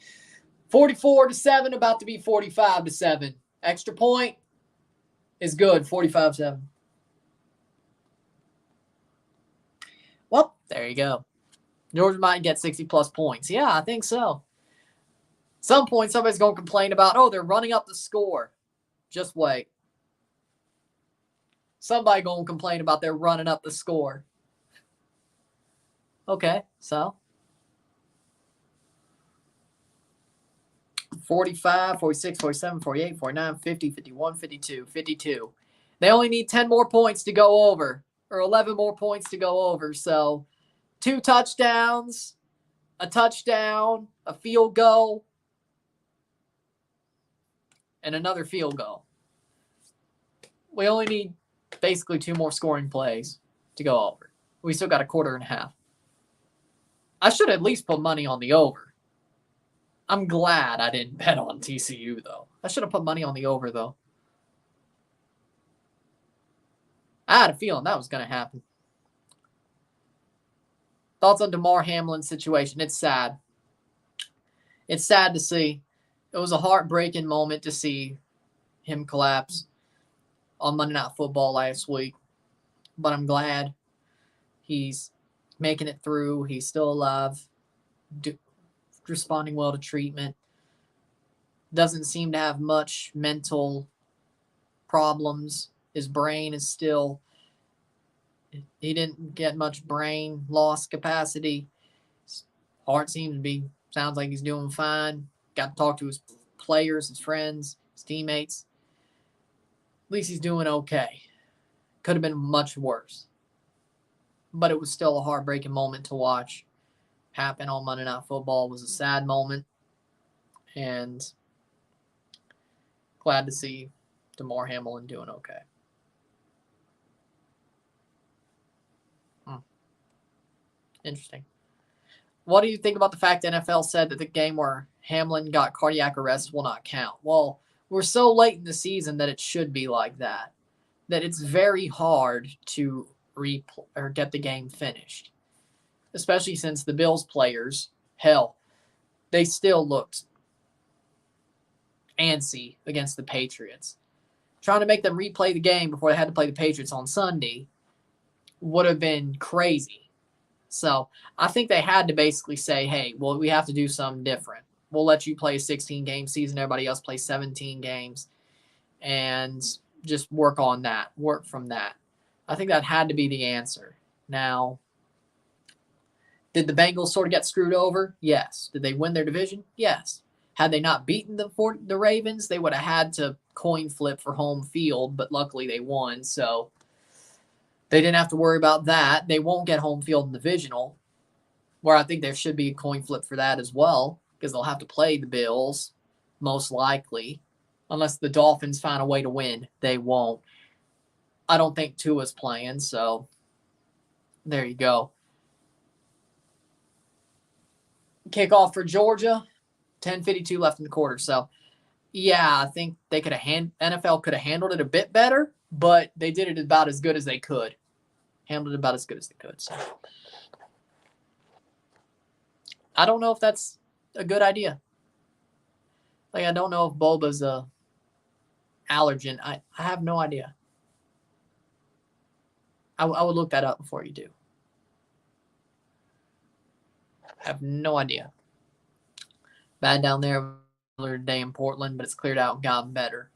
44-7, about to be 45-7. Extra point is good, 45-7. Well, there you go. Georgia might get 60-plus points. Yeah, I think so. Some point, somebody's going to complain about, oh, they're running up the score. Just wait. Somebody going to complain about they're running up the score. Okay, so 45, 46, 47, 48, 49, 50, 51, 52, 52. They only need 10 more points to go over, or 11 more points to go over. So 2 touchdowns, a touchdown, a field goal, and another field goal. We only need basically 2 more scoring plays to go over. We still got a quarter and a half. I should at least put money on the over. I'm glad I didn't bet on TCU, though. I should have put money on the over, though. I had a feeling that was going to happen. Thoughts on Damar Hamlin's situation? It's sad. It's sad to see. It was a heartbreaking moment to see him collapse on Monday Night Football last week. But I'm glad he's making it through. He's still alive, responding well to treatment. Doesn't seem to have much mental problems. His brain is still, he didn't get much brain loss capacity. His heart seems to be, sounds like he's doing fine. Got to talk to his players, his friends, his teammates. At least he's doing okay. Could have been much worse. But it was still a heartbreaking moment to watch happen on Monday Night Football. It was a sad moment. And glad to see Damar Hamlin doing okay. Interesting. What do you think about the fact NFL said that the game where Hamlin got cardiac arrest will not count? Well, we're so late in the season that it should be like that. That it's very hard to get the game finished. Especially since the Bills players, hell, they still looked antsy against the Patriots. Trying to make them replay the game before they had to play the Patriots on Sunday would have been crazy. So I think they had to basically say, hey, well, we have to do something different. We'll let you play a 16-game season. Everybody else plays 17 games. And just work on that. Work from that. I think that had to be the answer. Now, did the Bengals sort of get screwed over? Yes. Did they win their division? Yes. Had they not beaten the Ravens, they would have had to coin flip for home field, but luckily they won, so they didn't have to worry about that. They won't get home field in the divisional, where I think there should be a coin flip for that as well, because they'll have to play the Bills, most likely, unless the Dolphins find a way to win. They won't. I don't think Tua's playing, so there you go. Kickoff for Georgia, 10:52 left in the quarter. So, yeah, I think they could have NFL could have handled it a bit better, but they did it about as good as they could. Handled it about as good as they could. So, I don't know if that's a good idea. Like, I don't know if boba's a allergen. I have no idea. I would look that up before you do. I have no idea. Bad down there today in Portland, but it's cleared out and gotten better.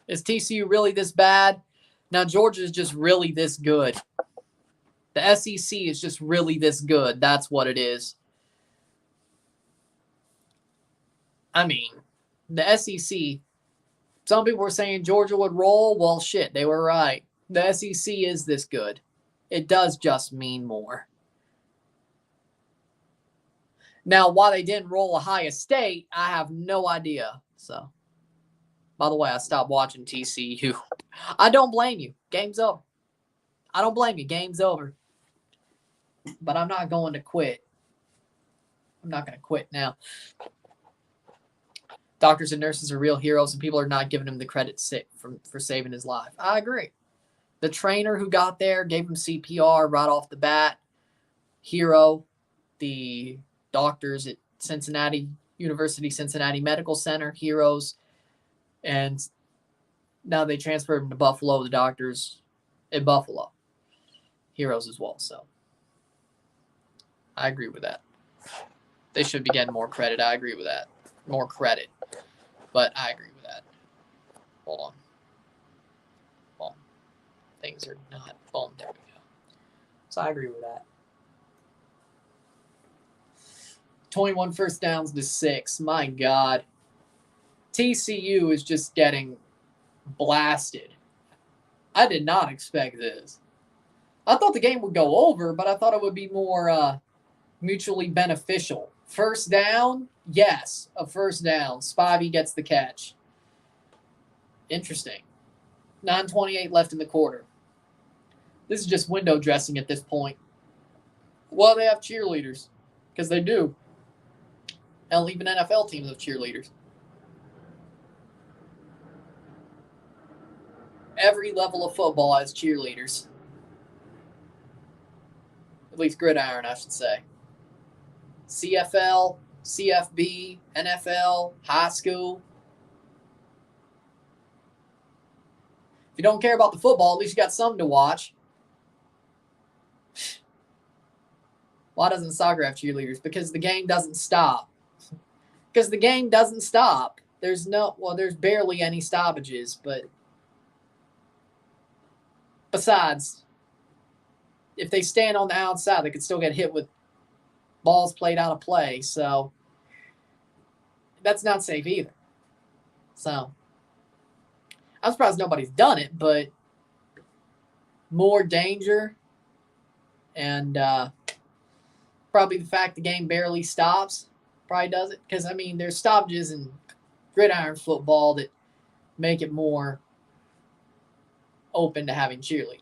Is TCU really this bad? Now, Georgia is just really this good. The SEC is just really this good. That's what it is. I mean, the SEC, some people were saying Georgia would roll. Well, shit, they were right. The SEC is this good. It does just mean more. Now, why they didn't roll Ohio State, I have no idea. So, By the way, I stopped watching TCU. I don't blame you. Game's over. I don't blame you. Game's over. But I'm not going to quit. I'm not going to quit now. Doctors and nurses are real heroes, and people are not giving him the credit for saving his life. I agree. The trainer who got there gave him CPR right off the bat. Hero. The doctors at University Cincinnati Medical Center, heroes. And now they transferred him to Buffalo. The doctors at Buffalo, heroes as well. So I agree with that. They should be getting more credit. I agree with that. More credit. But I agree with that. Hold on. Boom. Things are not. Boom. There we go. So I agree with that. 21 first downs to 6. My God. TCU is just getting blasted. I did not expect this. I thought the game would go over, but I thought it would be more mutually beneficial. First down, yes, a first down. Spivey gets the catch. Interesting. 9:28 left in the quarter. This is just window dressing at this point. Well, they have cheerleaders, because they do. Hell, even NFL teams have cheerleaders. Every level of football has cheerleaders. At least gridiron, I should say. CFL, CFB, NFL, high school. If you don't care about the football, at least you got something to watch. Why doesn't soccer have cheerleaders? Because the game doesn't stop. Because the game doesn't stop. There's barely any stoppages, but besides, if they stand on the outside, they could still get hit with balls played out of play. So that's not safe either. So I'm surprised nobody's done it, but more danger and probably the fact the game barely stops probably does it. Because, I mean, there's stoppages in gridiron football that make it more open to having cheerleading.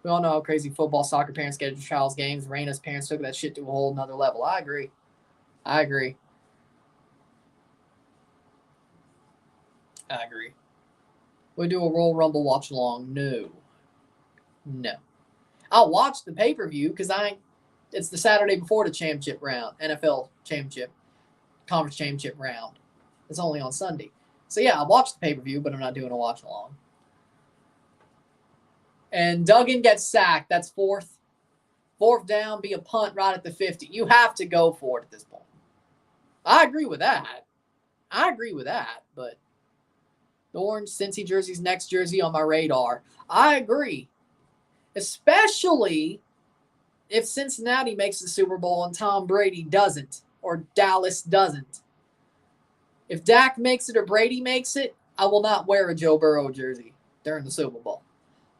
We all know how crazy football, soccer parents get at child's games. Raina's parents took that shit to a whole nother level. I agree. We do a Royal Rumble watch along. No. I'll watch the pay-per-view because it's the Saturday before the championship round, NFL championship, conference championship round. It's only on Sunday. So yeah, I'll watch the pay-per-view, but I'm not doing a watch along. And Duggan gets sacked. That's fourth. Fourth down, be a punt right at the 50. You have to go for it at this point. I agree with that. But the orange Cincy jersey's next jersey on my radar. I agree. Especially if Cincinnati makes the Super Bowl and Tom Brady doesn't, or Dallas doesn't. If Dak makes it or Brady makes it, I will not wear a Joe Burrow jersey during the Super Bowl.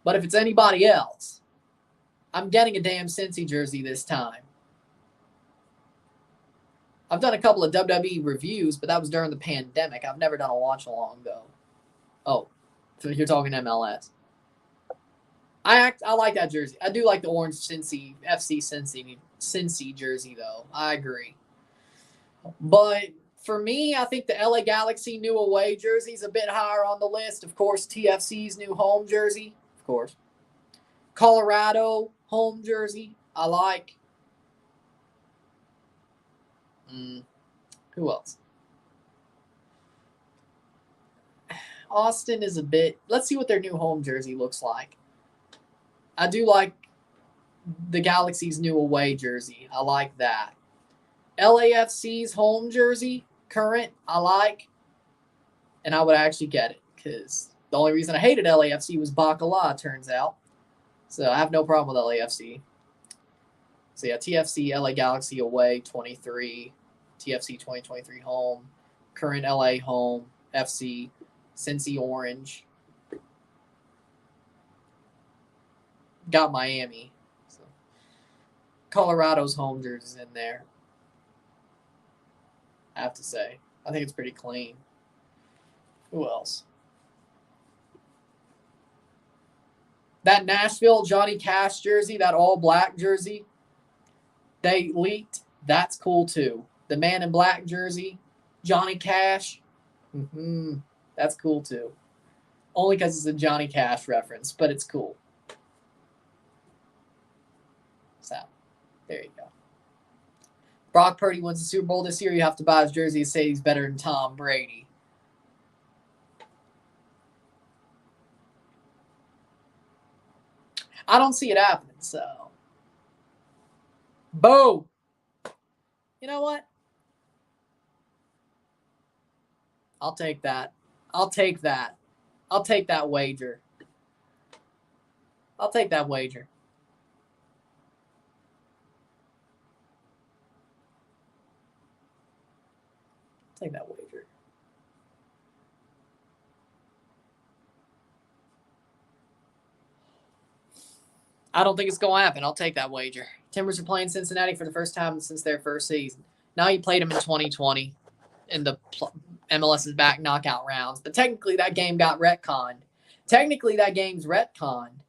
But if it's anybody else, I'm getting a damn Cincy jersey this time. I've done a couple of WWE reviews, but that was during the pandemic. I've never done a watch along, though. Oh, so you're talking MLS. I like that jersey. I do like the orange Cincy, FC Cincy jersey, though. I agree. But for me, I think the LA Galaxy new away jersey is a bit higher on the list. Of course, TFC's new home jersey. Of course. Colorado home jersey, I like. Who else? Austin is a bit. Let's see what their new home jersey looks like. I do like the Galaxy's new away jersey. I like that. LAFC's home jersey, current, I like. And I would actually get it because the only reason I hated LAFC was Bacala, turns out. So I have no problem with LAFC. So yeah, TFC, LA Galaxy away, 23. TFC 2023 home. Current LA home. FC, Cincy orange. Got Miami. So Colorado's home jerseys in there. I have to say. I think it's pretty clean. Who else? That Nashville Johnny Cash jersey, that all-black jersey, they leaked. That's cool, too. The man in black jersey, Johnny Cash, that's cool, too. Only because it's a Johnny Cash reference, but it's cool. So, there you go. Brock Purdy wins the Super Bowl this year. You have to buy his jersey and say he's better than Tom Brady. I don't see it happening, so. Boom. You know what? I'll take that. I'll take that. I'll take that wager. I'll take that wager. I'll take that wager. I don't think it's going to happen. I'll take that wager. Timbers are playing Cincinnati for the first time since their first season. Now you played them in 2020 in the MLS's back knockout rounds. But technically that game got retconned. Technically that game's retconned.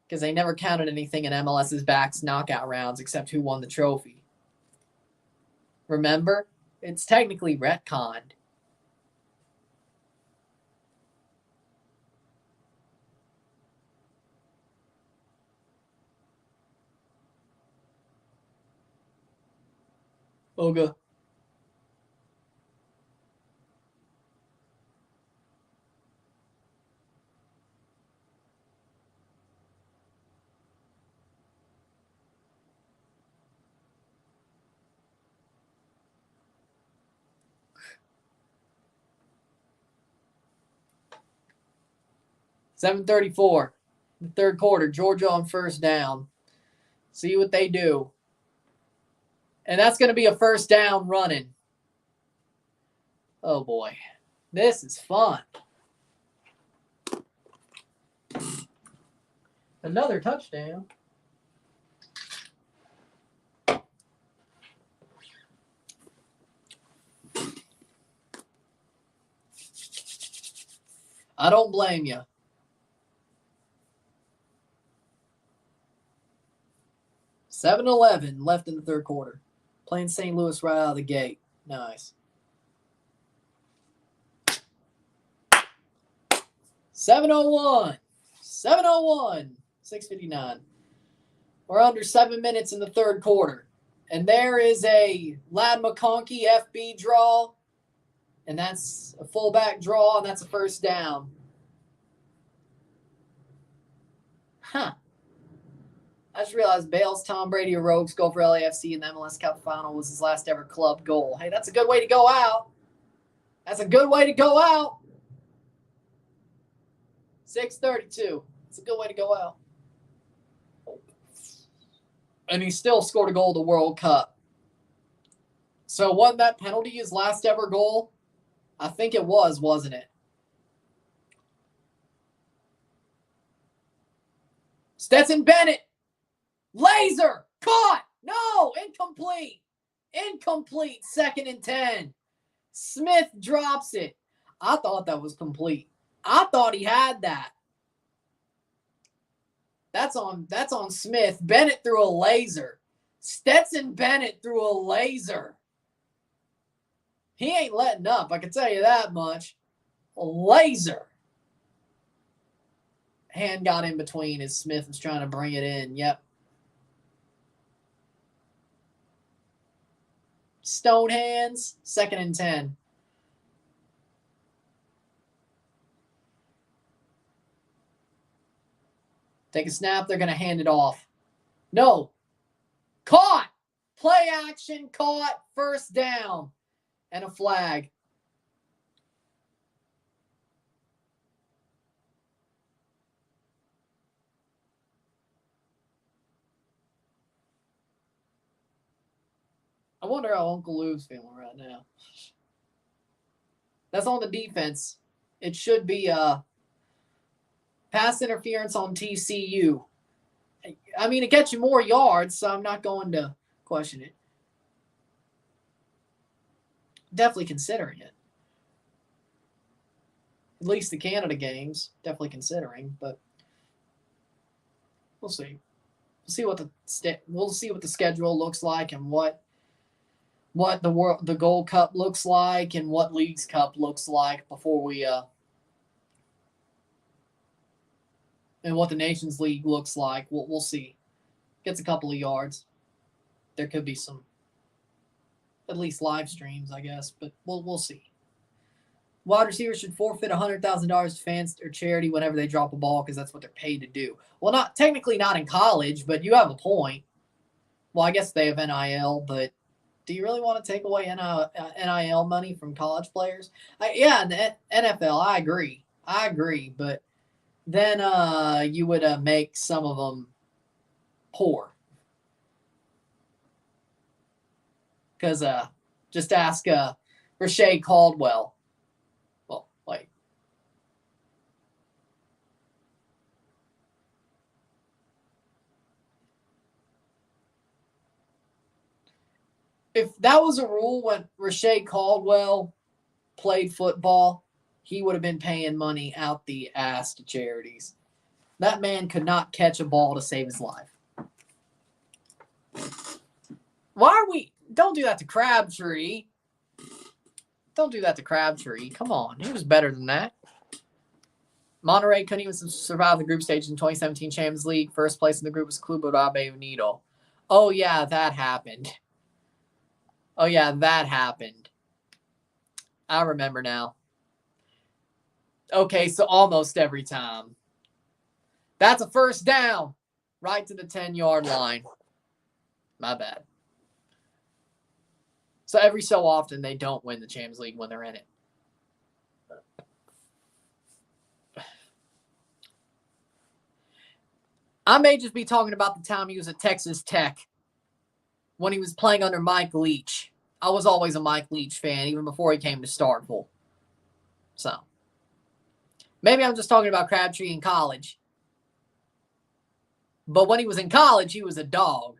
Because they never counted anything in MLS's back's knockout rounds except who won the trophy. Remember? It's technically retconned. Okay. $7:34, the third quarter. Georgia on first down. See what they do. And that's going to be a first down running. Oh, boy. This is fun. Another touchdown. I don't blame you. $7:11 left in the third quarter. Playing St. Louis right out of the gate. Nice. 7:01. 7:01. 6:59. We're under 7 minutes in the third quarter. And there is a Ladd McConkey FB draw. And that's a fullback draw, and that's a first down. Huh. I just realized Bale's Tom Brady or Rogues go for LAFC in the MLS Cup final was his last ever club goal. Hey, that's a good way to go out. That's a good way to go out. 6:32. It's a good way to go out. And he still scored a goal in the World Cup. So wasn't that penalty his last ever goal? I think it was, wasn't it? Stetson Bennett. Laser. Caught. No. Incomplete. Incomplete. 2nd and 10. Smith drops it. I thought that was complete. I thought he had that. That's on Smith. Bennett threw a laser. Stetson Bennett threw a laser. He ain't letting up, I can tell you that much. A laser. Hand got in between as Smith was trying to bring it in. Yep. Stone hands. 2nd and 10. Take a snap. They're going to hand it off. No. Caught. Play action. Caught. First down. And a flag. I wonder how Uncle Lou's feeling right now. That's on the defense. It should be pass interference on TCU. I mean, it gets you more yards, so I'm not going to question it. definitely considering it. At least the Canada games, definitely considering, but we'll see. We'll see what the schedule looks like and what the Gold Cup looks like and what Leagues Cup looks like before we and what the Nations League looks like. We'll see. Gets a couple of yards. There could be some, at least live streams, I guess, but we'll see. Wide receivers should forfeit $100,000 to fans or charity whenever they drop a ball because that's what they're paid to do. Well, not technically not in college, but you have a point. Well, I guess they have NIL, but do you really want to take away NIL money from college players? In the NFL, I agree, but then you would make some of them poor. Because just ask Rashay Caldwell. Well, like, if that was a rule when Rashay Caldwell played football, he would have been paying money out the ass to charities. That man could not catch a ball to save his life. Why are we... Don't do that to Crabtree. Don't do that to Crabtree. Come on. He was better than that. Monterrey couldn't even survive the group stage in 2017 Champions League. First place in the group was Club Abe Unido. Oh, yeah, that happened. I remember now. Okay, so almost every time. That's a first down. Right to the 10-yard line. My bad. So every so often, they don't win the Champions League when they're in it. I may just be talking about the time he was at Texas Tech when he was playing under Mike Leach. I was always a Mike Leach fan, even before he came to Starkville. So, maybe I'm just talking about Crabtree in college. But when he was in college, he was a dog.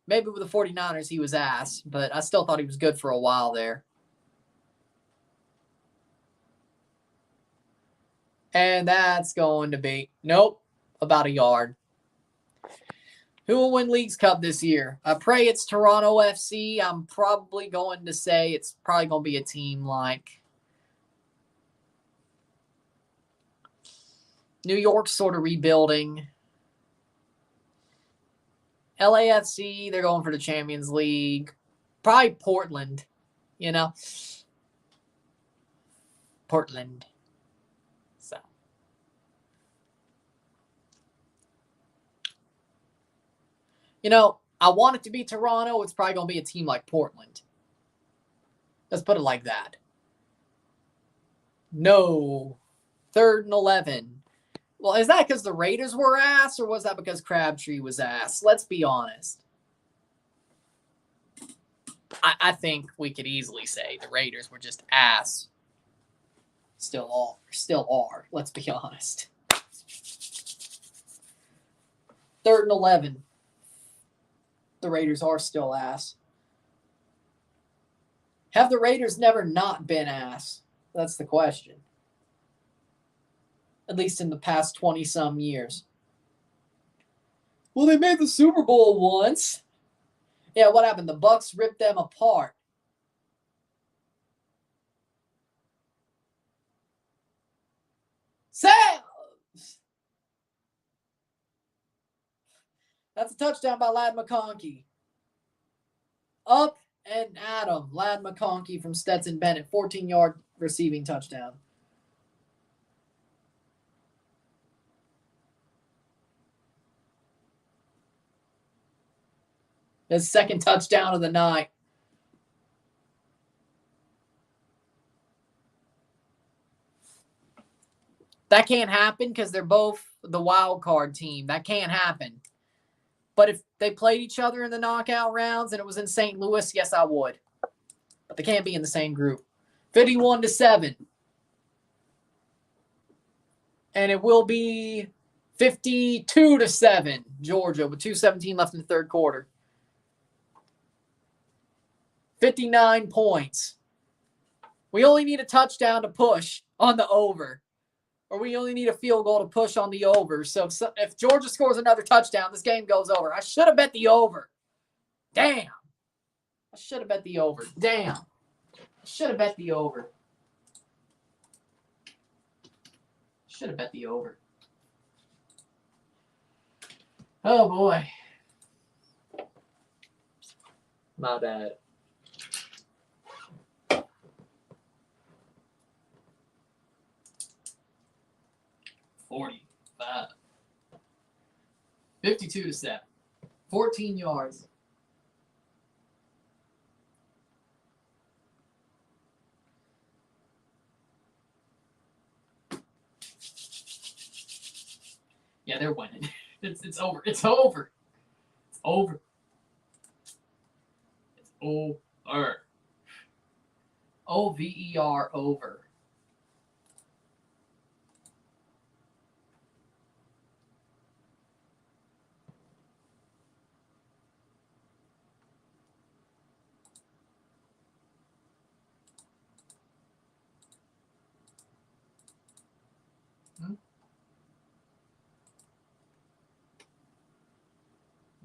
Maybe with the 49ers, he was ass, but I still thought he was good for a while there. And that's going to be, nope, about a yard. Who will win Leagues Cup this year? I pray it's Toronto FC. I'm probably going to say it's probably going to be a team like New York, sort of rebuilding. LAFC, they're going for the Champions League. Probably Portland, Portland. So. I want it to be Toronto. It's probably going to be a team like Portland. Let's put it like that. No. 3rd and 11. Well, is that because the Raiders were ass, or was that because Crabtree was ass? Let's be honest. I think we could easily say the Raiders were just ass. Still are. Let's be honest. 3rd and 11. The Raiders are still ass. Have the Raiders never not been ass? That's the question. At least in the past 20-some years. Well, they made the Super Bowl once. Yeah, what happened? The Bucks ripped them apart. Sam! That's a touchdown by Ladd McConkey. Up and Adam. Ladd McConkey from Stetson Bennett. 14-yard receiving touchdown. His second touchdown of the night. That can't happen because they're both the wild card team. That can't happen. But if they played each other in the knockout rounds and it was in St. Louis, yes, I would. But they can't be in the same group. 51-7. And it will be 52-7, Georgia, with 2:17 left in the third quarter. 59 points. We only need a touchdown to push on the over. Or we only need a field goal to push on the over. So if Georgia scores another touchdown, this game goes over. I should have bet the over. Damn. I should have bet the over. Damn. I should have bet the over. Should have bet the over. Oh, boy. My bad. $45. 52-7. 14 yards. Yeah, they're winning. It's over. It's over. It's over. It's over. O-V-E-R, over.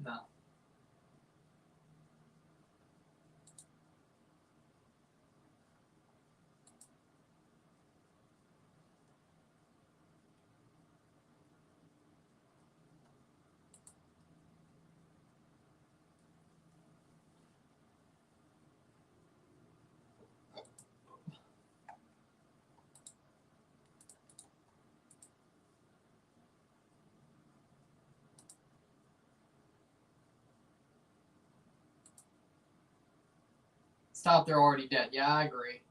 No. Stop, they're already dead. Yeah, I agree.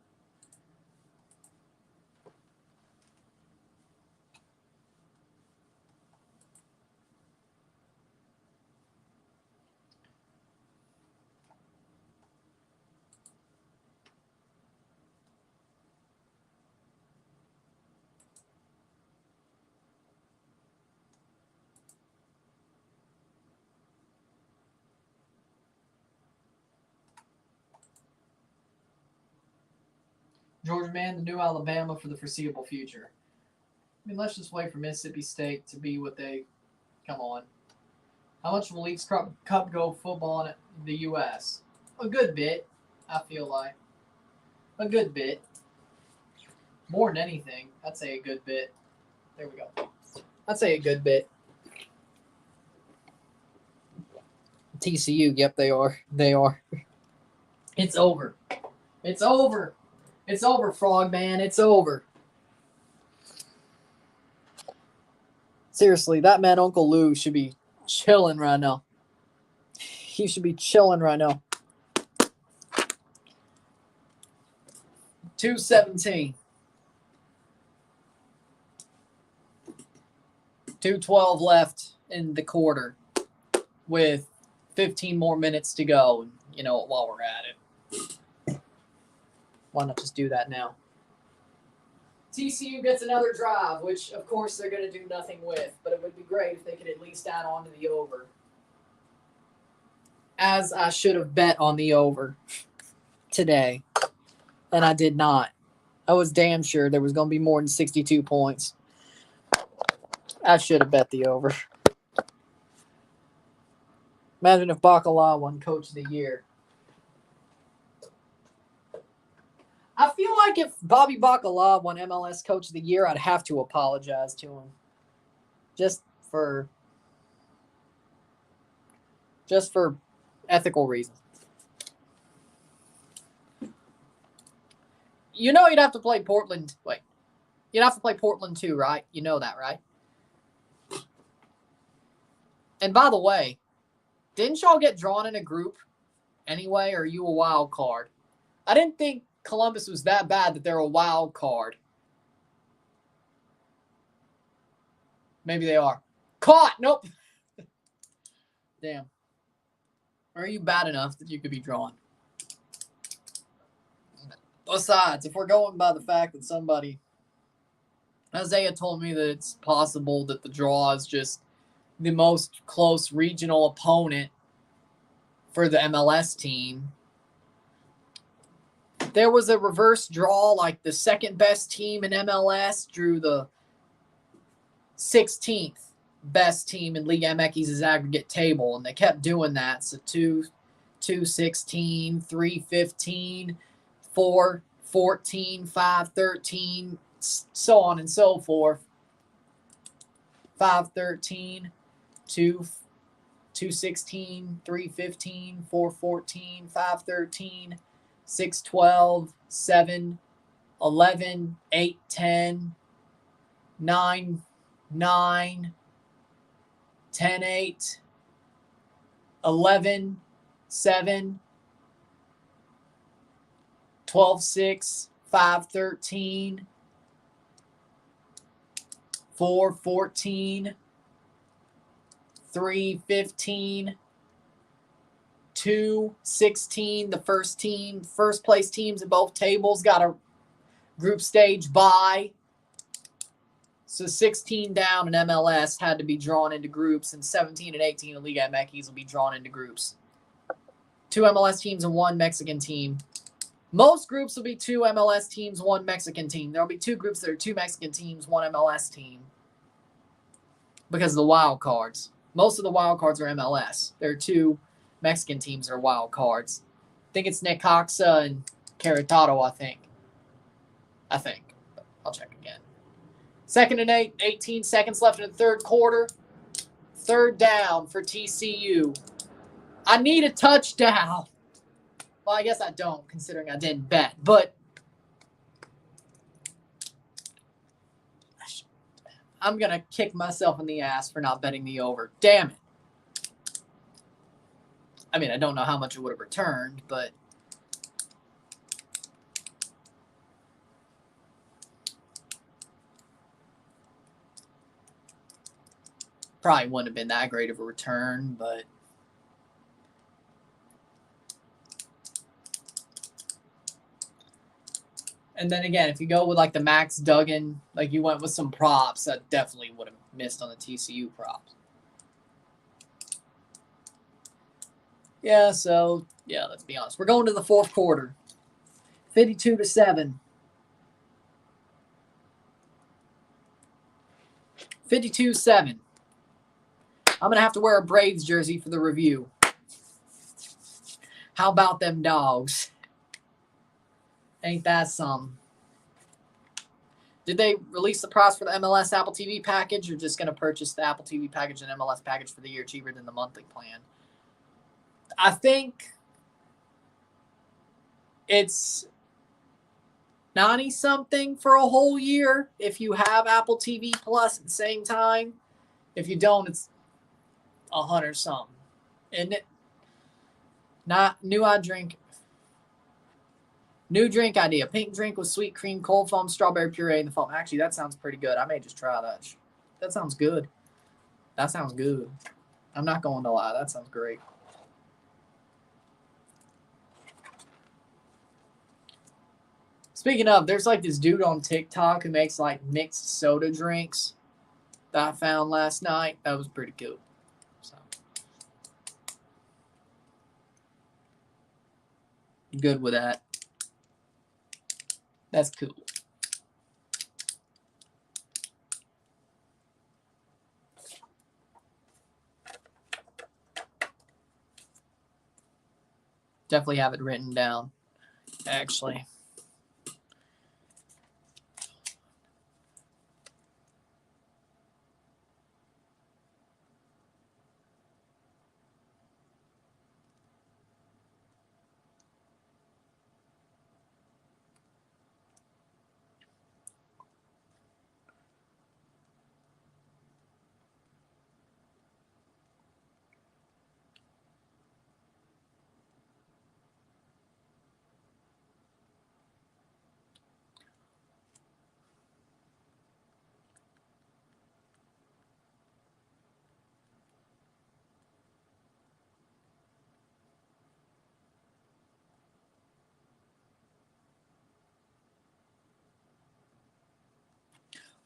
Georgia man, the new Alabama for the foreseeable future. I mean, let's just wait for Mississippi State to be what they. Come on. How much will Leagues Cup go football in the U.S.? A good bit, I feel like. A good bit. More than anything, I'd say a good bit. There we go. I'd say a good bit. TCU, yep, they are. They are. It's over. It's over. It's over, Frogman. It's over. Seriously, that man, Uncle Lou, should be chilling right now. He should be chilling right now. 2:17. 2:12 left in the quarter with 15 more minutes to go. You know, while we're at it. Why not just do that now? TCU gets another drive, which, of course, they're going to do nothing with. But it would be great if they could at least add on to the over. As I should have bet on the over today. And I did not. I was damn sure there was going to be more than 62 points. I should have bet the over. Imagine if Bacala won Coach of the Year. I feel like if Bobby Bacala won MLS Coach of the Year, I'd have to apologize to him. Just for ethical reasons. You know you'd have to play Portland. Wait. You'd have to play Portland too, right? You know that, right? And by the way, didn't y'all get drawn in a group anyway, or are you a wild card? I didn't think Columbus was that bad that they're a wild card. Maybe they are. Caught! Nope. Damn. Or are you bad enough that you could be drawn? Besides, if we're going by the fact that somebody... Isaiah told me that it's possible that the draw is just the most close regional opponent for the MLS team. there was a reverse draw, like the second best team in MLS drew the 16th best team in League MX's aggregate table, and they kept doing that. So 2-16, 3-15, 4-14, 5-13, so on and so forth. 5-13, 2-16, 3-15, 4-14, 5-13, 6-12, 7-11, 8-10, 9-9, 10-8, 11-7, 12-6, 5-13, 4-14, 3-15, 2-16. The first place teams in both tables got a group stage bye. So 16 down in MLS had to be drawn into groups, and 17 and 18 in Liga MX will be drawn into groups. 2 MLS teams and 1 Mexican team. Most groups will be 2 MLS teams, 1 Mexican team. There will be 2 groups that are 2 Mexican teams, 1 MLS team. Because of the wild cards. Most of the wild cards are MLS. There are 2 Mexican teams that are wild cards. I think it's Necaxa and Querétaro, I think. I'll check again. 2nd and 8, 18 seconds left in the third quarter. 3rd down for TCU. I need a touchdown. Well, I guess I don't, considering I didn't bet. But I'm going to kick myself in the ass for not betting the over. Damn it. I mean, I don't know how much it would have returned, but probably wouldn't have been that great of a return, but and then again, if you go with like the Max Duggan, like you went with some props, that definitely would have missed on the TCU props. Yeah, so yeah, let's be honest. We're going to the 4th quarter. 52-7. 52-7. I'm going to have to wear a Braves jersey for the review. How about them dogs? Ain't that something? Did they release the price for the MLS Apple TV package, or just going to purchase the Apple TV package and MLS package for the year cheaper than the monthly plan? I think it's 90-something for a whole year if you have Apple TV Plus at the same time. If you don't, it's 100-something. Isn't it? New drink idea. Pink drink with sweet cream, cold foam, strawberry puree in the foam. Actually, that sounds pretty good. I may just try that. That sounds good. That sounds good. I'm not going to lie. That sounds great. Speaking of, there's like this dude on TikTok who makes like mixed soda drinks that I found last night. That was pretty cool. So good with that. That's cool. Definitely have it written down, actually.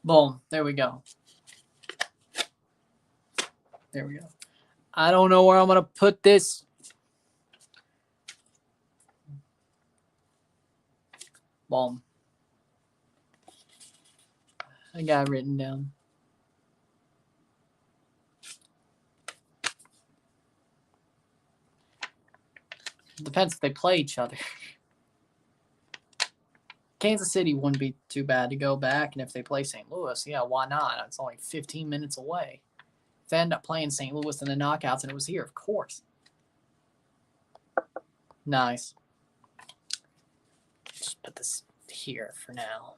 Boom. There we go. There we go. I don't know where I'm going to put this. Boom. I got it written down. Depends if they play each other. Kansas City wouldn't be too bad to go back, and if they play St. Louis, yeah, why not? It's only 15 minutes away. If they end up playing St. Louis in the knockouts and it was here, of course. Nice. Just put this here for now.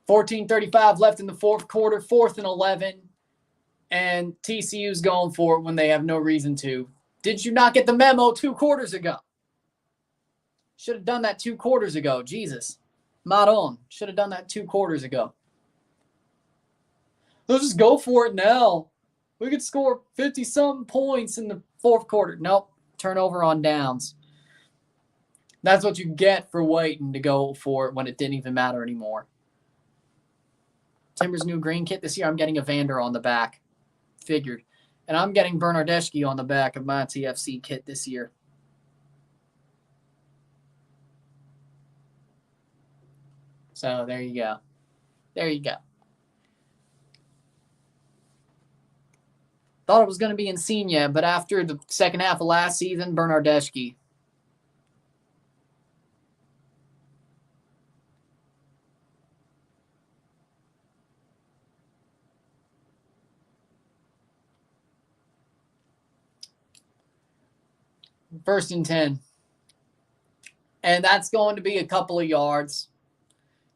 14:35 left in the fourth quarter, 4th and 11. And TCU's going for it when they have no reason to. Did you not get the memo 2 quarters ago? Should have done that 2 quarters ago. Jesus. Maron. Should have done that 2 quarters ago. Let's just go for it now. We could score 50-something points in the 4th quarter. Nope. Turnover on downs. That's what you get for waiting to go for it when it didn't even matter anymore. Timber's new green kit this year, I'm getting a Vander on the back. Figured. And I'm getting Bernardeschi on the back of my TFC kit this year. So there you go. There you go. Thought it was going to be Insigne, but after the second half of last season, Bernardeschi. First and 10. And that's going to be a couple of yards.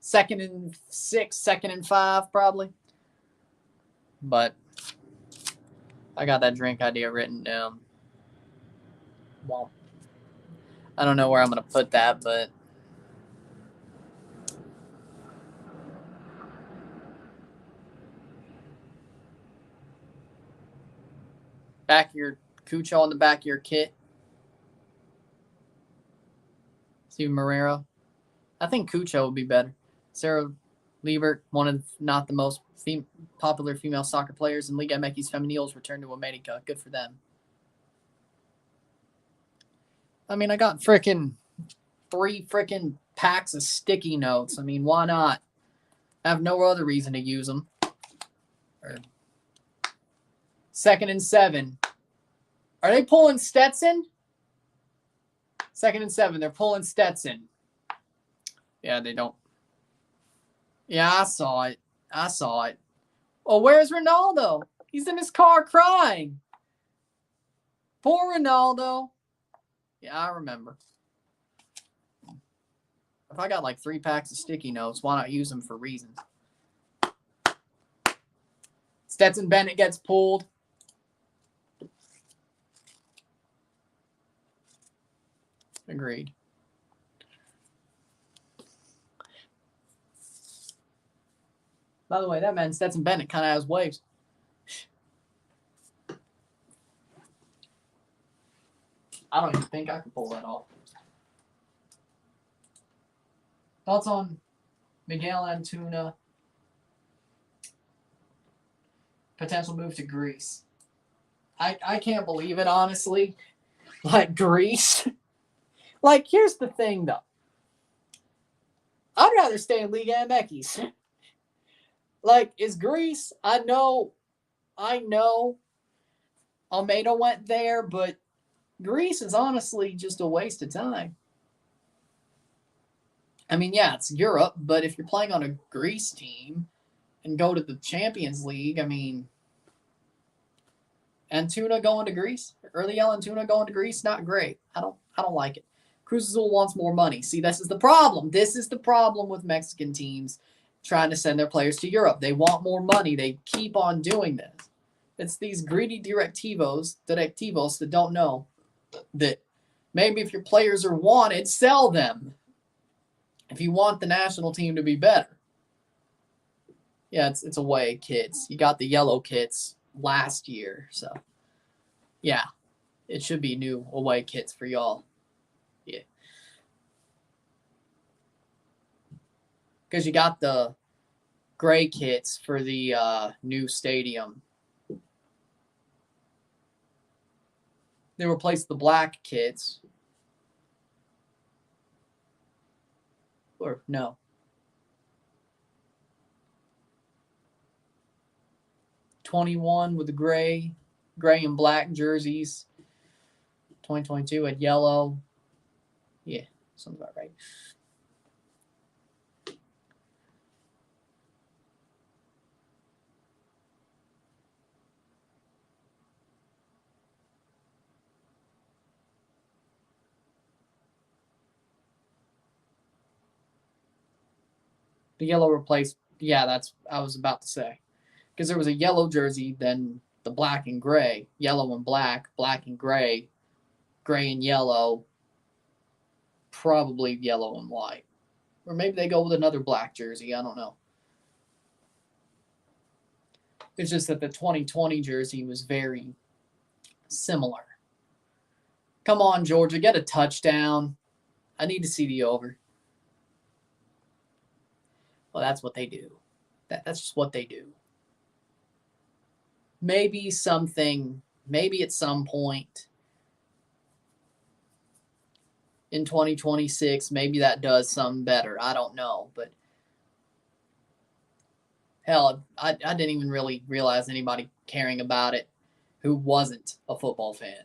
2nd and 6, 2nd and 5, probably. But I got that drink idea written down. Well, I don't know where I'm going to put that, but back of your Cucho on the back of your kit. Steven Marrero. I think Cucho would be better. Sarah Liebert, one of not the most popular female soccer players in Liga MX Femeniles, returned to America. Good for them. I mean, I got freaking 3 freaking packs of sticky notes. I mean, why not? I have no other reason to use them. 2nd and 7. Are they pulling Stetson? 2nd and 7. They're pulling Stetson. Yeah, they don't. Yeah, I saw it. I saw it. Oh, where's Ronaldo? He's in his car crying. Poor Ronaldo. Yeah, I remember. If I got like 3 packs of sticky notes, why not use them for reasons? Stetson Bennett gets pulled. Agreed. By the way, that man Stetson Bennett kind of has waves. I don't even think I could pull that off. Thoughts on Miguel Antuna? Potential move to Greece. I can't believe it, honestly. Like, Greece? Like, here's the thing, though. I'd rather stay in Liga MX. Like, is Greece? I know. Almeida went there, but Greece is honestly just a waste of time. I mean, yeah, it's Europe, but if you're playing on a Greece team and go to the Champions League, I mean, Antuna going to Greece, Earliel Antuna going to Greece, not great. I don't like it. Cruz Azul wants more money. See, this is the problem. This is the problem with Mexican teams trying to send their players to Europe. They want more money. They keep on doing this. It's these greedy directivos that don't know that maybe if your players are wanted, sell them. If you want the national team to be better. Yeah, it's away kits. You got the yellow kits last year, so yeah, it should be new away kits for y'all. Yeah, because you got the gray kits for the new stadium. They replaced the black kits. Or no? '21 with the gray and black jerseys. 2022 had yellow. Yeah, sounds about right. The yellow replaced. Yeah, that's I was about to say. Because there was a yellow jersey, then the black and gray, yellow and black, black and gray and yellow, probably yellow and white. Or maybe they go with another black jersey. I don't know. It's just that the 2020 jersey was very similar. Come on, Georgia, get a touchdown. I need to see the over. Well, that's what they do. That's just what they do. Maybe at some point in 2026, maybe that does something better. I don't know, but hell, I didn't even really realize anybody caring about it who wasn't a football fan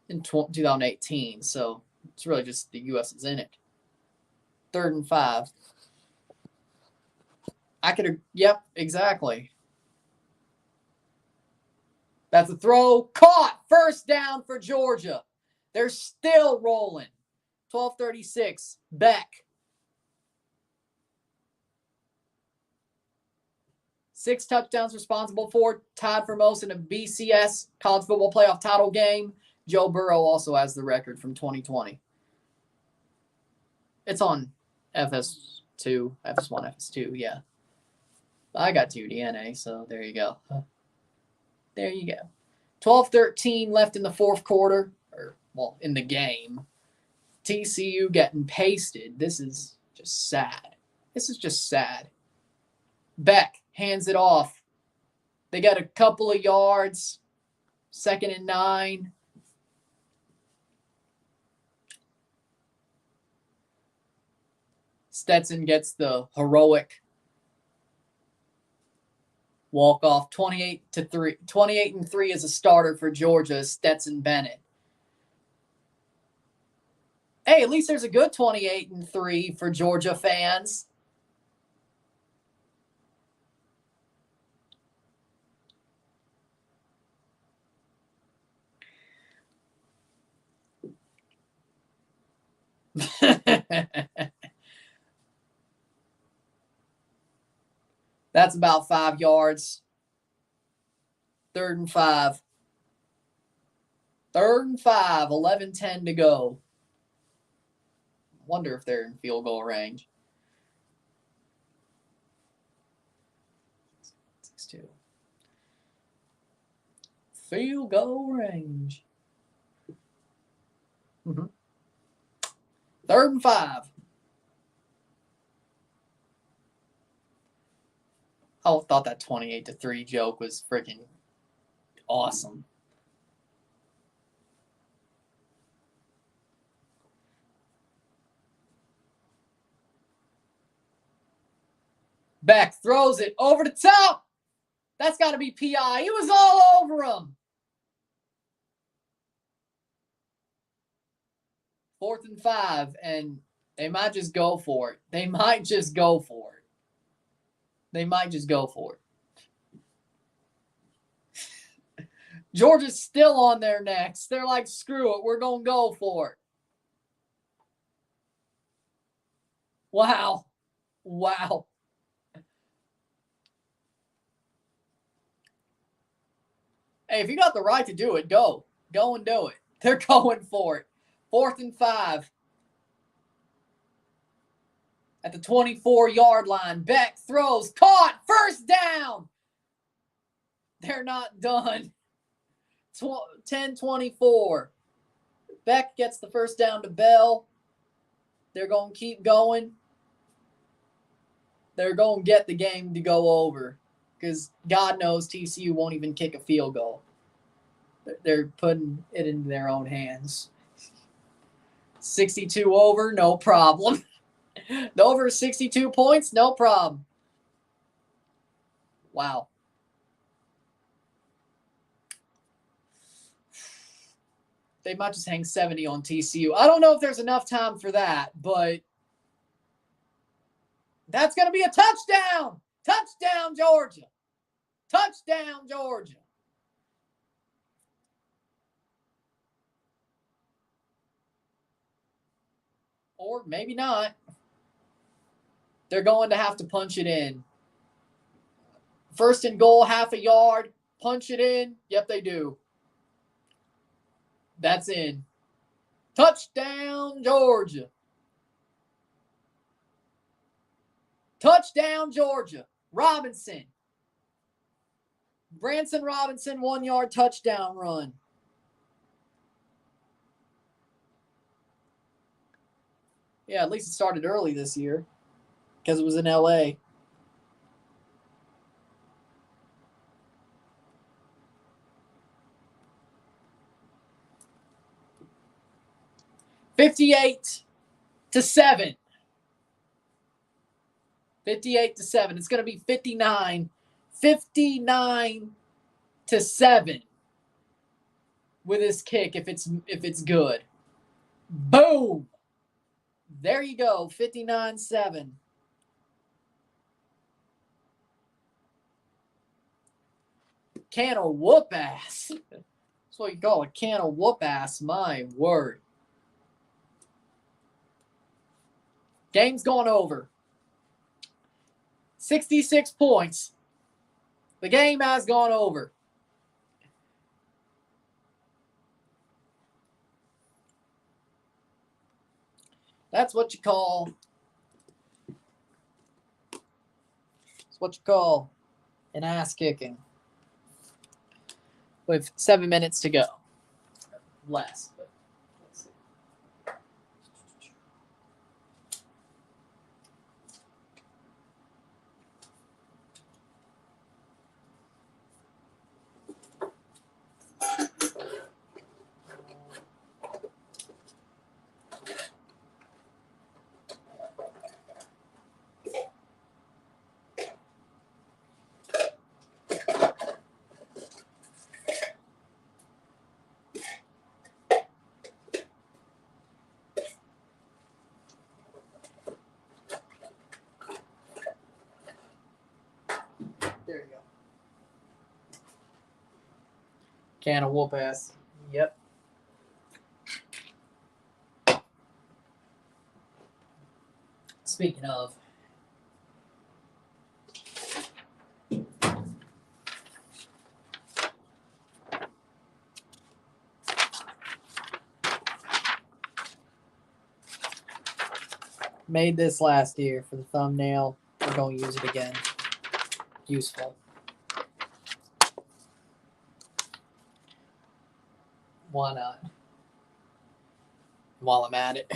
in 2018. So it's really just the U.S. is in it. 3rd and 5. Yep, exactly. That's a throw. Caught. First down for Georgia. They're still rolling. 12:36. Beck. 6 touchdowns responsible for. Tied for most in a BCS college football playoff title game. Joe Burrow also has the record from 2020. It's on FS2, FS1, FS2, yeah. I got 2 DNA, so there you go. There you go. 12:13 left in the 4th quarter, in the game. TCU getting pasted. This is just sad. Beck hands it off. They got a couple of yards. 2nd and 9. Stetson gets the heroic walk off. 28-3 as a starter for Georgia. Stetson Bennett. Hey, at least there's a good 28-3 for Georgia fans. That's about 5 yards. 3rd and 5. 3rd and 5, 11:10 to go. Wonder if they're in field goal range. 6-2. Field goal range. 3rd and 5. I thought that 28-3 joke was freaking awesome. Beck throws it over the top. That's got to be PI. He was all over him. 4th and 5, and they might just go for it. Georgia's still on their necks. They're like, screw it. We're going to go for it. Wow. Hey, if you got the right to do it, go. Go and do it. They're going for it. 4th and 5. At the 24-yard line, Beck throws. Caught. First down. They're not done. 10-24. Beck gets the first down to Bell. They're going to keep going. They're going to get the game to go over because God knows TCU won't even kick a field goal. They're putting it into their own hands. 62 over, no problem. The over is 62 points, no problem. Wow. They might just hang 70 on TCU. I don't know if there's enough time for that, but that's going to be a touchdown. Touchdown, Georgia. Touchdown, Georgia. Or maybe not. They're going to have to punch it in. First and goal, half a yard. Punch it in. Yep, they do. That's in. Touchdown, Georgia. Touchdown, Georgia. Robinson. Branson Robinson, 1 yard touchdown run. Yeah, at least it started early this year because it was in LA. $58-7. 58-7. It's going to be 59-7 with this kick if it's good. Boom. There you go. 59-7. Can of whoop ass. That's what you call a can of whoop ass. My word. Game's gone over. 66 points. The game has gone over. That's what you call an ass kicking. With 7 minutes to go. Less, but let's see. There you go. Can of whoop ass. Yep. Speaking of. Made this last year for the thumbnail. We're going to use it again. Useful. Why not? While I'm at it.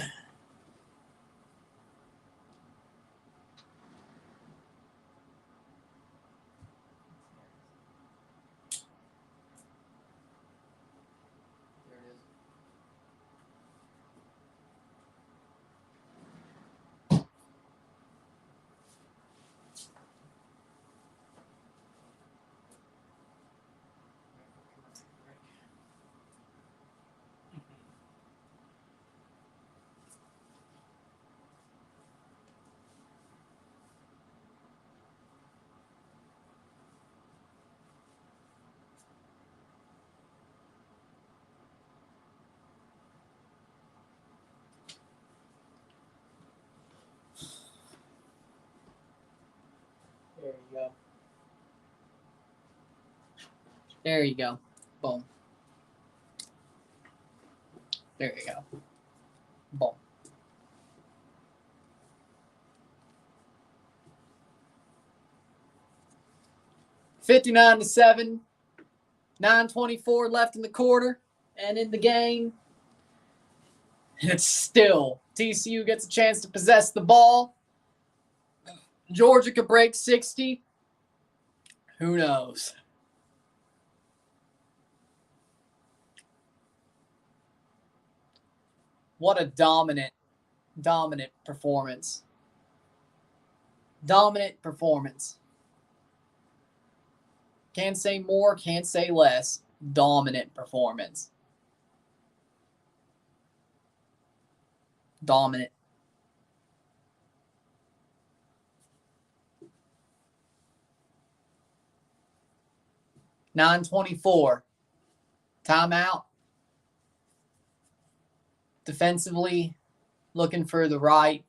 There you go. There you go. Boom. There you go. Boom. $59-7. 9:24 left in the quarter and in the game. It's still TCU gets a chance to possess the ball. Georgia could break 60. Who knows? What a dominant performance Dominant performance. Can't say more, can't say less. Dominant performance. Dominant. $9.24. Timeout. Defensively, looking for the right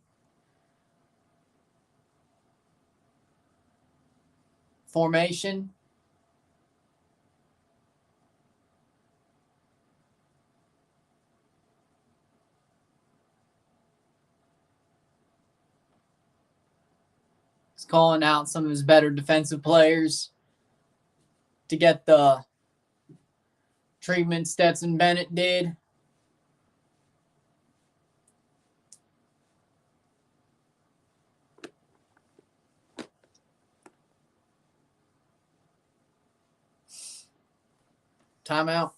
formation. He's calling out some of his better defensive players to get the treatment Stetson Bennett did. Timeout.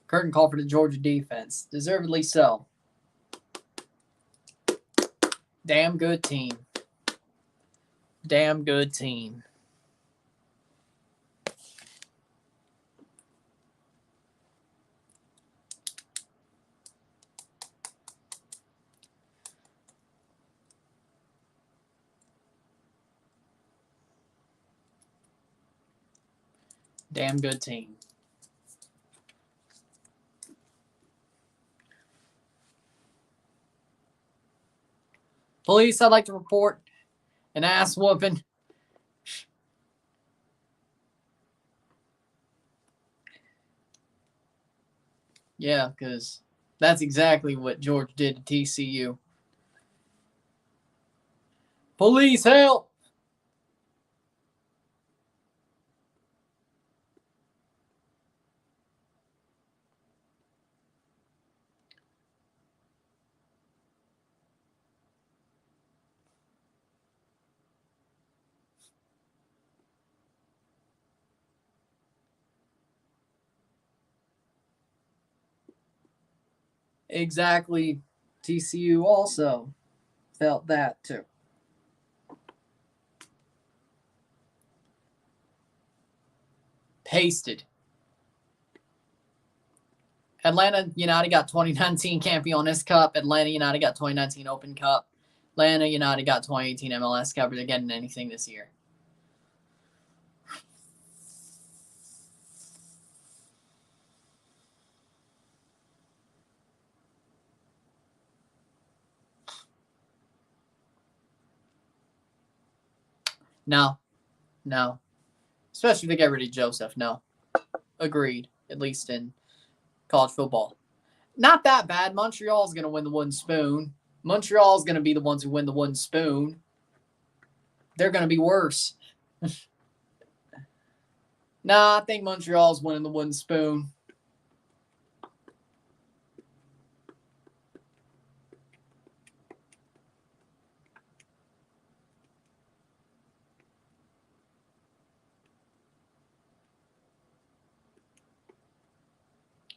Curtain call for the Georgia defense. Deservedly so. Damn good team. Damn good team. Damn good team. Police, I'd like to report an ass whooping. Yeah, because that's exactly what Georgia did to TCU. Police, help! Exactly. TCU also felt that too. Pasted. Atlanta United got 2019 Campeones Cup. Atlanta United got 2019 Open Cup. Atlanta United got 2018 MLS Cup. Are they getting anything this year? No. Especially if they get rid of Joseph. No. Agreed. At least in college football. Not that bad. Montreal's going to win the wooden spoon. Montreal's going to be the ones who win the wooden spoon. They're going to be worse. Nah, I think Montreal's winning the wooden spoon.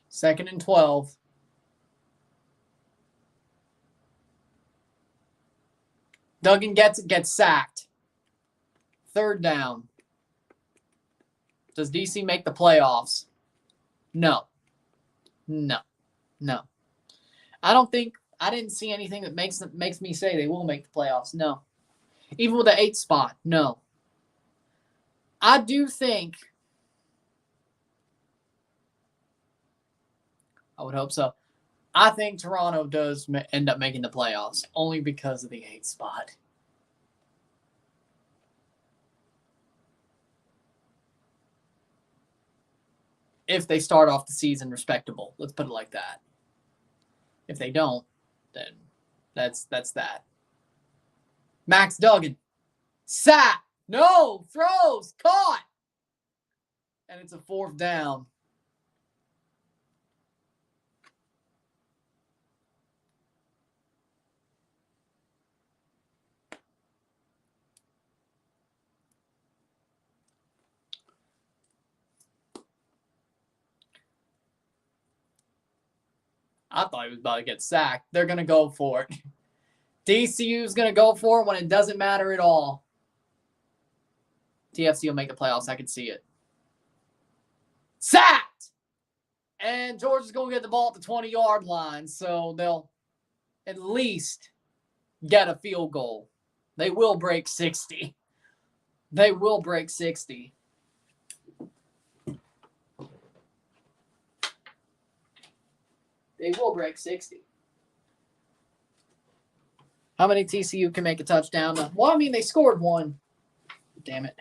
Second and 12. Duggan gets sacked. Third down. Does DC make the playoffs? No. I didn't see anything that makes me say they will make the playoffs. No. Even with the 8th spot, no. I do think, I would hope so. I think Toronto does end up making the playoffs only because of the 8th spot. If they start off the season respectable, let's put it like that. If they don't, then that's that. Max Duggan. Sack. No. Throws. Caught. And it's a 4th down. I thought he was about to get sacked. They're going to go for it. TCU is going to go for it when it doesn't matter at all. TFC will make the playoffs. I can see it. Sacked! And Georgia's going to get the ball at the 20-yard line, so they'll at least get a field goal. They will break 60. They will break 60. They will break 60. How many TCU can make a touchdown? Well, I mean, they scored one. Damn it.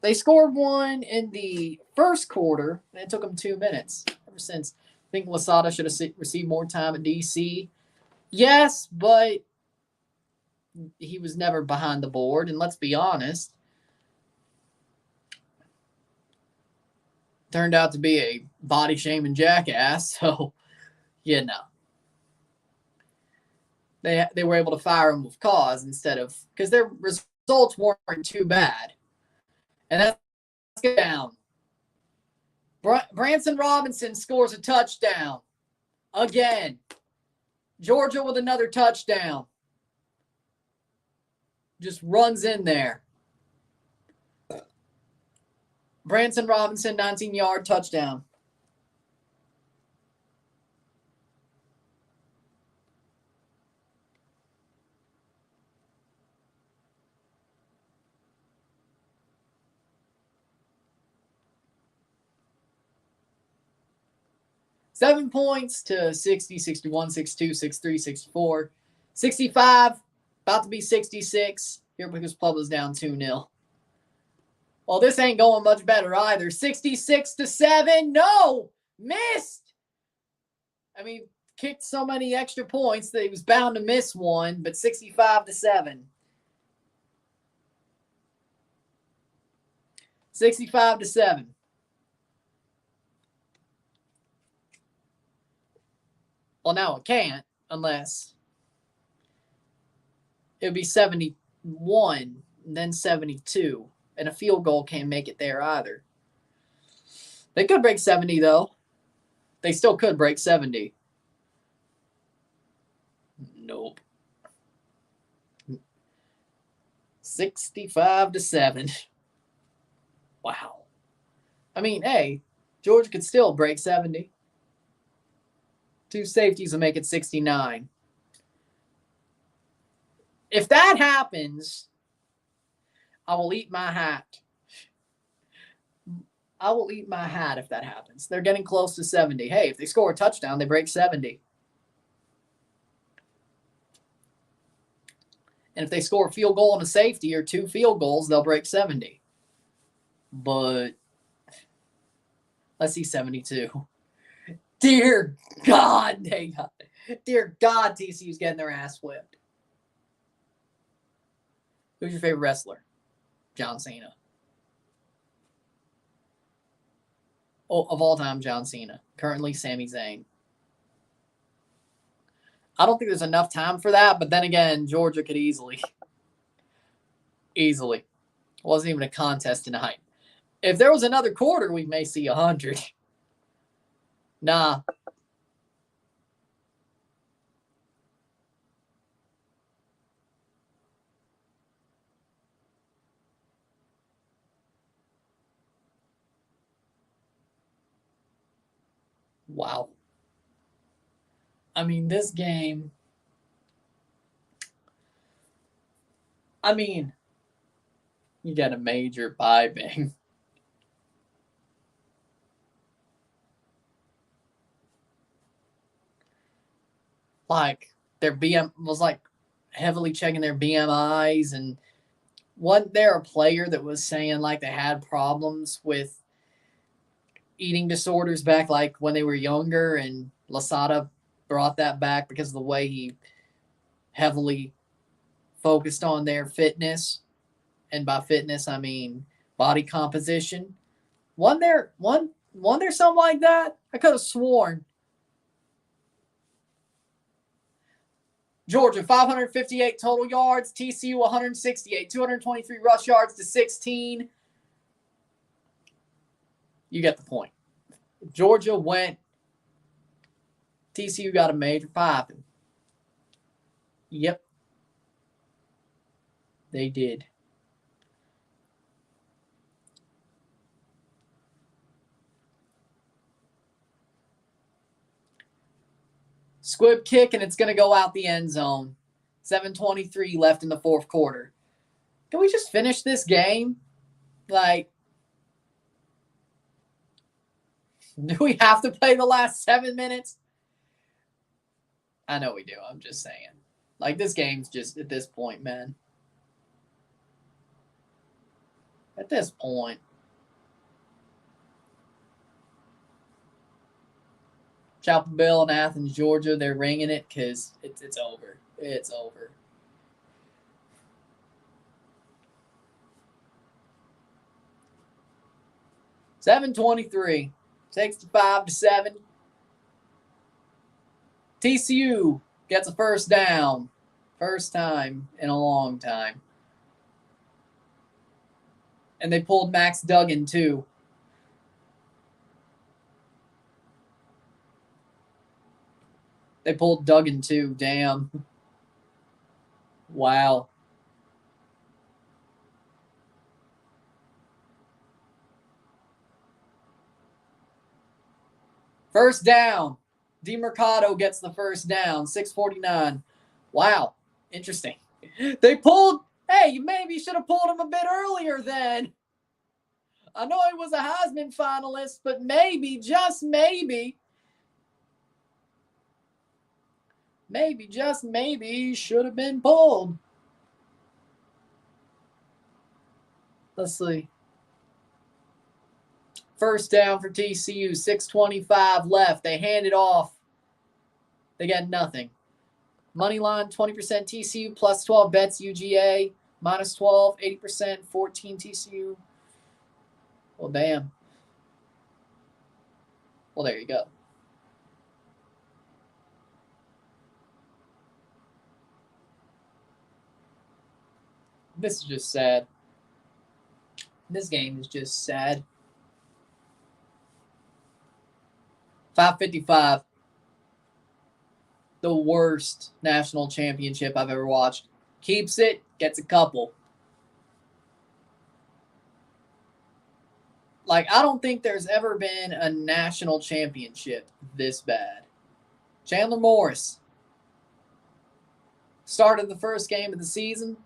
They scored one in the first quarter, and it took them 2 minutes. Ever since, I think Lasada should have received more time at DC. Yes, but he was never behind the board, and let's be honest, turned out to be a body-shaming jackass, so, you know. They were able to fire him with cause instead of – because their results weren't too bad. And that's good down. Branson Robinson scores a touchdown. Again. Georgia with another touchdown. Just runs in there. Branson Robinson, 19-yard touchdown. Seven points to 60, 61, 62, 63, 64, 65, about to be 66. Here because Pueblo's down 2-0. Well, this ain't going much better either. 66-7. No! Missed! I mean, kicked so many extra points that he was bound to miss one, but 65-7. 65-7. Well, now it can't unless it would be 71 and then 72. And a field goal can't make it there either. They could break 70, though. They still could break 70. Nope. 65-7. Wow. I mean, hey, Georgia could still break 70. 2 safeties will make it 69. If that happens, I will eat my hat. I will eat my hat if that happens. They're getting close to 70. Hey, if they score a touchdown, they break 70. And if they score a field goal and a safety or 2 field goals, they'll break 70. But let's see 72. Dear God, dear God, TCU's getting their ass whipped. Who's your favorite wrestler? John Cena. Oh, of all time, John Cena. Currently, Sami Zayn. I don't think there's enough time for that, but then again, Georgia could easily. It wasn't even a contest tonight. If there was another quarter, we may see 100. Nah. Wow. I mean, this game. I mean, you got a major piping. Like, their BM was like heavily checking their BMIs, and wasn't there a player that was saying like they had problems with eating disorders back like when they were younger, and Lasada brought that back because of the way he heavily focused on their fitness, and by fitness I mean body composition. Wasn't there something like that? I could have sworn. Georgia, 558 total yards. TCU, 168. 223 rush yards to 16. You get the point. Georgia went. TCU got a major piping. Yep. They did. Squib kick, and it's going to go out the end zone. 7:23 left in the fourth quarter. Can we just finish this game? Like, do we have to play the last 7 minutes? I know we do. I'm just saying. Like, this game's just, at this point, man. At this point. Chapel Hill and Athens, Georgia, they're ringing it because it's over. It's over. $7:23, 65-7. TCU gets a first down. First time in a long time. And they pulled Max Duggan, too. They pulled Duggan, too. Damn. Wow. First down. DeMercado gets the first down. 6:49. Wow. Interesting. They pulled. Hey, you maybe should have pulled him a bit earlier then. I know he was a Heisman finalist, but maybe, just maybe, just maybe, he should have been pulled. Let's see. First down for TCU, 6:25 left. They hand it off. They got nothing. Money line, 20% TCU, plus 12 bets UGA, minus 12, 80%, 14 TCU. Well, damn. Well, there you go. This is just sad. This game is just sad. 5:55. The worst national championship I've ever watched. Keeps it, gets a couple. Like, I don't think there's ever been a national championship this bad. Chandler Morris started the first game of the season.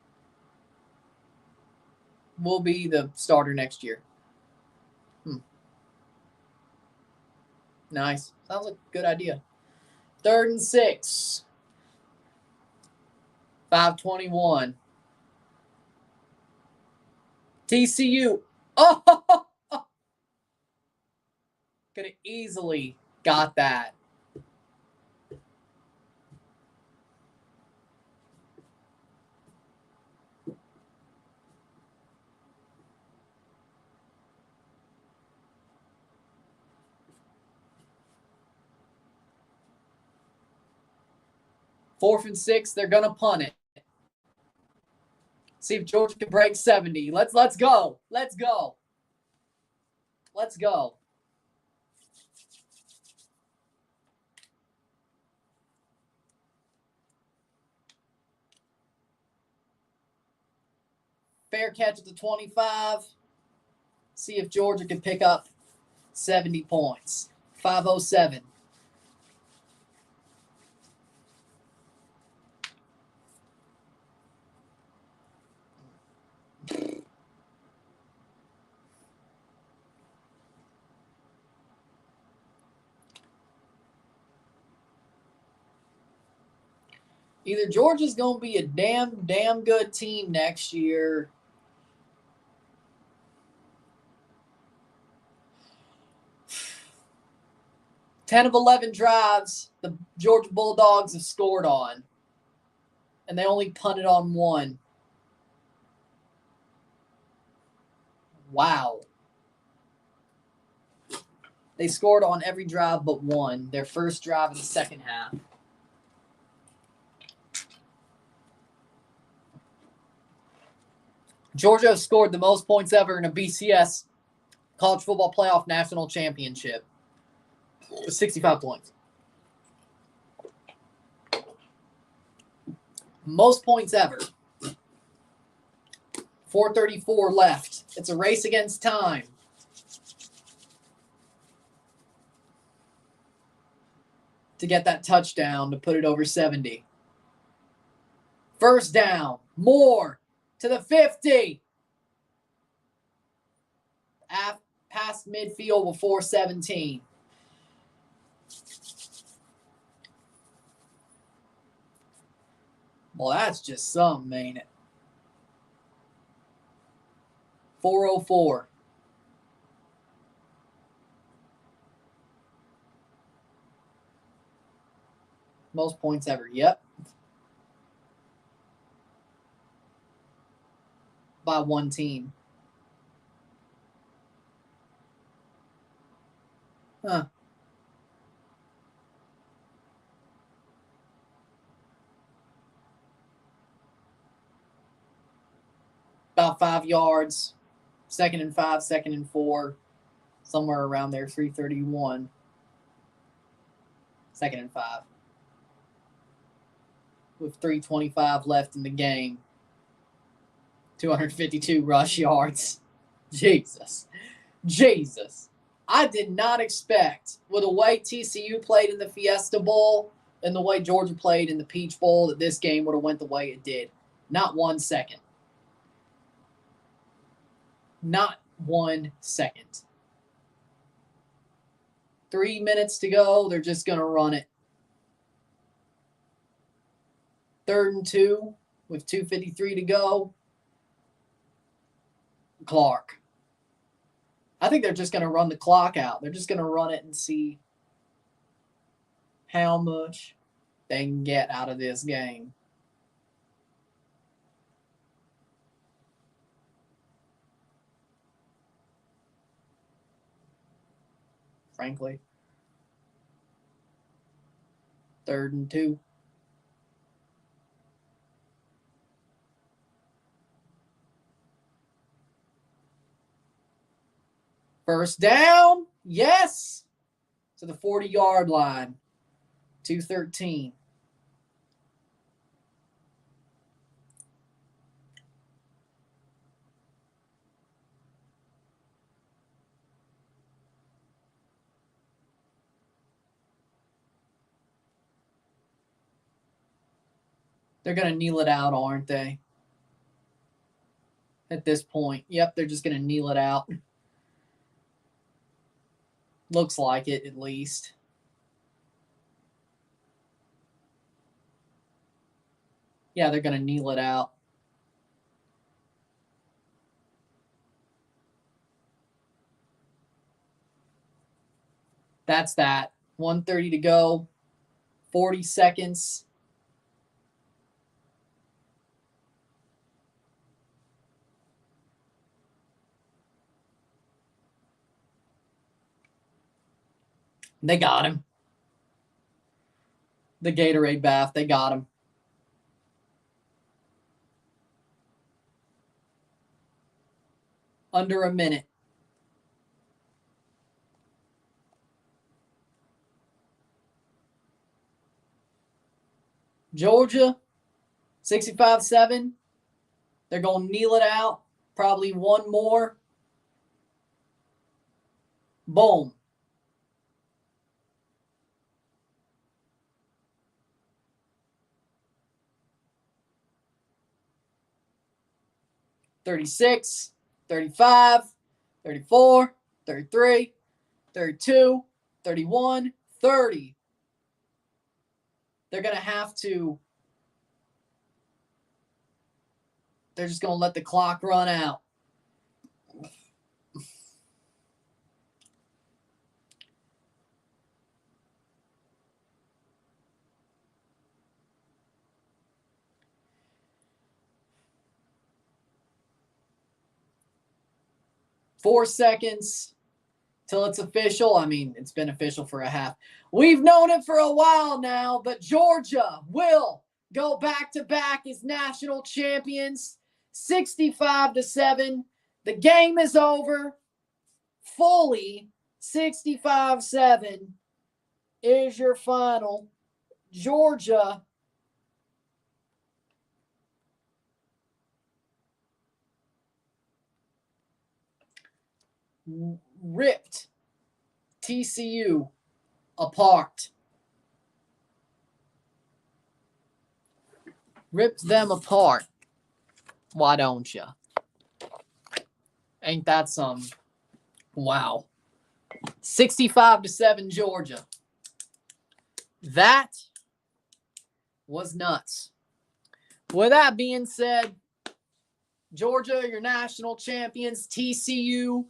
Will be the starter next year. Nice. Sounds like a good idea. 3rd and 6. 5:21. TCU. Oh! Could have easily got that. Fourth and 6, they're gonna punt it. See if Georgia can break 70. Let's go. Let's go. Let's go. Fair catch at the 25. See if Georgia can pick up 70 points. 5:07. Either Georgia's going to be a damn good team next year. Ten of 11 drives the Georgia Bulldogs have scored on. and they only punted on one. Wow. They scored on every drive but one, their first drive in the second half. Georgia scored the most points ever in a BCS College Football Playoff National Championship with 65 points. Most points ever. 4:34 left. It's a race against time. To get that touchdown to put it over 70. First down. More to the 50. Past midfield before 17. Well, that's just something, ain't it? 4:04. Most points ever. Yep. By one team. Huh. About 5 yards. 2nd and 5, 2nd and 4. Somewhere around there. 3:31. 2nd and 5. With 3:25 left in the game. 252 rush yards. Jesus. I did not expect, with the way TCU played in the Fiesta Bowl and the way Georgia played in the Peach Bowl, that this game would have went the way it did. Not 1 second. Not 1 second. 3 minutes to go. They're just going to run it. 3rd and 2 with 2:53 to go. Clark. I think they're just going to run the clock out. They're just going to run it and see how much they can get out of this game. Frankly. 3rd and 2. First down. Yes. To the 40-yard line. 2:13. They're going to kneel it out, aren't they? At this point. Yep, they're just going to kneel it out. Looks like it, at least. Yeah, they're going to kneel it out. That's that. 1:30 to go. 40 seconds. They got him. The Gatorade bath, they got him. Under a minute. Georgia, 65-7. They're going to kneel it out. Probably one more. Boom. $36, $35, $34, $33, $32, $31, $30. They're going to have to. They're just going to let the clock run out. 4 seconds till it's official. I mean, it's been official for a half. We've known it for a while now, but Georgia will go back-to-back as national champions, 65-7. The game is over. Fully 65-7 is your final. Georgia ripped TCU apart. Ripped them apart. Why don't you? Ain't that some? Wow. 65-7 Georgia. That was nuts. With that being said, Georgia, your national champions. TCU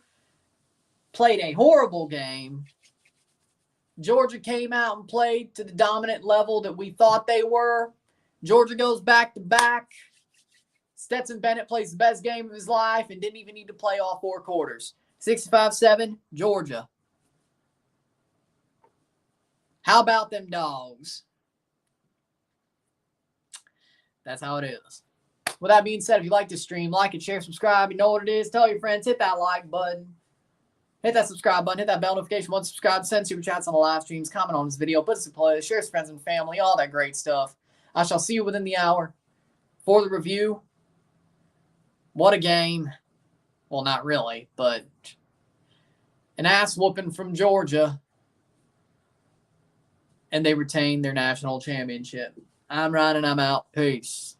played a horrible game. Georgia came out and played to the dominant level that we thought they were. Georgia goes back-to-back. Stetson Bennett plays the best game of his life and didn't even need to play all 4 quarters. 65-7, Georgia. How about them dogs? That's how it is. With that being said, if you like this stream, like it, share, subscribe. You know what it is. Tell your friends. Hit that like button. Hit that subscribe button. Hit that bell notification. Once subscribed, send super chats on the live streams. Comment on this video. Put us in play. Share with friends and family. All that great stuff. I shall see you within the hour for the review. What a game. Well, not really, but an ass whooping from Georgia. And they retain their national championship. I'm Ryan and I'm out. Peace.